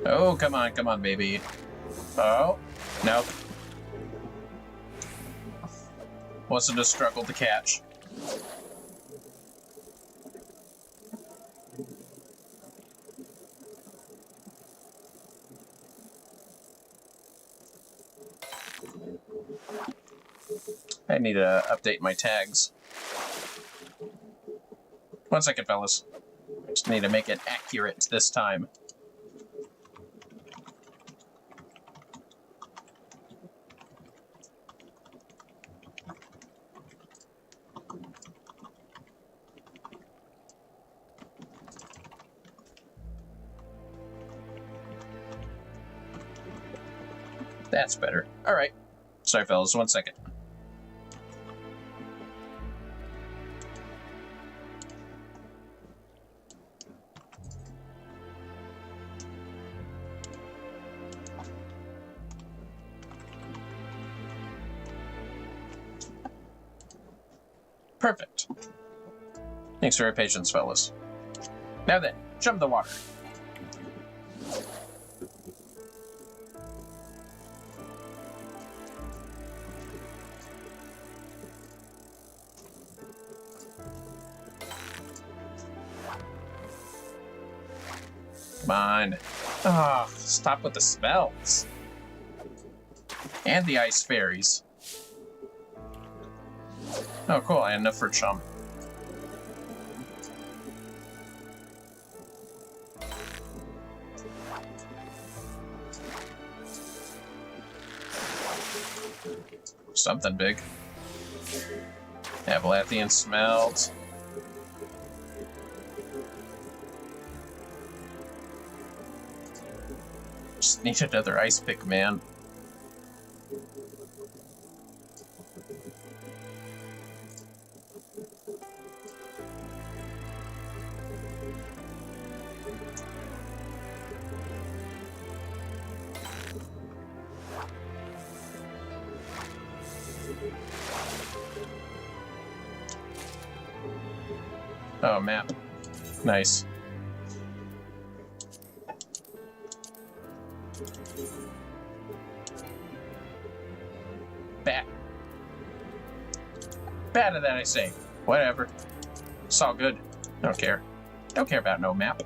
Speaker 1: Oh, come on, baby. Oh, no. Wasn't a struggle to catch. I need to update my tags. 1 second, fellas. I just need to make it accurate this time. That's better. Alright. Sorry, fellas. 1 second. Perfect. Thanks for your patience, fellas. Now then, jump the water. Come on. Ah, stop with the spells. And the ice fairies. Oh, cool. I had enough for Chum. Something big. Abelathian smelt. Just need another ice pick, man. Oh, map. Nice. Bad at that, I say. Whatever. It's all good. Don't care. Don't care about no map.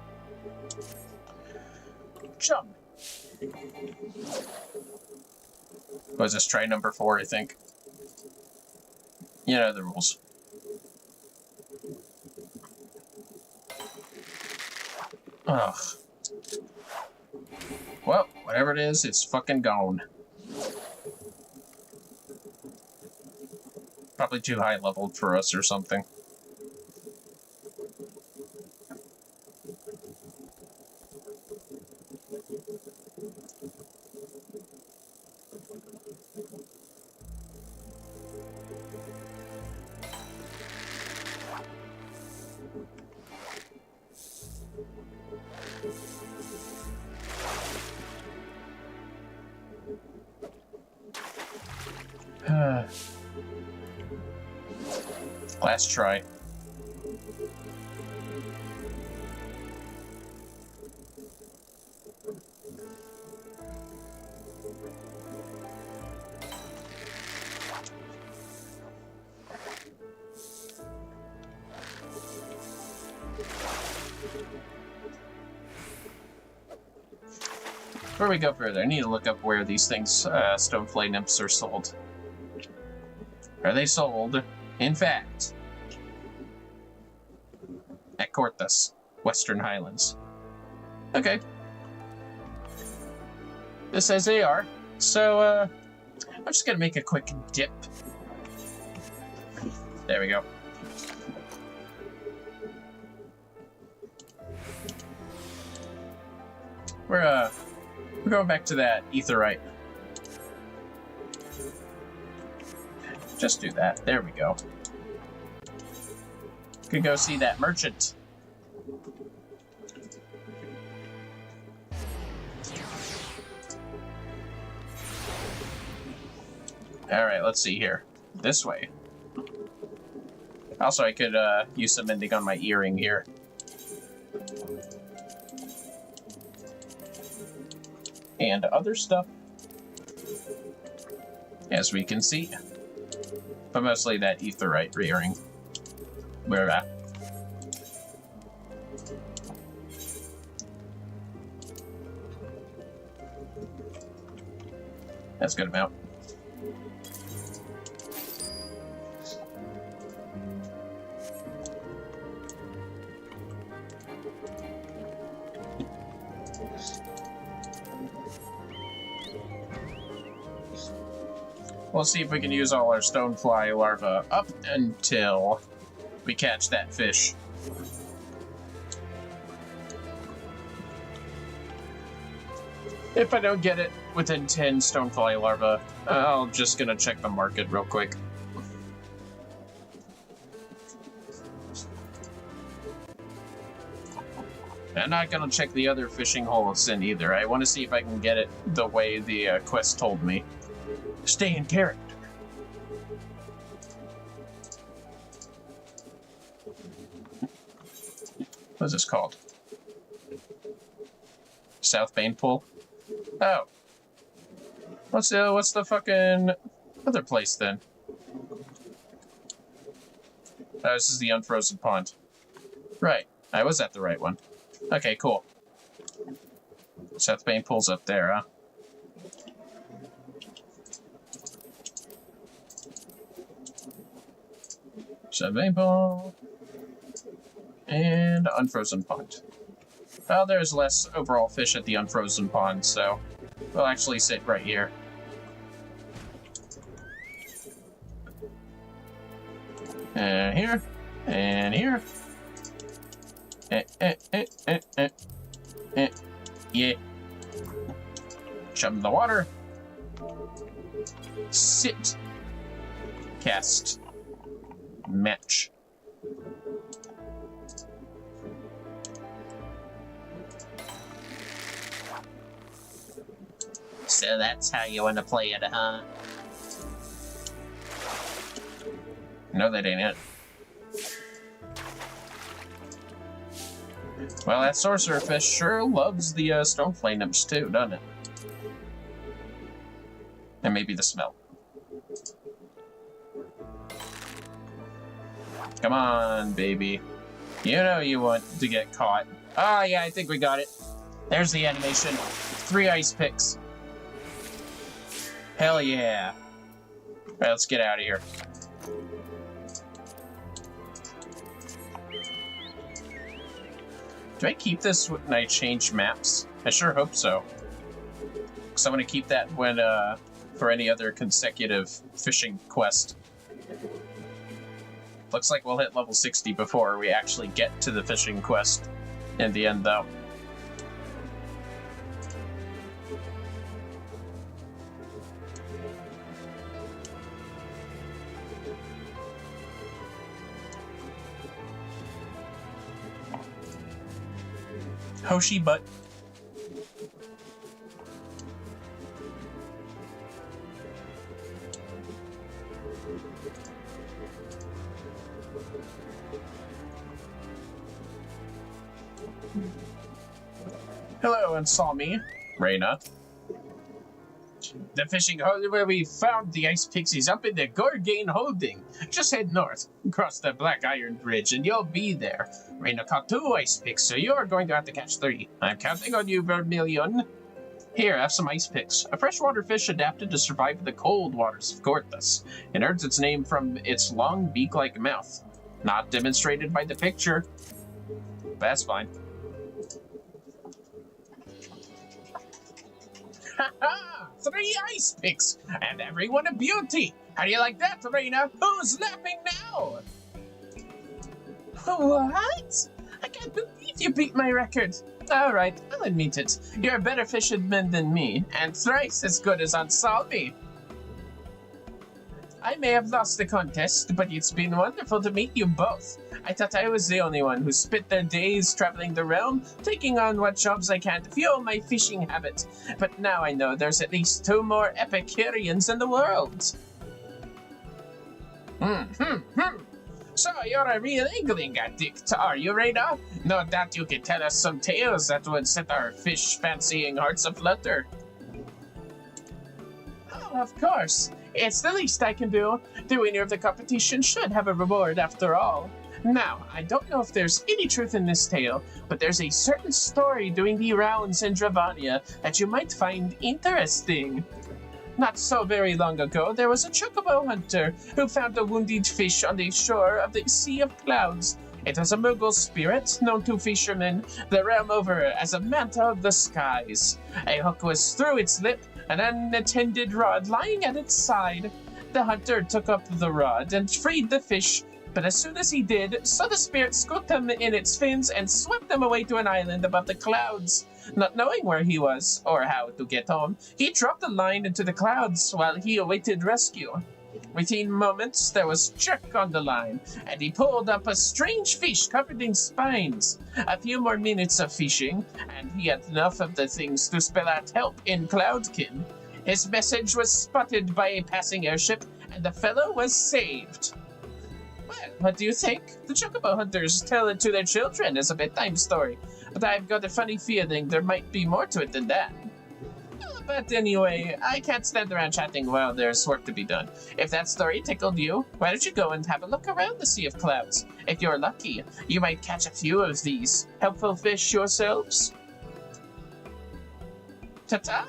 Speaker 1: Chum. Was this try number 4, I think? You know the rules. Ugh. Well, whatever it is, it's fucking gone. Probably too high leveled for us or something. Last try. Before we go further, I need to look up where these things, Stoneflay Nymphs, are sold. Are they sold, in fact, at Corthus, Western Highlands? Okay. This says they are, so, I'm just gonna make a quick dip. There we go. We're going back to that etherite. Just do that. There we go. Could go see that merchant. Alright, let's see here. This way. Also, I could use some mending on my earring here. And other stuff, as we can see. But mostly that etherite earring. Where at? That's a good amount. We'll see if we can use all our stonefly larvae up until we catch that fish. If I don't get it within 10 stonefly larvae, I'm just gonna check the market real quick. I'm not gonna check the other fishing holes in either. I want to see if I can get it the way the quest told me. Stay in character. What's this called? South Bane Pool? Oh. What's the fucking other place then? Oh, this is the Unfrozen Pond. Right. I was at the right one. Okay, cool. South Bane Pool's up there, huh? South Bane Pool. And Unfrozen Pond. Well, there's less overall fish at the Unfrozen Pond, so we'll actually sit right here. And here. And here. Yeah. Jump in the water. Sit. Cast. Match. So that's how you want to play it, huh? No, that ain't it. Well, that sorcerer fish sure loves the stoneflay nymphs too, doesn't it? And maybe the smell. Come on, baby. You know you want to get caught. Ah, yeah, I think we got it. There's the animation. 3 ice picks. Hell yeah. Alright, let's get out of here. Do I keep this when I change maps? I sure hope so. Because I'm going to keep that when, for any other consecutive fishing quest. Looks like we'll hit level 60 before we actually get to the fishing quest in the end, though. Hoshi butt. Hello, and saw me, Reyna. The fishing hole where we found the ice pixies up in the Gorgane Holding. Just head north, cross the Black Iron Bridge, and you'll be there. Reyna caught 2 ice picks, so you're going to have to catch 3. I'm counting on you, Vermillion. Here, have some ice picks. A freshwater fish adapted to survive in the cold waters of Gorthus. It earns its name from its long beak-like mouth. Not demonstrated by the picture. That's fine. Ha-ha! 3 ice picks, and everyone a beauty. How do you like that, Reyna? Who's laughing now? What? I can't believe you beat my record. All right, I'll admit it. You're a better fisherman than me, and thrice as good as Ansalmi. I may have lost the contest, but it's been wonderful to meet you both. I thought I was the only one who spent their days traveling the realm, taking on what jobs I can to fuel my fishing habit. But now I know there's at least 2 more Epicureans in the world. So you're a real angling addict, are you, Reyna? No doubt you can tell us some tales that would set our fish-fancying hearts aflutter. Oh, of course. It's the least I can do. The winner of the competition should have a reward after all. Now, I don't know if there's any truth in this tale, but there's a certain story doing the rounds in Dravania that you might find interesting. Not so very long ago, there was a chocobo hunter who found a wounded fish on the shore of the Sea of Clouds. It was a Moogle spirit, known to fishermen the realm over as a mantle of the skies. A hook was through its lip, an unattended rod lying at its side. The hunter took up the rod and freed the fish, but as soon as he did, so the spirit scooped him in its fins and swept him away to an island above the clouds. Not knowing where he was, or how to get home, he dropped the line into the clouds while he awaited rescue. Within moments, there was jerk on the line, and he pulled up a strange fish covered in spines. A few more minutes of fishing, and he had enough of the things to spell out help in Cloudkin. His message was spotted by a passing airship, and the fellow was saved. Well, what do you think? The chocobo hunters tell it to their children as a bedtime story, but I've got a funny feeling there might be more to it than that. But anyway, I can't stand around chatting while there's work to be done. If that story tickled you, why don't you go and have a look around the Sea of Clouds? If you're lucky, you might catch a few of these helpful fish yourselves. Ta-ta!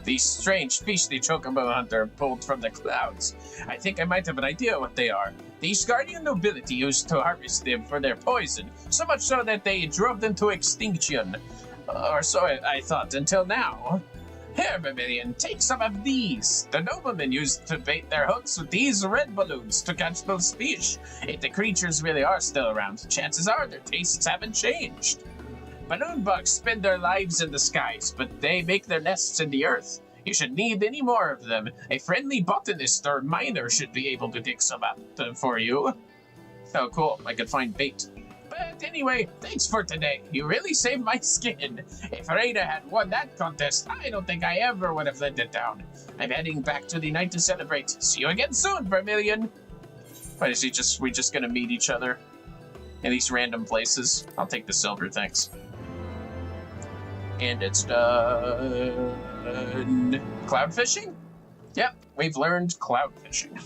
Speaker 1: These strange fish the chocobo hunter pulled from the clouds. I think I might have an idea what they are. These guardian nobility used to harvest them for their poison, so much so that they drove them to extinction. Or so I thought until now. Here, Vermillion, take some of these. The noblemen used to bait their hooks with these red balloons to catch those fish. If the creatures really are still around, chances are their tastes haven't changed. Balloon bugs spend their lives in the skies, but they make their nests in the earth. You should need any more of them. A friendly botanist or miner should be able to dig some up for you. Oh, cool. I could find bait. But anyway, thanks for today. You really saved my skin. If Reyna had won that contest, I don't think I ever would have let it down. I'm heading back to the night to celebrate. See you again soon, Vermillion. What is we just gonna meet each other in these random places? I'll take the silver, thanks. And it's done. Cloud fishing? Yep, we've learned cloud fishing.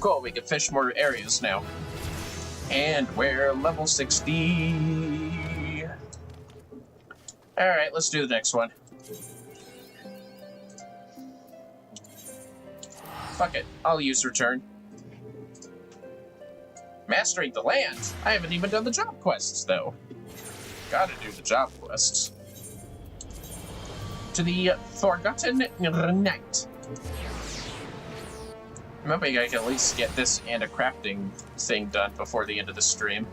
Speaker 1: Cool, we can fish more areas now. And we're level 60. Alright, let's do the next one. Fuck it, I'll use return. Mastering the land? I haven't even done the job quests, though. Gotta do the job quests. To the Forgotten Knight. I'm hoping I can at least get this and a crafting thing done before the end of the stream.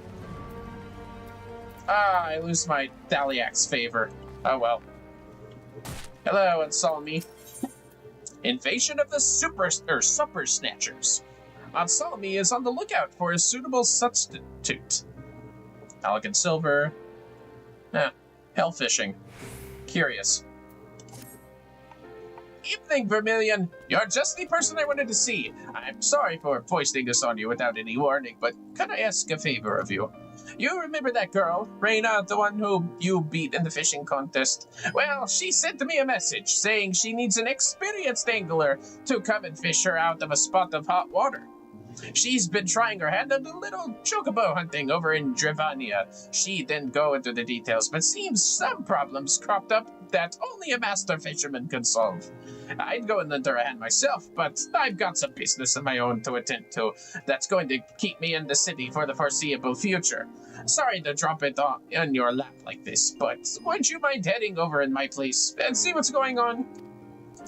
Speaker 1: Ah, I lose my Thaliak's favor. Oh well. Hello, Ansalmi. Invasion of the Supper Snatchers. Ansalmi is on the lookout for a suitable substitute. Elegant silver. Hell fishing. Curious. Evening, Vermillion. You're just the person I wanted to see. I'm sorry for foisting this on you without any warning, but could I ask a favor of you? You remember that girl, Reyna, the one who you beat in the fishing contest? Well, she sent me a message saying she needs an experienced angler to come and fish her out of a spot of hot water. She's been trying her hand at a little chocobo hunting over in Drevania. She didn't go into the details, but seems some problems cropped up that only a master fisherman could solve. I'd go and lend her a hand myself, but I've got some business of my own to attend to that's going to keep me in the city for the foreseeable future. Sorry to drop it on your lap like this, but would you mind heading over in my place and see what's going on?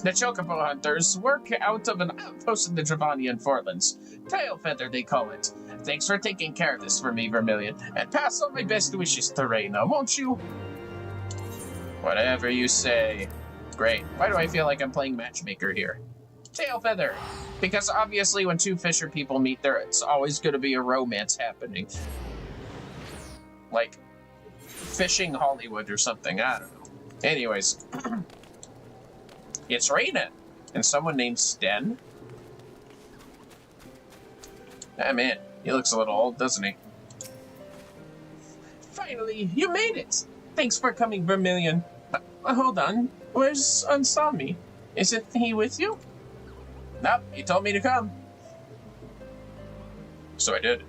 Speaker 1: The chocobo hunters work out of an outpost in the Dravanian Fortlands. Tailfeather, they call it. Thanks for taking care of this for me, Vermillion, and pass on my best wishes to Reyna, won't you? Whatever you say. Great. Why do I feel like I'm playing matchmaker here? Tailfeather. Because obviously when two fisher people meet, there's always going to be a romance happening. Like fishing Hollywood or something, I don't know. Anyways. It's Reyna, and someone named Sten. Ah, man, he looks a little old, doesn't he? Finally, you made it! Thanks for coming, Vermillion. Hold on, where's Unsami? Isn't he with you? Nope, he told me to come. So I did.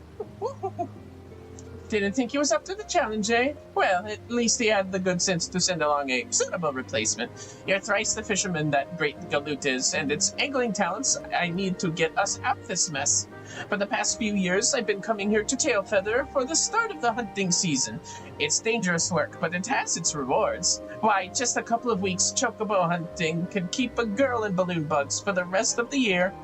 Speaker 1: Didn't think he was up to the challenge, eh? Well, at least he had the good sense to send along a suitable replacement. You're thrice the fisherman that Great Galut is, and its angling talents I need to get us out this mess. For the past few years, I've been coming here to Tailfeather for the start of the hunting season. It's dangerous work, but it has its rewards. Why, just a couple of weeks chocobo hunting could keep a girl in balloon bugs for the rest of the year.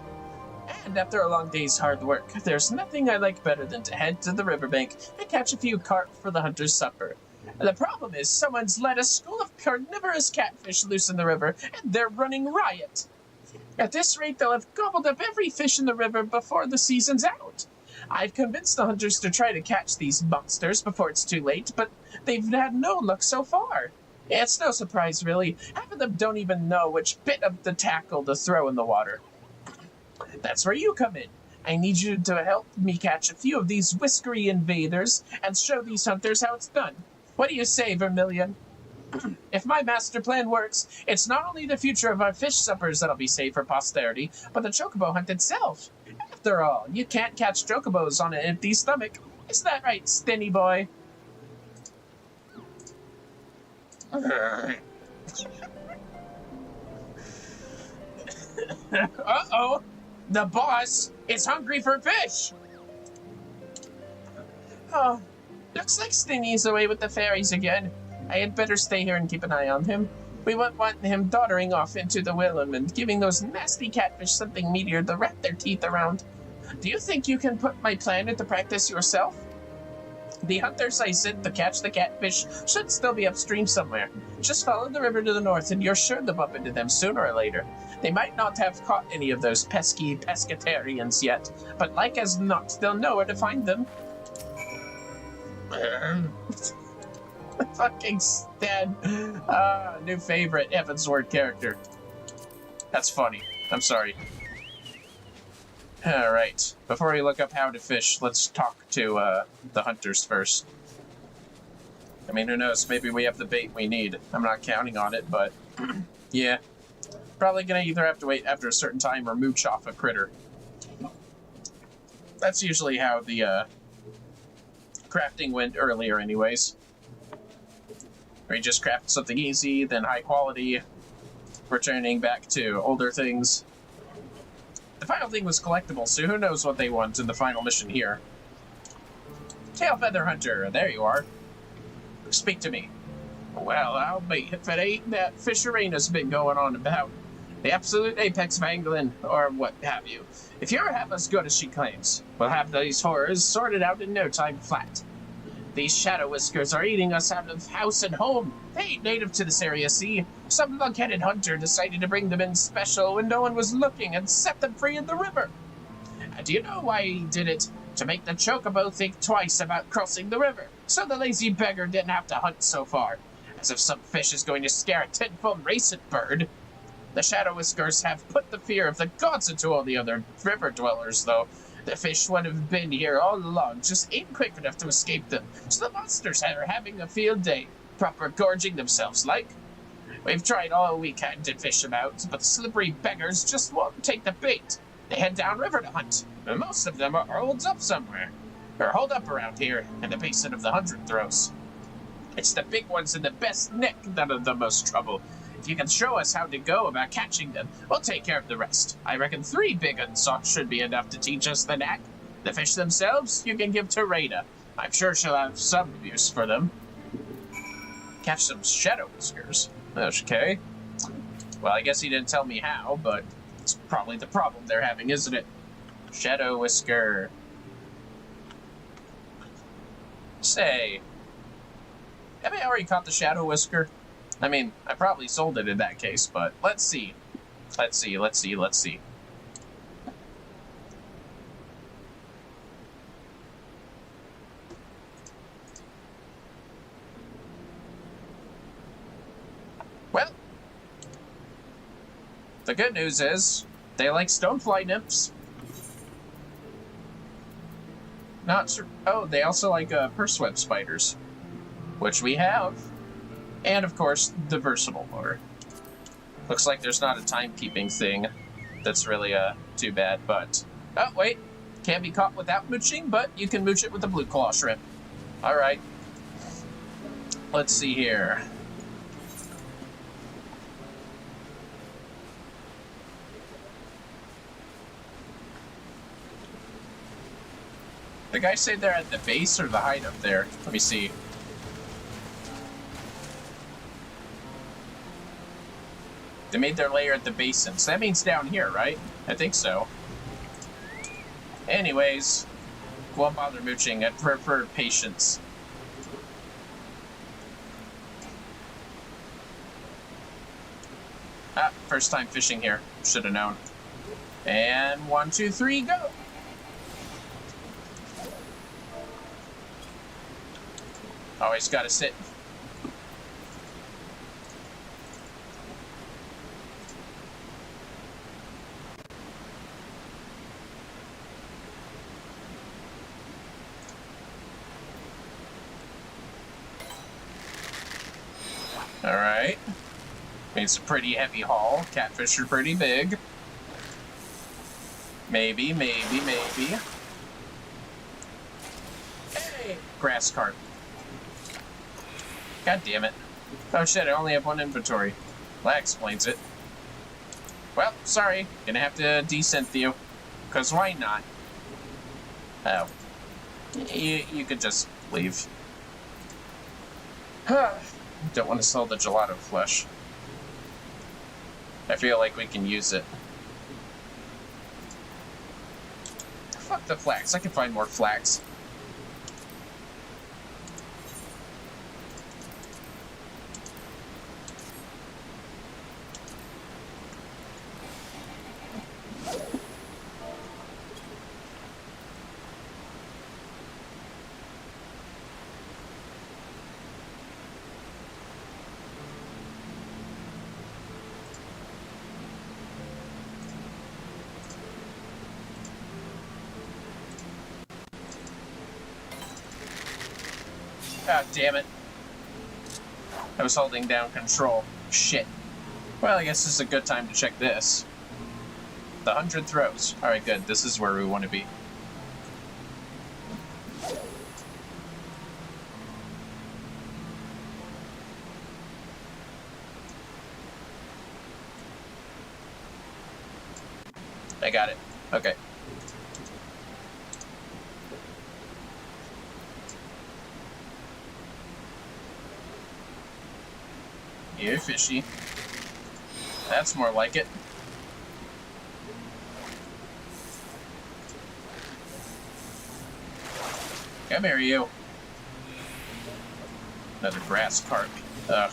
Speaker 1: And after a long day's hard work, there's nothing I like better than to head to the riverbank and catch a few carp for the hunter's supper. The problem is someone's let a school of carnivorous catfish loose in the river, and they're running riot. At this rate, they'll have gobbled up every fish in the river before the season's out. I've convinced the hunters to try to catch these monsters before it's too late, but they've had no luck so far. It's no surprise, really. Half of them don't even know which bit of the tackle to throw in the water. That's where you come in. I need you to help me catch a few of these whiskery invaders and show these hunters how it's done. What do you say, Vermillion? If my master plan works, it's not only the future of our fish suppers that'll be saved for posterity, but the chocobo hunt itself. After all, you can't catch chocobos on an empty stomach. Isn't that right, Stenny boy? Uh-oh! The boss is hungry for fish! Oh, looks like Stingy's away with the fairies again. I had better stay here and keep an eye on him. We won't want him doddering off into the Willem and giving those nasty catfish something meatier to wrap their teeth around. Do you think you can put my plan into practice yourself? The hunters I sent to catch the catfish should still be upstream somewhere. Just follow the river to the north and you're sure to bump into them sooner or later. They might not have caught any of those pesky pescatarians yet, but like as not, they'll know where to find them. Fucking Stan. New favorite Heavensward character. That's funny. I'm sorry. Alright, before we look up how to fish, let's talk to the hunters first. I mean, who knows, maybe we have the bait we need. I'm not counting on it, but yeah. Probably gonna either have to wait after a certain time or mooch off a critter. That's usually how the crafting went earlier anyways. We just craft something easy, then high quality, returning back to older things. The final thing was collectible, so who knows what they want in the final mission here. Tailfeather Hunter, there you are. Speak to me. Well, I'll be if it ain't that Fisherina's been going on about. The absolute apex of angling, or what have you. If you ever have as good as she claims, we'll have these horrors sorted out in no time flat. These shadow whiskers are eating us out of house and home. They ain't native to this area, see? Some lug-headed hunter decided to bring them in special when no one was looking and set them free in the river. Do you know why he did it? To make the chocobo think twice about crossing the river, so the lazy beggar didn't have to hunt so far. As if some fish is going to scare a 10-foot racing bird. The Shadow Whiskers have put the fear of the gods into all the other river dwellers, though. The fish would have been here all along, just ain't quick enough to escape them. So the monsters are having a field day, proper gorging themselves like. We've tried all we can to fish them out, but the slippery beggars just won't take the bait. They head downriver to hunt, and most of them are holed up somewhere. Or holed up around here, in the basin of the 100 Throws. It's the big ones in the best nick that are the most trouble. If you can show us how to go about catching them, we'll take care of the rest. I reckon 3 big uns should be enough to teach us the knack. The fish themselves, you can give to Rada. I'm sure she'll have some use for them. Catch some Shadow Whiskers. Okay. Well, I guess he didn't tell me how, but it's probably the problem they're having, isn't it? Shadow Whisker. Say, have I already caught the Shadow Whisker? I mean, I probably sold it in that case, but let's see. Let's see. Well, the good news is, they like stonefly nymphs. Not sure. Oh, they also like purse-web spiders, which we have. And, of course, the versatile lure. Looks like there's not a timekeeping thing that's really too bad, but... Oh, wait. Can't be caught without mooching, but you can mooch it with a blue claw shrimp. Alright. Let's see here. The guys say they're at the base or the height up there? Let me see. They made their lair at the basin, so that means down here, right? I think so. Anyways, won't bother mooching. I'd prefer patience. Ah, first time fishing here. Should have known. And 1, 2, 3, go! Always gotta sit. Alright. It's a pretty heavy haul. Catfish are pretty big. Maybe. Hey! Grass carp. God damn it. Oh shit, I only have 1 inventory. That explains it. Well, sorry. Gonna have to desynth you. Because why not? Oh. You could just leave. Don't want to sell the gelato flesh. I feel like we can use it. Fuck the flax. I can find more flax. God damn it. I was holding down control. Shit. Well, I guess this is a good time to check this. The 100 Throws. Alright, good. This is where we want to be. I got it. Okay. You're fishy. That's more like it. Come here, you. Another grass carp. Ugh.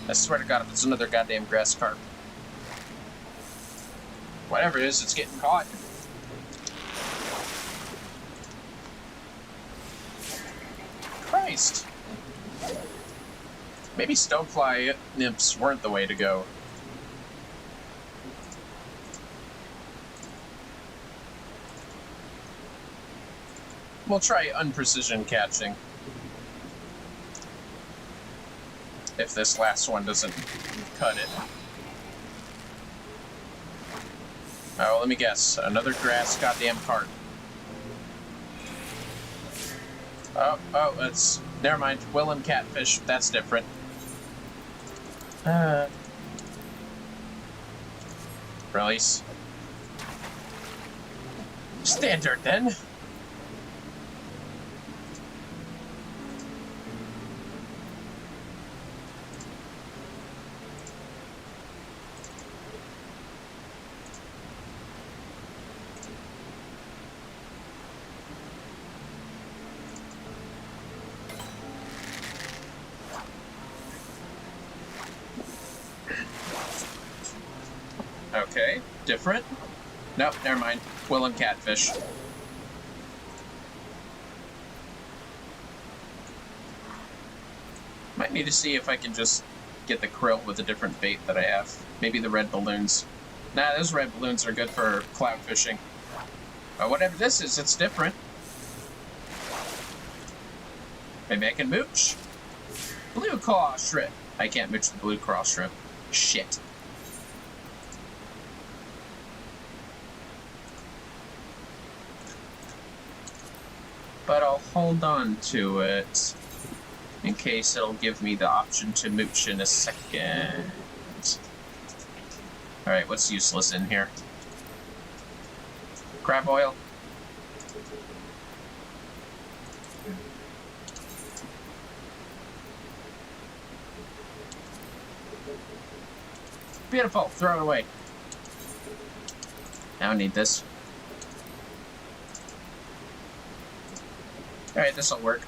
Speaker 1: I swear to God, if it's another goddamn grass carp. Whatever it is, it's getting caught. Christ. Maybe stonefly nymphs weren't the way to go. We'll try unprecision catching. If this last one doesn't cut it. Oh, let me guess. Another grass goddamn carp. Oh, it's... Never mind. Will and catfish. That's different. Release. Standard, then. Okay, different. Nope, never mind. Will and catfish. Might need to see if I can just get the krill with a different bait that I have. Maybe the red balloons. Nah, those red balloons are good for cloud fishing. But whatever this is, it's different. Maybe I can mooch. Blue claw shrimp. I can't mooch the blue claw shrimp. Shit. But I'll hold on to it in case it'll give me the option to mooch in a second. Alright, what's useless in here? Crab oil. Beautiful, throw it away. I don't need this. Alright, this'll work.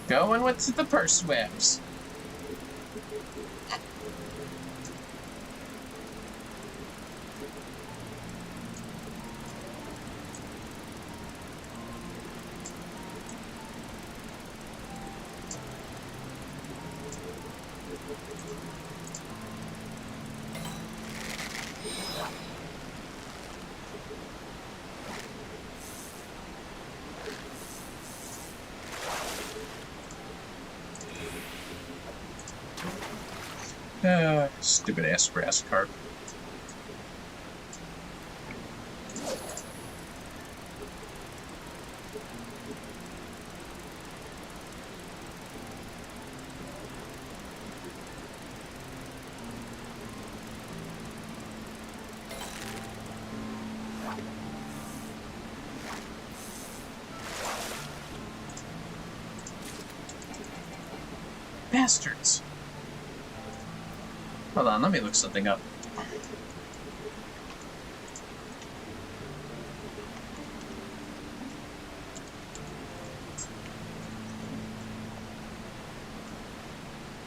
Speaker 1: Going with the purse webs. Stupid ass grass carp. Bastards. Hold on, let me look something up.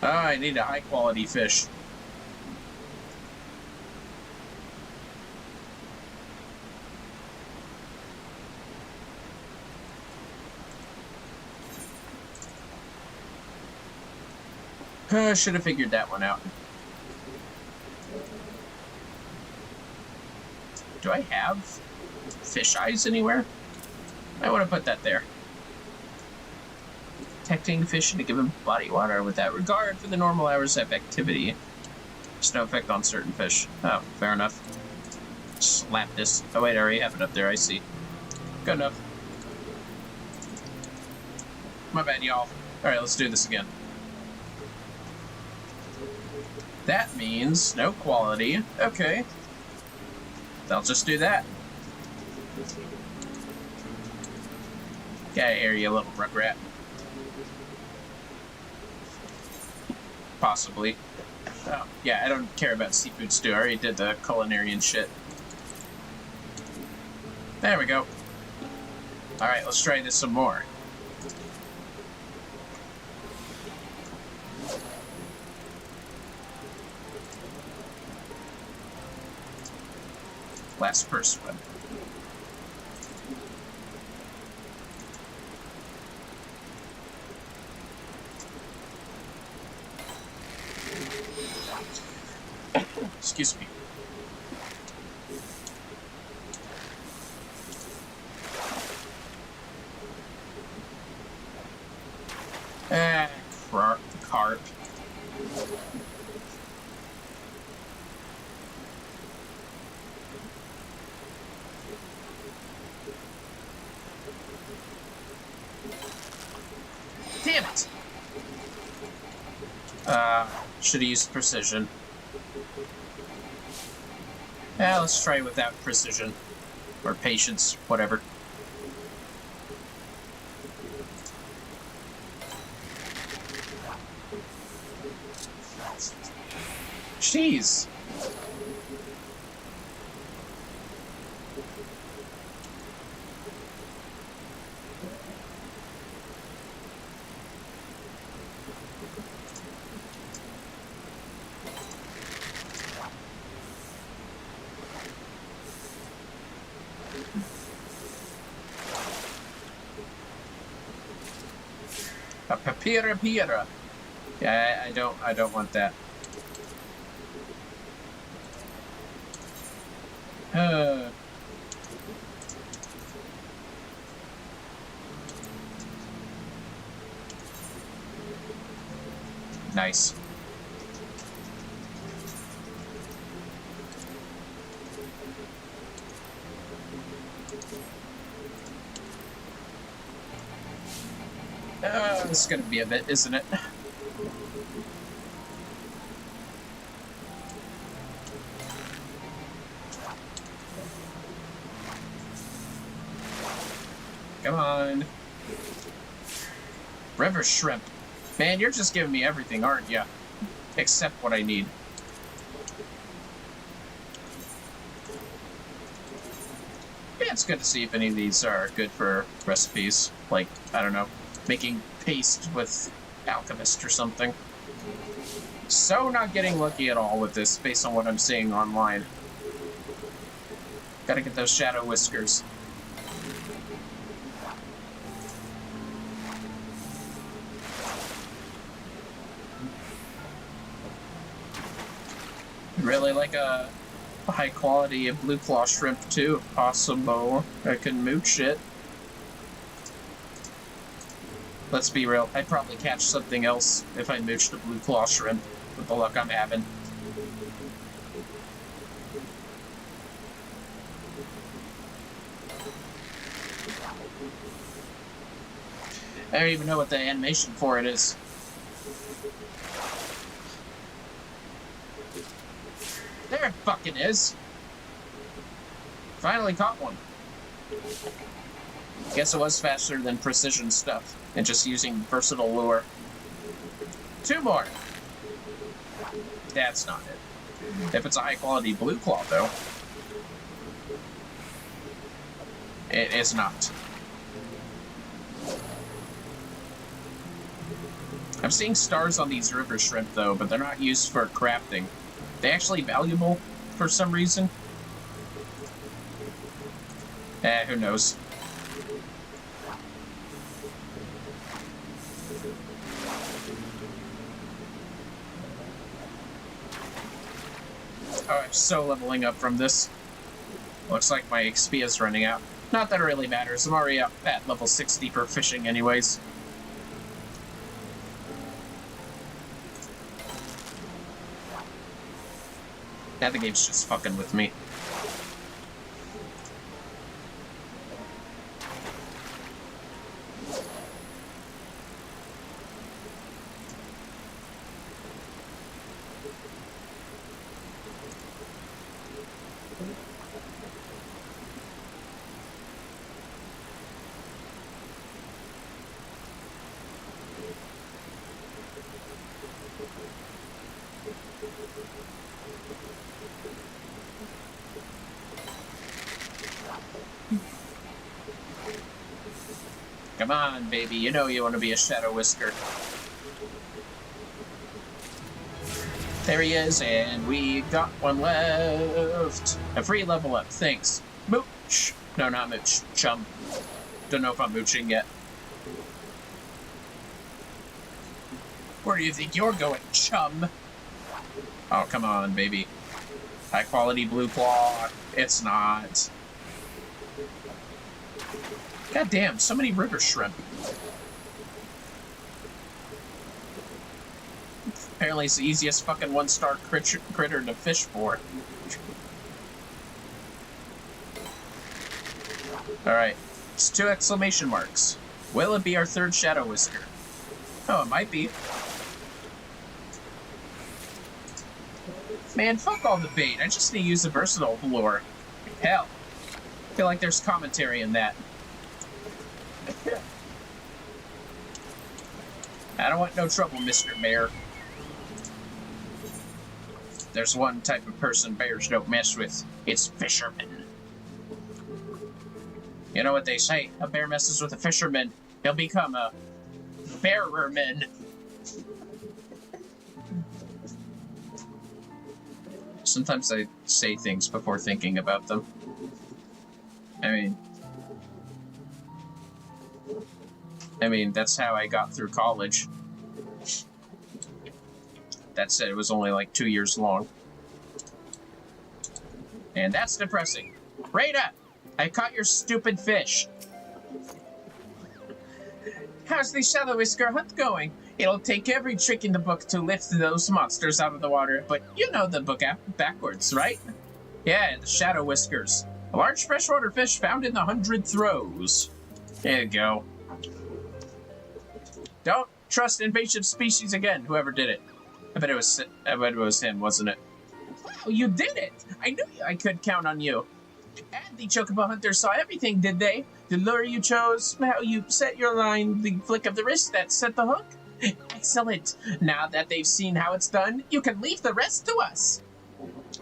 Speaker 1: Oh, I need a high quality fish. I should have figured that one out. Do I have fish eyes anywhere? I want to put that there. Detecting fish in a given body water without regard for the normal hours of activity. There's no effect on certain fish. Oh, fair enough. Slap this. Oh wait, I already have it up there, I see. Good enough. My bad, y'all. Alright, let's do this again. That means no quality. Okay. I'll just do that. Gotta air you, little rugrat. Possibly. Oh, yeah, I don't care about seafood stew. I already did the culinary and shit. There we go. Alright, let's try this some more. Last first one. Excuse me. Carp. Damn it! Should have used precision. Yeah, let's try without precision. Or patience, whatever. Jeez. A papira. Yeah, I don't want that. Nice. This is gonna be a bit, isn't it? Come on. River shrimp. Man, you're just giving me everything, aren't you? Except what I need. Yeah, it's good to see if any of these are good for recipes. Like, I don't know, making paste with alchemist or something. So not getting lucky at all with this based on what I'm seeing online. Gotta get those shadow whiskers. Really like a high quality blue claw shrimp too, if possible. I can mooch it. Let's be real, I'd probably catch something else if I mooched a blue claw shrimp with the luck I'm having. I don't even know what the animation for it is. There it fucking is. Finally caught one. Guess it was faster than precision stuff and just using versatile lure. 2 more. That's not it. If it's a high quality blue claw though, it is not. I'm seeing stars on these river shrimp though, but they're not used for crafting. They're actually valuable for some reason. Who knows? Oh, I'm so leveling up from this. Looks like my XP is running out. Not that it really matters. I'm already up at level 60 for fishing anyways. Now the game's just fucking with me. Come on, baby. You know you want to be a Shadow Whisker. There he is, and we got one left. A free level up, thanks. Mooch. No, not Mooch. Chum. Don't know if I'm mooching yet. Where do you think you're going, chum? Oh, come on, baby. High quality blue claw. It's not. God damn, so many river shrimp. Apparently it's the easiest fucking one-star critter to fish for. Alright. It's 2 exclamation marks. Will it be our 3rd Shadow Whisker? Oh, it might be. Man, fuck all the bait. I just need to use the versatile lure. Hell. I feel like there's commentary in that. I don't want no trouble, Mr. Bear. There's one type of person bears don't mess with. It's fishermen. You know what they say? A bear messes with a fisherman, he'll become a bearerman. Sometimes I say things before thinking about them. I mean, that's how I got through college. That said, it was only like 2 years long. And that's depressing. Rada! I caught your stupid fish. How's the Shadow Whisker hunt going? It'll take every trick in the book to lift those monsters out of the water, but you know the book backwards, right? Yeah, the Shadow Whiskers. A large freshwater fish found in the 100 throws. There you go. Don't trust invasive species again, whoever did it. I bet it was him, wasn't it? Wow, you did it! I knew I could count on you. And the Chocobo Hunters saw everything, did they? The lure you chose, how you set your line, the flick of the wrist that set the hook? Excellent! Now that they've seen how it's done, you can leave the rest to us.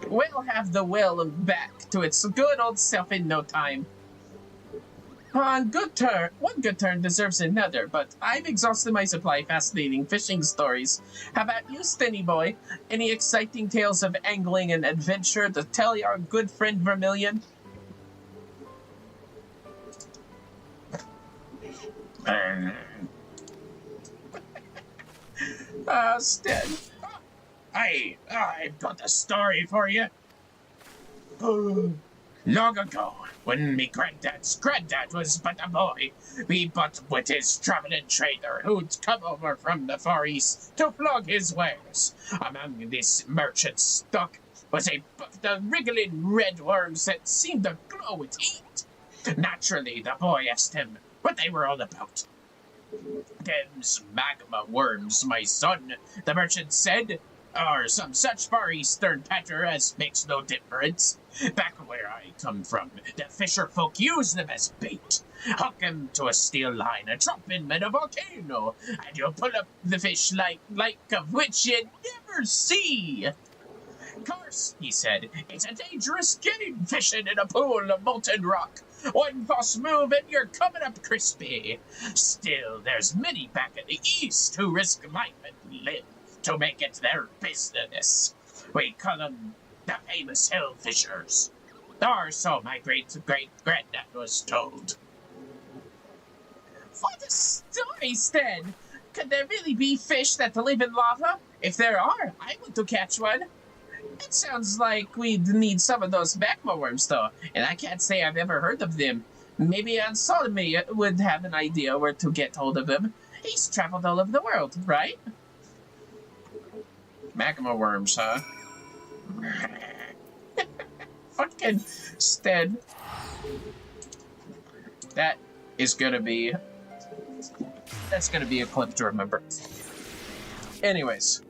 Speaker 1: We'll have the whale back to its good old self in no time. One good turn deserves another, but I've exhausted my supply of fascinating fishing stories. How about you, Stenny boy? Any exciting tales of angling and adventure to tell our good friend Vermillion? Sten. I've got a story for you. Long ago, when me granddad's granddad was but a boy, we butt with his traveling trader who'd come over from the Far East to flog his wares. Among this merchant's stock was a bucket of wriggling red worms that seemed to glow with heat. Naturally, the boy asked him what they were all about. Them's magma worms, my son, the merchant said, or some such Far Eastern patter as makes no difference. Back where I come from, the fisher folk use them as bait. Hook 'em to a steel line and drop him in a volcano, and you'll pull up the fish like of which you'd never see. Course, he said, it's a dangerous game fishing in a pool of molten rock. One false move and you're coming up crispy. Still, there's many back in the east who risk life and limb to make it their business. We call them the famous hill fishers. Or so my great-great-granddad was told. What a story, Stan! Could there really be fish that live in lava? If there are, I want to catch one. It sounds like we'd need some of those magma worms, though, and I can't say I've ever heard of them. Maybe Solomon would have an idea where to get hold of them. He's traveled all over the world, right? Magma worms, huh? Fucking Stead. That's gonna be a clip to remember. Anyways.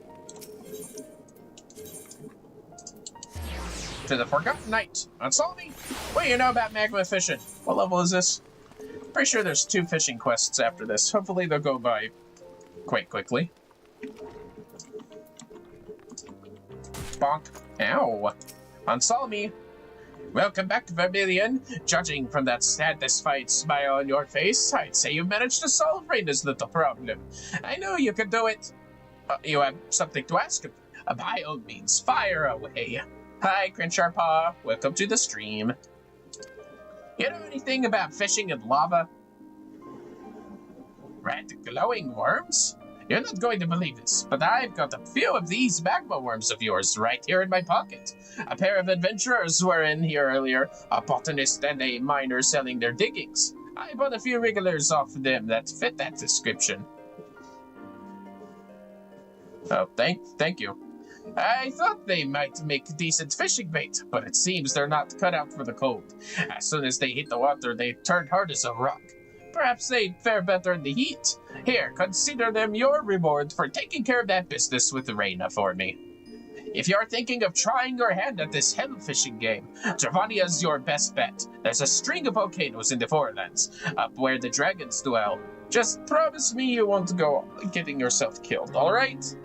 Speaker 1: To the Forgotten Knight. Unsolving? What do you know about magma fishing? What level is this? Pretty sure there's 2 fishing quests after this. Hopefully they'll go by quite quickly. Bonk. Ow. On Solomon, Welcome back, Vermillion. Judging from that satisfied smile on your face, I'd say you managed to solve Raina's little problem. I knew you could do it. You have something to ask of me. By all means, fire away. Hi, Crincharpaw. Welcome to the stream. You know anything about fishing in lava? Red glowing worms? You're not going to believe this, but I've got a few of these magma worms of yours right here in my pocket. A pair of adventurers were in here earlier, a botanist and a miner selling their diggings. I bought a few regulars off of them that fit that description. Oh, thank you. I thought they might make decent fishing bait, but it seems they're not cut out for the cold. As soon as they hit the water, they turn hard as a rock. Perhaps they'd fare better in the heat. Here, consider them your reward for taking care of that business with Raina for me. If you're thinking of trying your hand at this hell fishing game, Giovannia's your best bet. There's a string of volcanoes in the Forelands, up where the dragons dwell. Just promise me you won't go getting yourself killed, alright?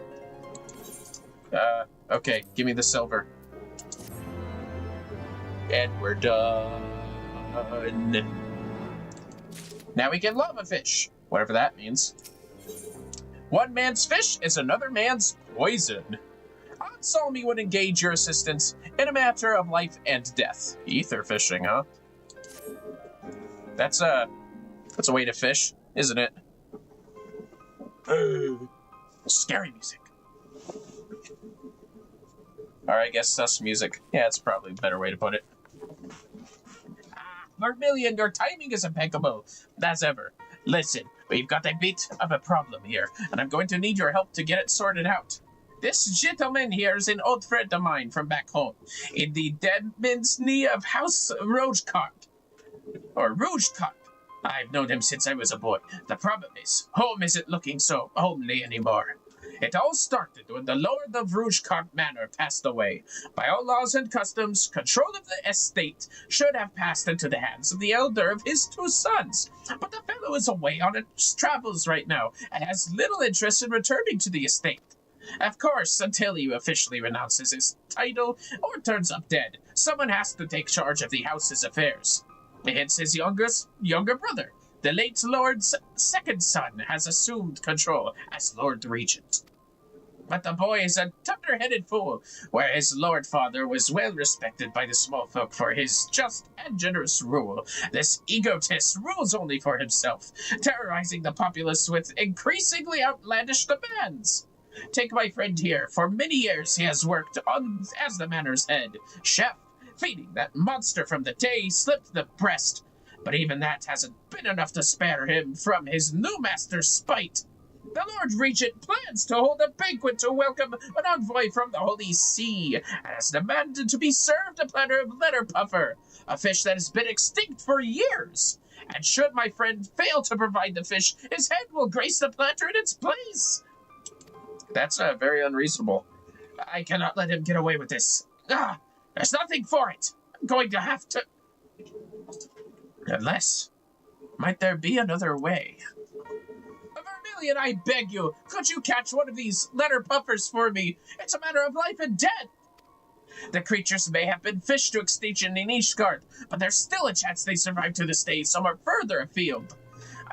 Speaker 1: Okay, give me the silver. And we're done. Now we can lava fish, whatever that means. One man's fish is another man's poison. Anselmi would engage your assistance in a matter of life and death. Ether fishing, huh? That's a way to fish, isn't it? Scary music. Alright, I guess sus music. Yeah, it's probably a better way to put it. Vermillion, your timing is impeccable, as ever. Listen, we've got a bit of a problem here, and I'm going to need your help to get it sorted out. This gentleman here is an old friend of mine from back home, in the Deadman's Knee of House Rougecarp. Or Rougecarp. I've known him since I was a boy. The problem is, home isn't looking so homely anymore. It all started when the Lord of Rougecarp Manor passed away. By all laws and customs, control of the estate should have passed into the hands of the elder of his two sons. But the fellow is away on his travels right now, and has little interest in returning to the estate. Of course, until he officially renounces his title or turns up dead, someone has to take charge of the house's affairs. Hence his younger brother, the late Lord's second son, has assumed control as Lord Regent. But the boy is a tender-headed fool, where his lord father was well respected by the small folk for his just and generous rule. This egotist rules only for himself, terrorizing the populace with increasingly outlandish demands. Take my friend here. For many years he has worked on as the manor's head chef, feeding that monster from the day he slipped the breast. But even that hasn't been enough to spare him from his new master's spite. The Lord Regent plans to hold a banquet to welcome an envoy from the Holy See, and has demanded to be served a platter of letter puffer, a fish that has been extinct for years. And should my friend fail to provide the fish, his head will grace the platter in its place. That's very unreasonable. I cannot let him get away with this. There's nothing for it. I'm going to have to... Unless... Might there be another way? Vermillion, I beg you, could you catch one of these letter puffers for me? It's a matter of life and death. The creatures may have been fished to extinction in Ishgard, but there's still a chance they survive to this day somewhere further afield.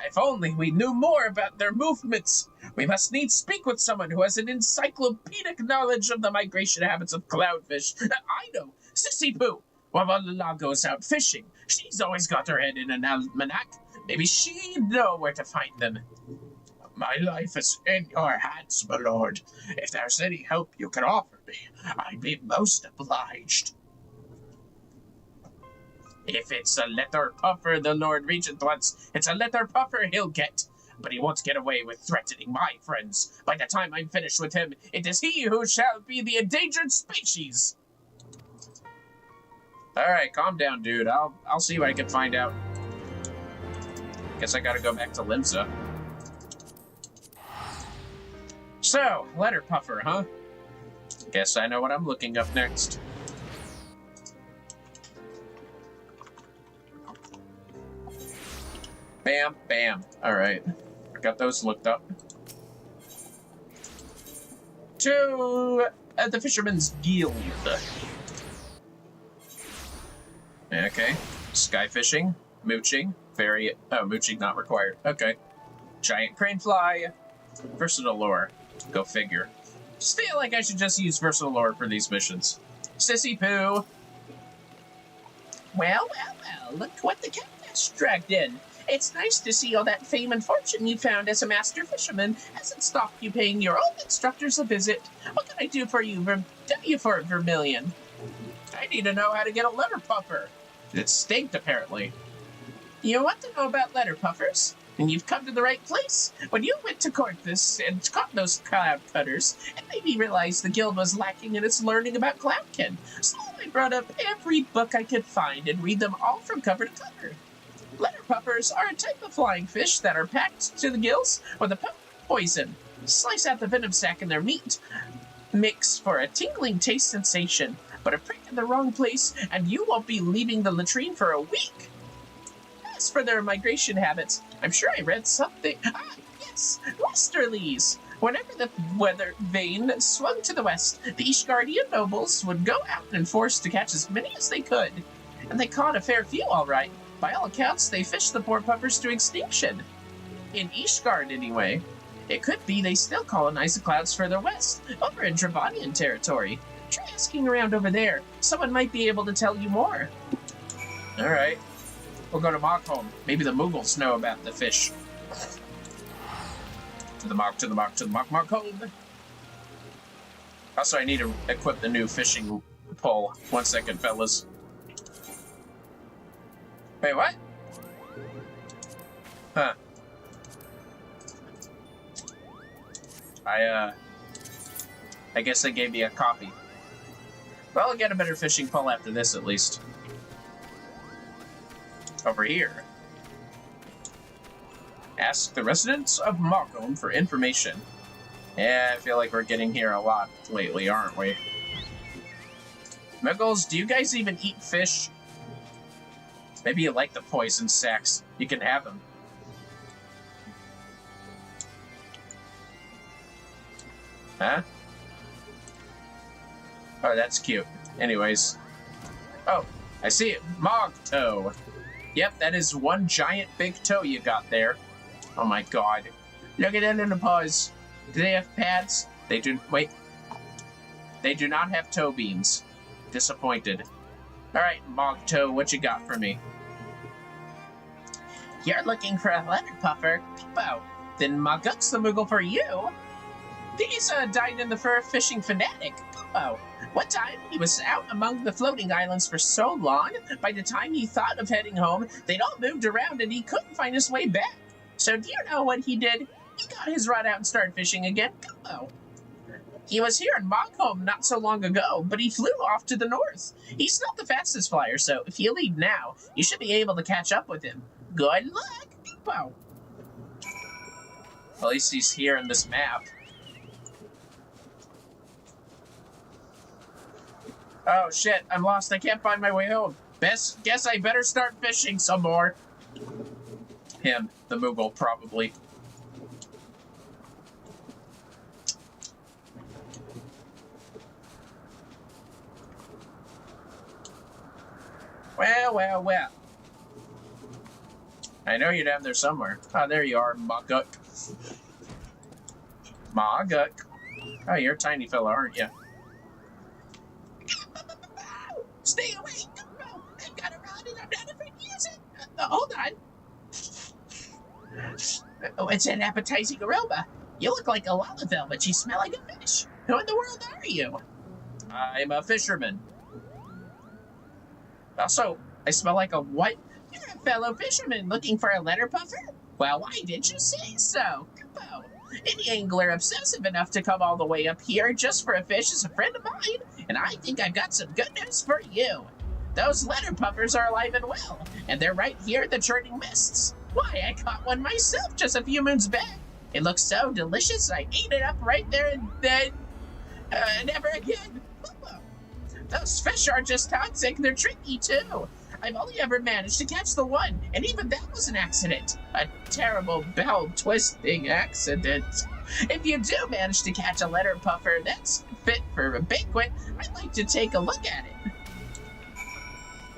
Speaker 1: If only we knew more about their movements. We must needs speak with someone who has an encyclopedic knowledge of the migration habits of clownfish. I know, Sissy Pooh. When Lala goes out fishing, she's always got her head in an almanac. Maybe she'd know where to find them. My life is in your hands, my lord. If there's any help you can offer me, I'd be most obliged. If it's a letter puffer the Lord Regent wants, it's a letter puffer he'll get. But he won't get away with threatening my friends. By the time I'm finished with him, it is he who shall be the endangered species. Alright, calm down, dude. I'll see what I can find out. Guess I gotta go back to Limsa. So, letter puffer, huh? Guess I know what I'm looking up next. Bam, bam. Alright. Got those looked up. To the Fisherman's Guild. Okay. Sky fishing. Mooching. Mooching not required. Okay. Giant crane fly. Versatile lure. Go figure. Just feel like I should just use versatile lure for these missions. Sissy poo.
Speaker 2: Well, look what the catfish dragged in. It's nice to see all that fame and fortune you found as a master fisherman hasn't stopped you paying your old instructors a visit. What can I do for you, Vermillion?
Speaker 1: I need to know how to get a letter puffer. It's staked, apparently.
Speaker 2: You want to know about letter puffers? And you've come to the right place. When you went to Corpus and caught those cloud cutters, it made me realize the guild was lacking in its learning about cloudkin. So I brought up every book I could find and read them all from cover to cover. Letter puffers are a type of flying fish that are packed to the gills with a poison. Slice out the venom sac in their meat mix for a tingling taste sensation, but a prick in the wrong place and you won't be leaving the latrine for a week. As for their migration habits, I'm sure I read something. Ah, yes, westerlies. Whenever the weather vane swung to the west, the Ishgardian nobles would go out and force to catch as many as they could. And they caught a fair few, all right. By all accounts, they fished the poor puffers to extinction. In Ishgard, anyway. It could be they still colonize the clouds further west, over in Dravanian territory. Try asking around over there. Someone might be able to tell you more.
Speaker 1: All right. We'll go to Mockholm. Maybe the Moogles know about the fish. To the Mockholm. Also, I need to equip the new fishing pole. 1 second, fellas. Wait, what? Huh. I guess they gave me a copy. Well, I'll get a better fishing pole after this, at least. Over here. Ask the residents of Mockholm for information. Yeah, I feel like we're getting here a lot lately, aren't we? Muggles, do you guys even eat fish? Maybe you like the poison sacks. You can have them. Huh? Oh, that's cute. Anyways. Oh, I see it. Mog toe. Yep, that is one giant big toe you got there. Oh my god. Look at that in the paws. Do they have pads? They do. Wait. They do not have toe beans. Disappointed. Alright, Mog toe, what you got for me?
Speaker 2: You're looking for a letter puffer? Well, then Moguk's the Moogle for you. He's died in the fur fishing fanatic. Oh, one time he was out among the floating islands for so long, by the time he thought of heading home, they'd all moved around and he couldn't find his way back. So do you know what he did? He got his rod out and started fishing again. Oh. He was here in Mockholm not so long ago, but he flew off to the north. He's not the fastest flyer, so if you leave now, you should be able to catch up with him. Good luck. Wow.
Speaker 1: At least he's here in this map. Oh shit, I'm lost. I can't find my way home. Guess I better start fishing some more. Him, the Moogle, probably. Well. I know you're down there somewhere. Oh, there you are, Moguk. Moguk. Oh, you're a tiny fella, aren't you?
Speaker 2: Stay away! No, I've got a rod and I'm not afraid to use it. Hold on. Oh, it's an appetizing aroma. You look like a Lalafell, but you smell like a fish. Who in the world are you?
Speaker 1: I'm a fisherman. Also, I smell like a what?
Speaker 2: You're a fellow fisherman looking for a letter puffer? Well, why didn't you say so? Oh, any angler obsessive enough to come all the way up here just for a fish is a friend of mine, and I think I've got some good news for you. Those letter puffers are alive and well, and they're right here in the churning mists. Why, I caught one myself just a few moons back. It looked so delicious, I ate it up right there and then... never again. Those fish aren't just toxic, they're tricky too. I've only ever managed to catch the one, and even that was an accident. A terrible bell-twisting accident. If you do manage to catch a letter puffer that's fit for a banquet, I'd like to take a look at it.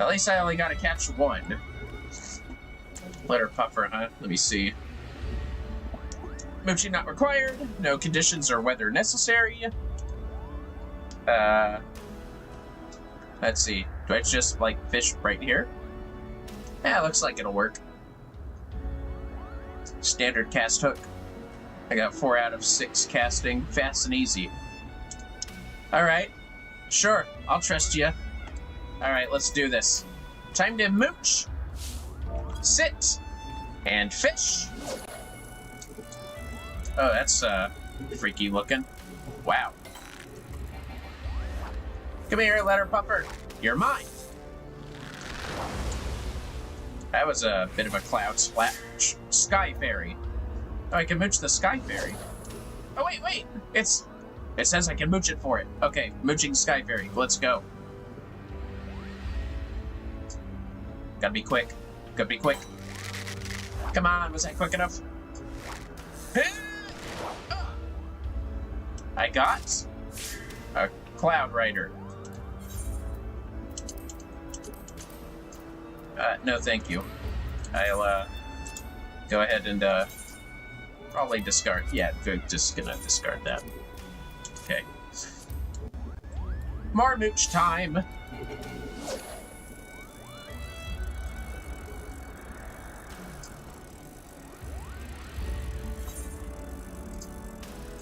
Speaker 1: At least I only gotta catch one. Letter puffer, huh? Let me see. Mooching not required. No conditions or weather necessary. Let's see. Do I just, like, fish right here? Yeah, looks like it'll work. Standard cast hook. I got 4 out of 6 casting. Fast and easy. Alright. Sure, I'll trust you. Alright, let's do this. Time to mooch. Sit. And fish. Oh, that's, freaky looking. Wow. Come here, letter puffer. You're mine. That was a bit of a cloud splash. Sky fairy. Oh, I can mooch the sky fairy. Oh, wait. It says I can mooch it for it. Okay, mooching sky fairy. Let's go. Gotta be quick. Come on, was that quick enough? I got a cloud rider. No thank you. I'll, go ahead and, probably discard. Yeah, just gonna discard that. Okay. More mooch time!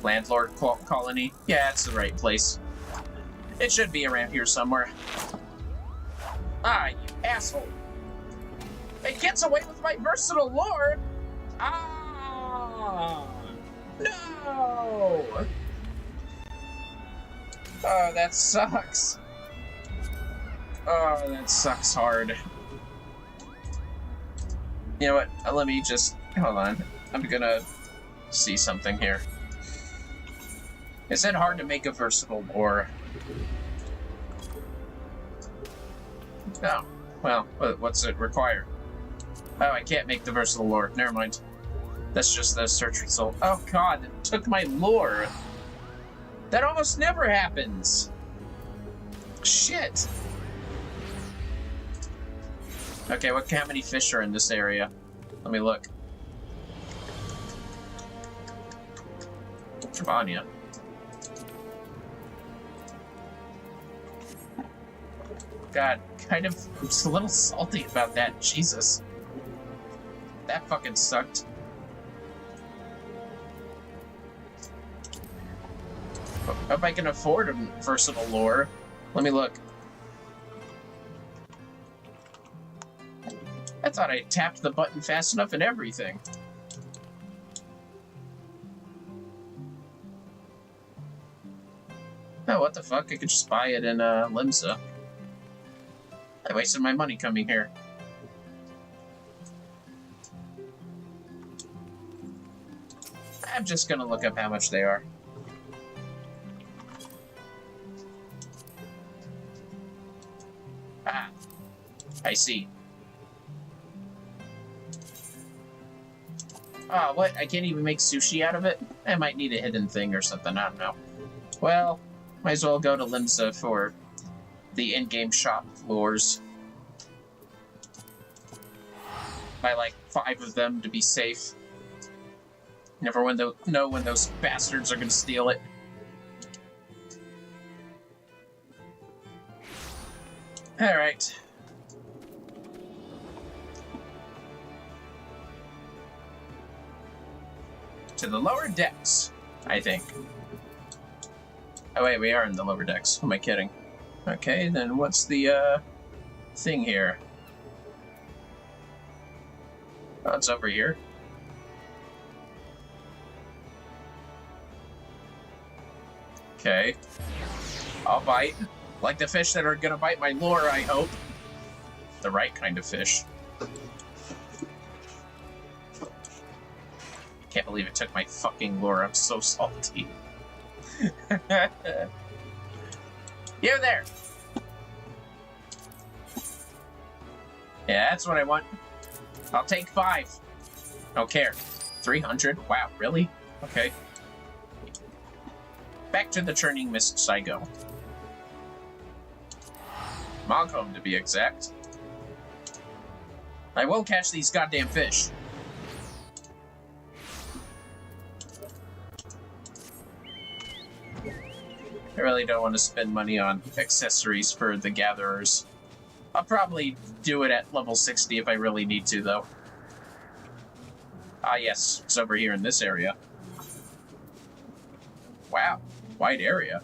Speaker 1: Landlord colony? Yeah, it's the right place. It should be around here somewhere. Ah, you asshole! It gets away with my versatile lore! Ah! No! Oh, that sucks. Oh, that sucks hard. You know what? Let me just... Hold on. I'm gonna see something here. Is it hard to make a versatile lore? No. Well, what's it require? Oh, I can't make the versatile lore. Never mind. That's just the search result. Oh god, it took my lore. That almost never happens. Shit. Okay, how many fish are in this area? Let me look. Travania. God, I'm just a little salty about that. Jesus. That fucking sucked. Hope I can afford a versatile lore. Let me look. I thought I tapped the button fast enough and everything. Oh, what the fuck? I could just buy it in Limsa. I wasted my money coming here. I'm just gonna look up how much they are. Ah, I see. Ah, what? I can't even make sushi out of it? I might need a hidden thing or something, I don't know. Well, might as well go to Limsa for the in-game shop lures. Buy like 5 of them to be safe. Never know when those bastards are gonna steal it. Alright. To the lower decks, I think. Oh wait, we are in the lower decks. Who am I kidding? Okay, then what's the, thing here? Oh, it's over here. Okay. I'll bite. Like the fish that are gonna bite my lure, I hope. The right kind of fish. Can't believe it took my fucking lure. I'm so salty. You there! Yeah, that's what I want. I'll take 5. Don't care. 300? Wow, really? Okay. Back to the churning mists I go. Moghome, to be exact. I will catch these goddamn fish. I really don't want to spend money on accessories for the gatherers. I'll probably do it at level 60 if I really need to, though. Ah, yes, it's over here in this area. Wow, wide area.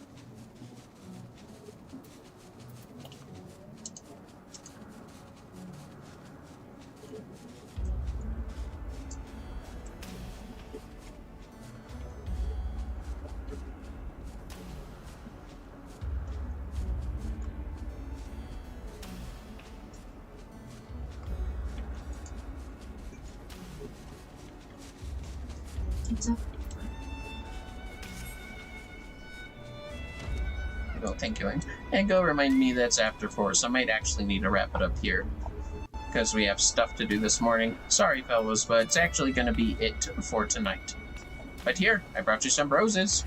Speaker 1: Thank you. And go remind me that's after 4, so I might actually need to wrap it up here. Because we have stuff to do this morning. Sorry, fellows, but it's actually going to be it for tonight. But here, I brought you some roses.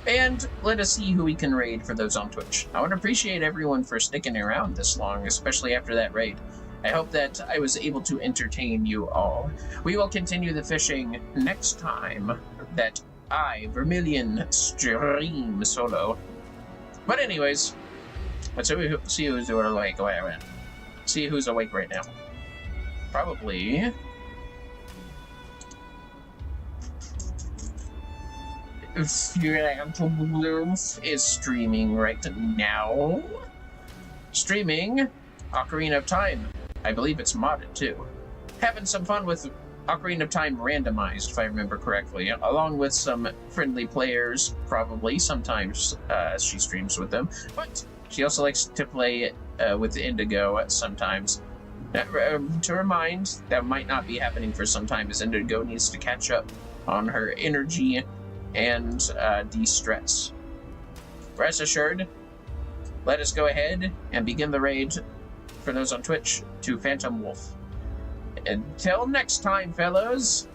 Speaker 1: And let us see who we can raid for those on Twitch. I would appreciate everyone for sticking around this long, especially after that raid. I hope that I was able to entertain you all. We will continue the fishing next time that I, Vermillion, stream solo. But anyways, let's see who's awake. See who's awake right now. Probably Veadotube is streaming right now. Streaming Ocarina of Time. I believe it's modded too. Having some fun with Ocarina of Time randomized, if I remember correctly, along with some friendly players, probably. Sometimes she streams with them, but she also likes to play with Indigo sometimes. To remind, that might not be happening for some time, as Indigo needs to catch up on her energy and de-stress. Rest assured, let us go ahead and begin the raid for those on Twitch to Phantom Wolf. Until next time, fellows,